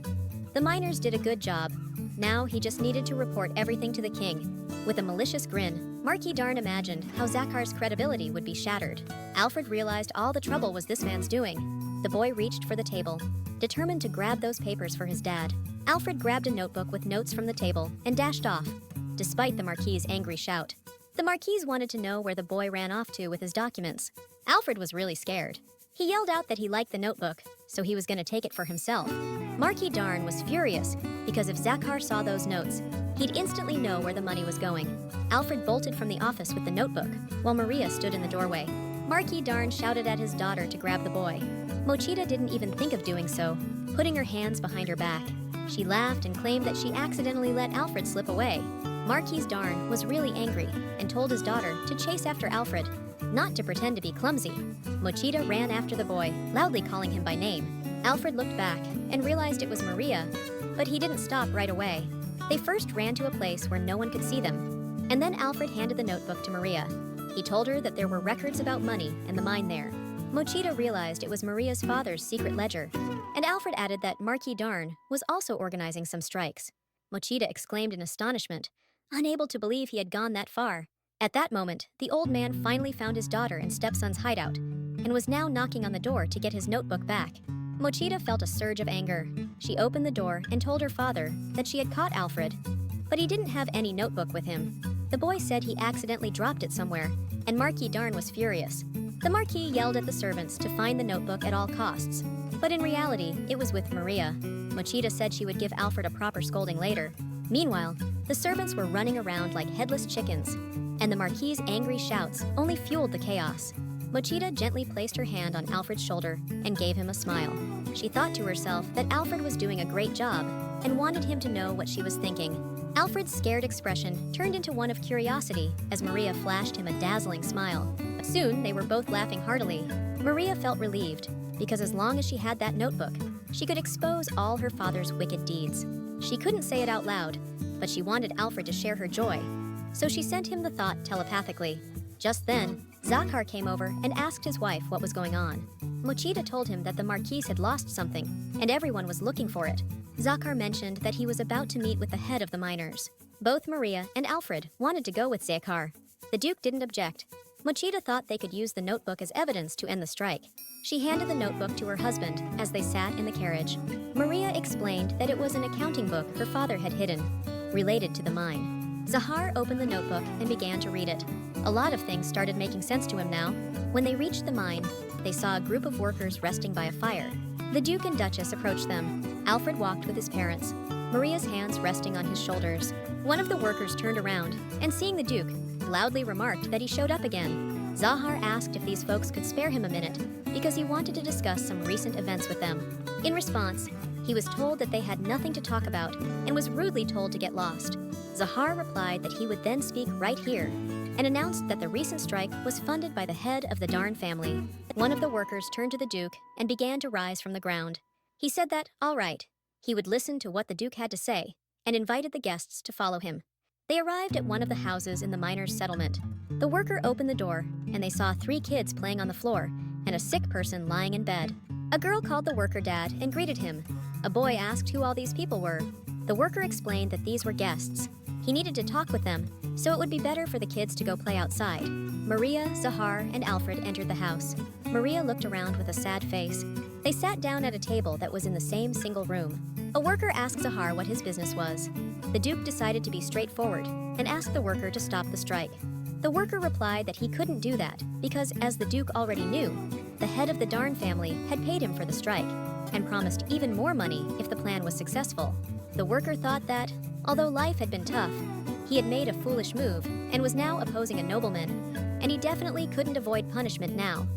The miners did a good job. Now he just needed to report everything to the king. With a malicious grin, Marquis Darn imagined how Zakar's credibility would be shattered. Alfred realized all the trouble was this man's doing. The boy reached for the table, determined to grab those papers for his dad. Alfred grabbed a notebook with notes from the table and dashed off, despite the Marquis's angry shout. The Marquis wanted to know where the boy ran off to with his documents. Alfred was really scared. He yelled out that he liked the notebook, so he was going to take it for himself. Marquis Darn was furious because if Zakar saw those notes, he'd instantly know where the money was going. Alfred bolted from the office with the notebook, while Maria stood in the doorway. Marquis Darn shouted at his daughter to grab the boy. Mochida didn't even think of doing so, putting her hands behind her back. She laughed and claimed that she accidentally let Alfred slip away. Marquis Darn was really angry and told his daughter to chase after Alfred, not to pretend to be clumsy. Mochida ran after the boy, loudly calling him by name. Alfred looked back and realized it was Maria, but he didn't stop right away. They first ran to a place where no one could see them, and then Alfred handed the notebook to Maria. He told her that there were records about money and the mine there. Mochida realized it was Maria's father's secret ledger, and Alfred added that Marquis Darn was also organizing some strikes. Mochida exclaimed in astonishment, unable to believe he had gone that far. At that moment, the old man finally found his daughter and stepson's hideout, and was now knocking on the door to get his notebook back. Mochida felt a surge of anger. She opened the door and told her father that she had caught Alfred, but he didn't have any notebook with him. The boy said he accidentally dropped it somewhere, and Marquis Darn was furious. The Marquis yelled at the servants to find the notebook at all costs, but in reality, it was with Maria. Mochida said she would give Alfred a proper scolding later. Meanwhile, the servants were running around like headless chickens, and the Marquis's angry shouts only fueled the chaos. Mochida gently placed her hand on Alfred's shoulder and gave him a smile. She thought to herself that Alfred was doing a great job and wanted him to know what she was thinking. Alfred's scared expression turned into one of curiosity as Maria flashed him a dazzling smile. Soon, they were both laughing heartily. Maria felt relieved because as long as she had that notebook, she could expose all her father's wicked deeds. She couldn't say it out loud, but she wanted Alfred to share her joy, so she sent him the thought telepathically. Just then, Zakar came over and asked his wife what was going on. Mochida told him that the Marquis had lost something, and everyone was looking for it. Zakar mentioned that he was about to meet with the head of the miners. Both Maria and Alfred wanted to go with Zakar. The Duke didn't object. Mochida thought they could use the notebook as evidence to end the strike. She handed the notebook to her husband as they sat in the carriage. Maria explained that it was an accounting book her father had hidden, related to the mine. Zahar opened the notebook and began to read it. A lot of things started making sense to him now. When they reached the mine, they saw a group of workers resting by a fire. The Duke and Duchess approached them. Alfred walked with his parents, Maria's hands resting on his shoulders. One of the workers turned around and, seeing the Duke, loudly remarked that he showed up again. Zahar asked if these folks could spare him a minute because he wanted to discuss some recent events with them. In response, he was told that they had nothing to talk about and was rudely told to get lost. Zahar replied that he would then speak right here and announced that the recent strike was funded by the head of the Darn family. One of the workers turned to the Duke and began to rise from the ground. He said that, all right, he would listen to what the Duke had to say and invited the guests to follow him. They arrived at one of the houses in the miners' settlement. The worker opened the door and they saw 3 kids playing on the floor and a sick person lying in bed. A girl called the worker dad and greeted him. A boy asked who all these people were. The worker explained that these were guests. He needed to talk with them, so it would be better for the kids to go play outside. Maria, Zahar, and Alfred entered the house. Maria looked around with a sad face. They sat down at a table that was in the same single room. A worker asked Zahar what his business was. The Duke decided to be straightforward and asked the worker to stop the strike. The worker replied that he couldn't do that because, as the Duke already knew, the head of the Darn family had paid him for the strike and promised even more money if the plan was successful. The worker thought that, although life had been tough, he had made a foolish move and was now opposing a nobleman, and he definitely couldn't avoid punishment now.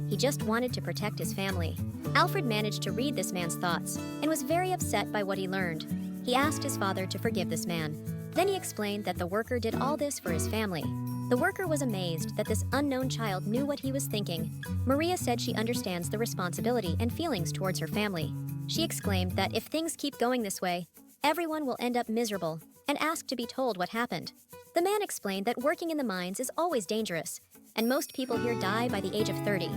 He just wanted to protect his family. Alfred managed to read this man's thoughts and was very upset by what he learned. He asked his father to forgive this man. Then he explained that the worker did all this for his family. The worker was amazed that this unknown child knew what he was thinking. Maria said she understands the responsibility and feelings towards her family. She exclaimed that if things keep going this way, everyone will end up miserable and asked to be told what happened. The man explained that working in the mines is always dangerous, and most people here die by the age of 30.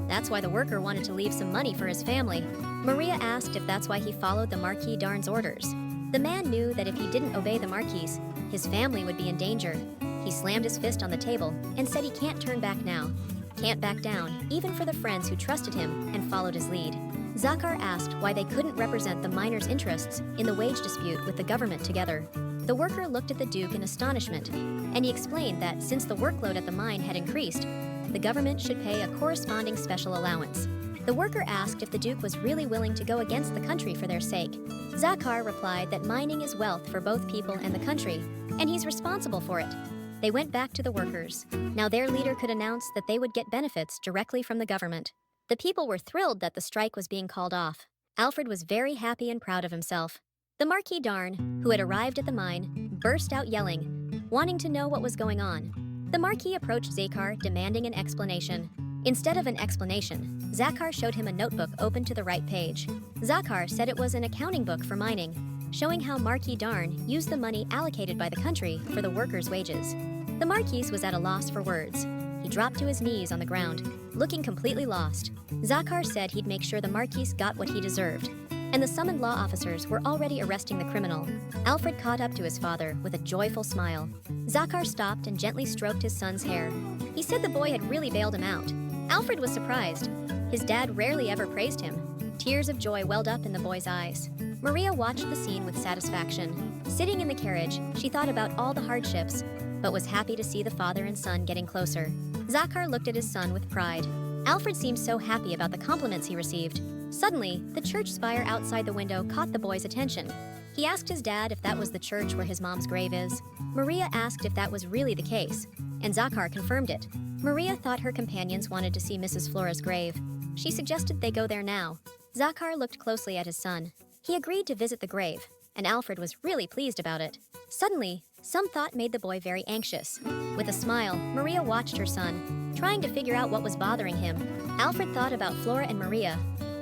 That's why the worker wanted to leave some money for his family. Maria asked if that's why he followed the Marquis Darn's orders. The man knew that if he didn't obey the Marquis, his family would be in danger. He slammed his fist on the table and said he can't turn back now. Can't back down, even for the friends who trusted him and followed his lead. Zahar asked why they couldn't represent the miners' interests in the wage dispute with the government together. The worker looked at the Duke in astonishment, and he explained that since the workload at the mine had increased, the government should pay a corresponding special allowance. The worker asked if the Duke was really willing to go against the country for their sake. Zahar replied that mining is wealth for both people and the country, and he's responsible for it. They went back to the workers. Now their leader could announce that they would get benefits directly from the government. The people were thrilled that the strike was being called off. Alfred was very happy and proud of himself. The Marquis Darn, who had arrived at the mine, burst out yelling, wanting to know what was going on. The Marquis approached Zahar, demanding an explanation. Instead of an explanation, Zahar showed him a notebook open to the right page. Zahar said it was an accounting book for mining, showing how Marquis Darn used the money allocated by the country for the workers' wages. The Marquis was at a loss for words. He dropped to his knees on the ground, looking completely lost. Zahar said he'd make sure the Marquis got what he deserved, and the summoned law officers were already arresting the criminal. Alfred caught up to his father with a joyful smile. Zahar stopped and gently stroked his son's hair. He said the boy had really bailed him out. Alfred was surprised. His dad rarely ever praised him. Tears of joy welled up in the boy's eyes. Maria watched the scene with satisfaction. Sitting in the carriage, she thought about all the hardships, but was happy to see the father and son getting closer. Zahar looked at his son with pride. Alfred seemed so happy about the compliments he received. Suddenly, the church spire outside the window caught the boy's attention. He asked his dad if that was the church where his mom's grave is. Maria asked if that was really the case, and Zahar confirmed it. Maria thought her companions wanted to see Mrs. Flora's grave. She suggested they go there now. Zahar looked closely at his son. He agreed to visit the grave, and Alfred was really pleased about it. Suddenly, some thought made the boy very anxious. With a smile, Maria watched her son, trying to figure out what was bothering him. Alfred thought about Flora and Maria,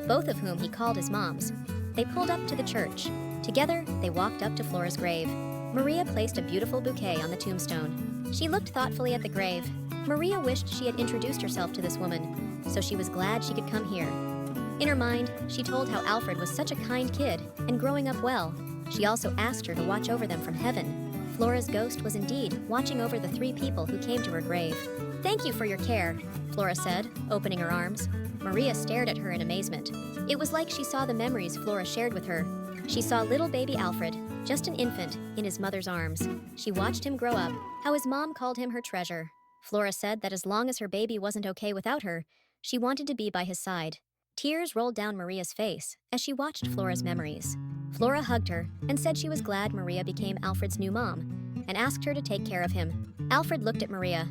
both of whom he called his moms. They pulled up to the church. Together, they walked up to Flora's grave. Maria placed a beautiful bouquet on the tombstone. She looked thoughtfully at the grave. Maria wished she had introduced herself to this woman, so she was glad she could come here. In her mind, she told how Alfred was such a kind kid and growing up well. She also asked her to watch over them from heaven. Flora's ghost was indeed watching over the 3 people who came to her grave. "Thank you for your care," Flora said, opening her arms. Maria stared at her in amazement. It was like she saw the memories Flora shared with her. She saw little baby Alfred, just an infant, in his mother's arms. She watched him grow up, how his mom called him her treasure. Flora said that as long as her baby wasn't okay without her, she wanted to be by his side. Tears rolled down Maria's face as she watched Flora's memories. Flora hugged her and said she was glad Maria became Alfred's new mom and asked her to take care of him. Alfred looked at Maria.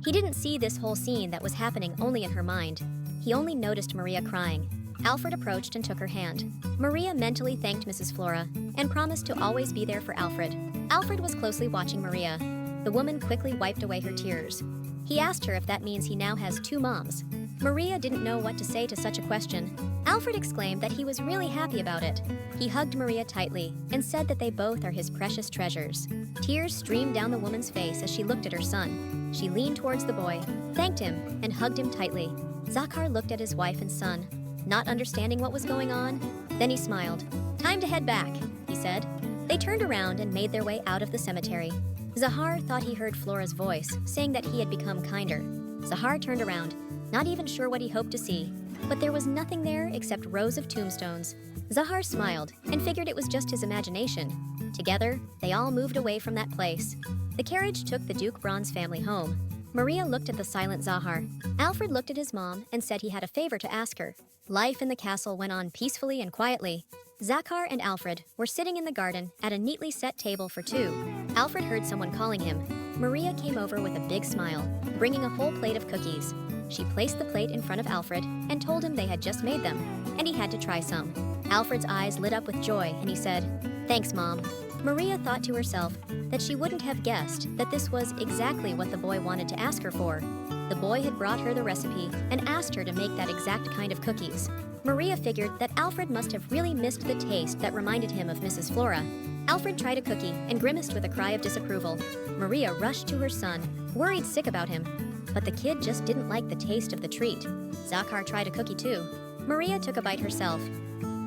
He didn't see this whole scene that was happening only in her mind. He only noticed Maria crying. Alfred approached and took her hand. Maria mentally thanked Mrs. Flora and promised to always be there for Alfred. Alfred was closely watching Maria. The woman quickly wiped away her tears. He asked her if that means he now has two moms. Maria didn't know what to say to such a question. Alfred exclaimed that he was really happy about it. He hugged Maria tightly and said that they both are his precious treasures. Tears streamed down the woman's face as she looked at her son. She leaned towards the boy, thanked him, and hugged him tightly. Zakhar looked at his wife and son, not understanding what was going on. Then he smiled. "Time to head back," he said. They turned around and made their way out of the cemetery. Zahar thought he heard Flora's voice, saying that he had become kinder. Zahar turned around, not even sure what he hoped to see, but there was nothing there except rows of tombstones. Zahar smiled and figured it was just his imagination. Together, they all moved away from that place. The carriage took the Duke Bronze family home. Maria looked at the silent Zahar. Alfred looked at his mom and said he had a favor to ask her. Life in the castle went on peacefully and quietly. Zakhar and Alfred were sitting in the garden at a neatly set table for two. Alfred heard someone calling him. Maria came over with a big smile, bringing a whole plate of cookies. She placed the plate in front of Alfred and told him they had just made them, and he had to try some. Alfred's eyes lit up with joy, and he said, "Thanks, Mom." Maria thought to herself that she wouldn't have guessed that this was exactly what the boy wanted to ask her for. The boy had brought her the recipe and asked her to make that exact kind of cookies. Maria figured that Alfred must have really missed the taste that reminded him of Mrs. Flora. Alfred tried a cookie and grimaced with a cry of disapproval. Maria rushed to her son, worried sick about him. But the kid just didn't like the taste of the treat. Zakhar tried a cookie too. Maria took a bite herself.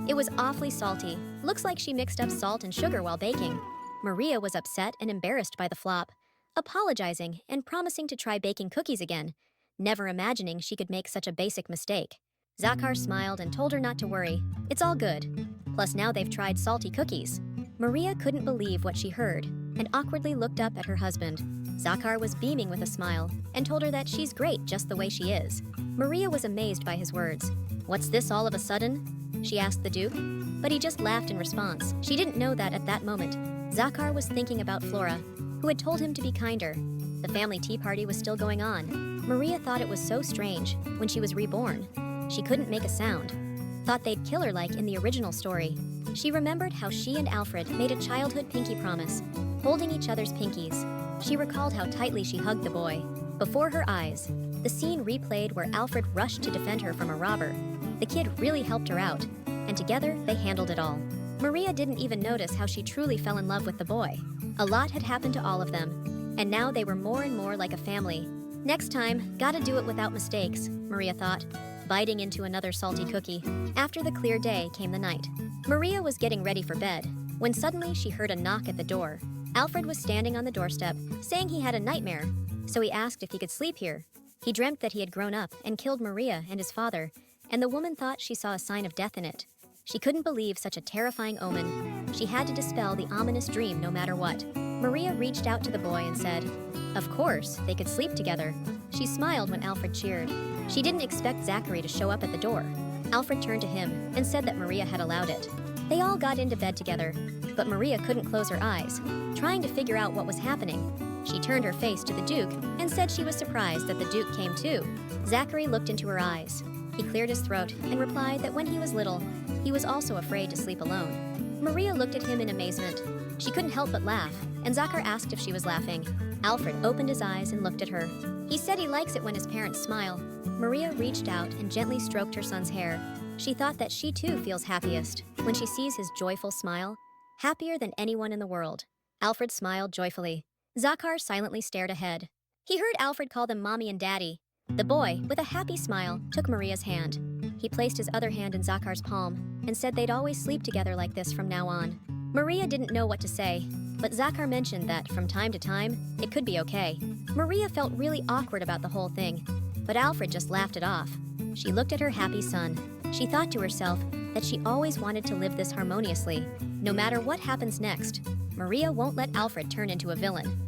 It was awfully salty. Looks like she mixed up salt and sugar while baking. Maria was upset and embarrassed by the flop, apologizing and promising to try baking cookies again, never imagining she could make such a basic mistake. Zakhar smiled and told her not to worry. It's all good. Plus now they've tried salty cookies. Maria couldn't believe what she heard and awkwardly looked up at her husband. Zakhar was beaming with a smile and told her that she's great just the way she is. Maria was amazed by his words. "What's this all of a sudden?" she asked the Duke, but he just laughed in response. She didn't know that at that moment, Zakhar was thinking about Flora, who had told him to be kinder. The family tea party was still going on. Maria thought it was so strange when she was reborn. She couldn't make a sound. Thought they'd kill her like in the original story. She remembered how she and Alfred made a childhood pinky promise, holding each other's pinkies. She recalled how tightly she hugged the boy. Before her eyes, the scene replayed where Alfred rushed to defend her from a robber. The kid really helped her out, and together they handled it all. Maria didn't even notice how she truly fell in love with the boy. A lot had happened to all of them, and now they were more and more like a family. Next time, gotta do it without mistakes, Maria thought, biting into another salty cookie. After the clear day came the night. Maria was getting ready for bed, when suddenly she heard a knock at the door. Alfred was standing on the doorstep, saying he had a nightmare, so he asked if he could sleep here. He dreamt that he had grown up and killed Maria and his father, and the woman thought she saw a sign of death in it. She couldn't believe such a terrifying omen. She had to dispel the ominous dream no matter what. Maria reached out to the boy and said, "Of course, they could sleep together." She smiled when Alfred cheered. She didn't expect Zachary to show up at the door. Alfred turned to him and said that Maria had allowed it. They all got into bed together, but Maria couldn't close her eyes, trying to figure out what was happening. She turned her face to the Duke and said she was surprised that the Duke came too. Zachary looked into her eyes. He cleared his throat and replied that when he was little, he was also afraid to sleep alone. Maria looked at him in amazement. She couldn't help but laugh, and Zachar asked if she was laughing. Alfred opened his eyes and looked at her. He said he likes it when his parents smile. Maria reached out and gently stroked her son's hair. She thought that she too feels happiest when she sees his joyful smile, happier than anyone in the world. Alfred smiled joyfully. Zachar silently stared ahead. He heard Alfred call them Mommy and Daddy. The boy, with a happy smile, took Maria's hand. He placed his other hand in Zachar's palm and said they'd always sleep together like this from now on. Maria didn't know what to say, but Zachar mentioned that from time to time, it could be okay. Maria felt really awkward about the whole thing, but Alfred just laughed it off. She looked at her happy son. She thought to herself that she always wanted to live this harmoniously. No matter what happens next, Maria won't let Alfred turn into a villain.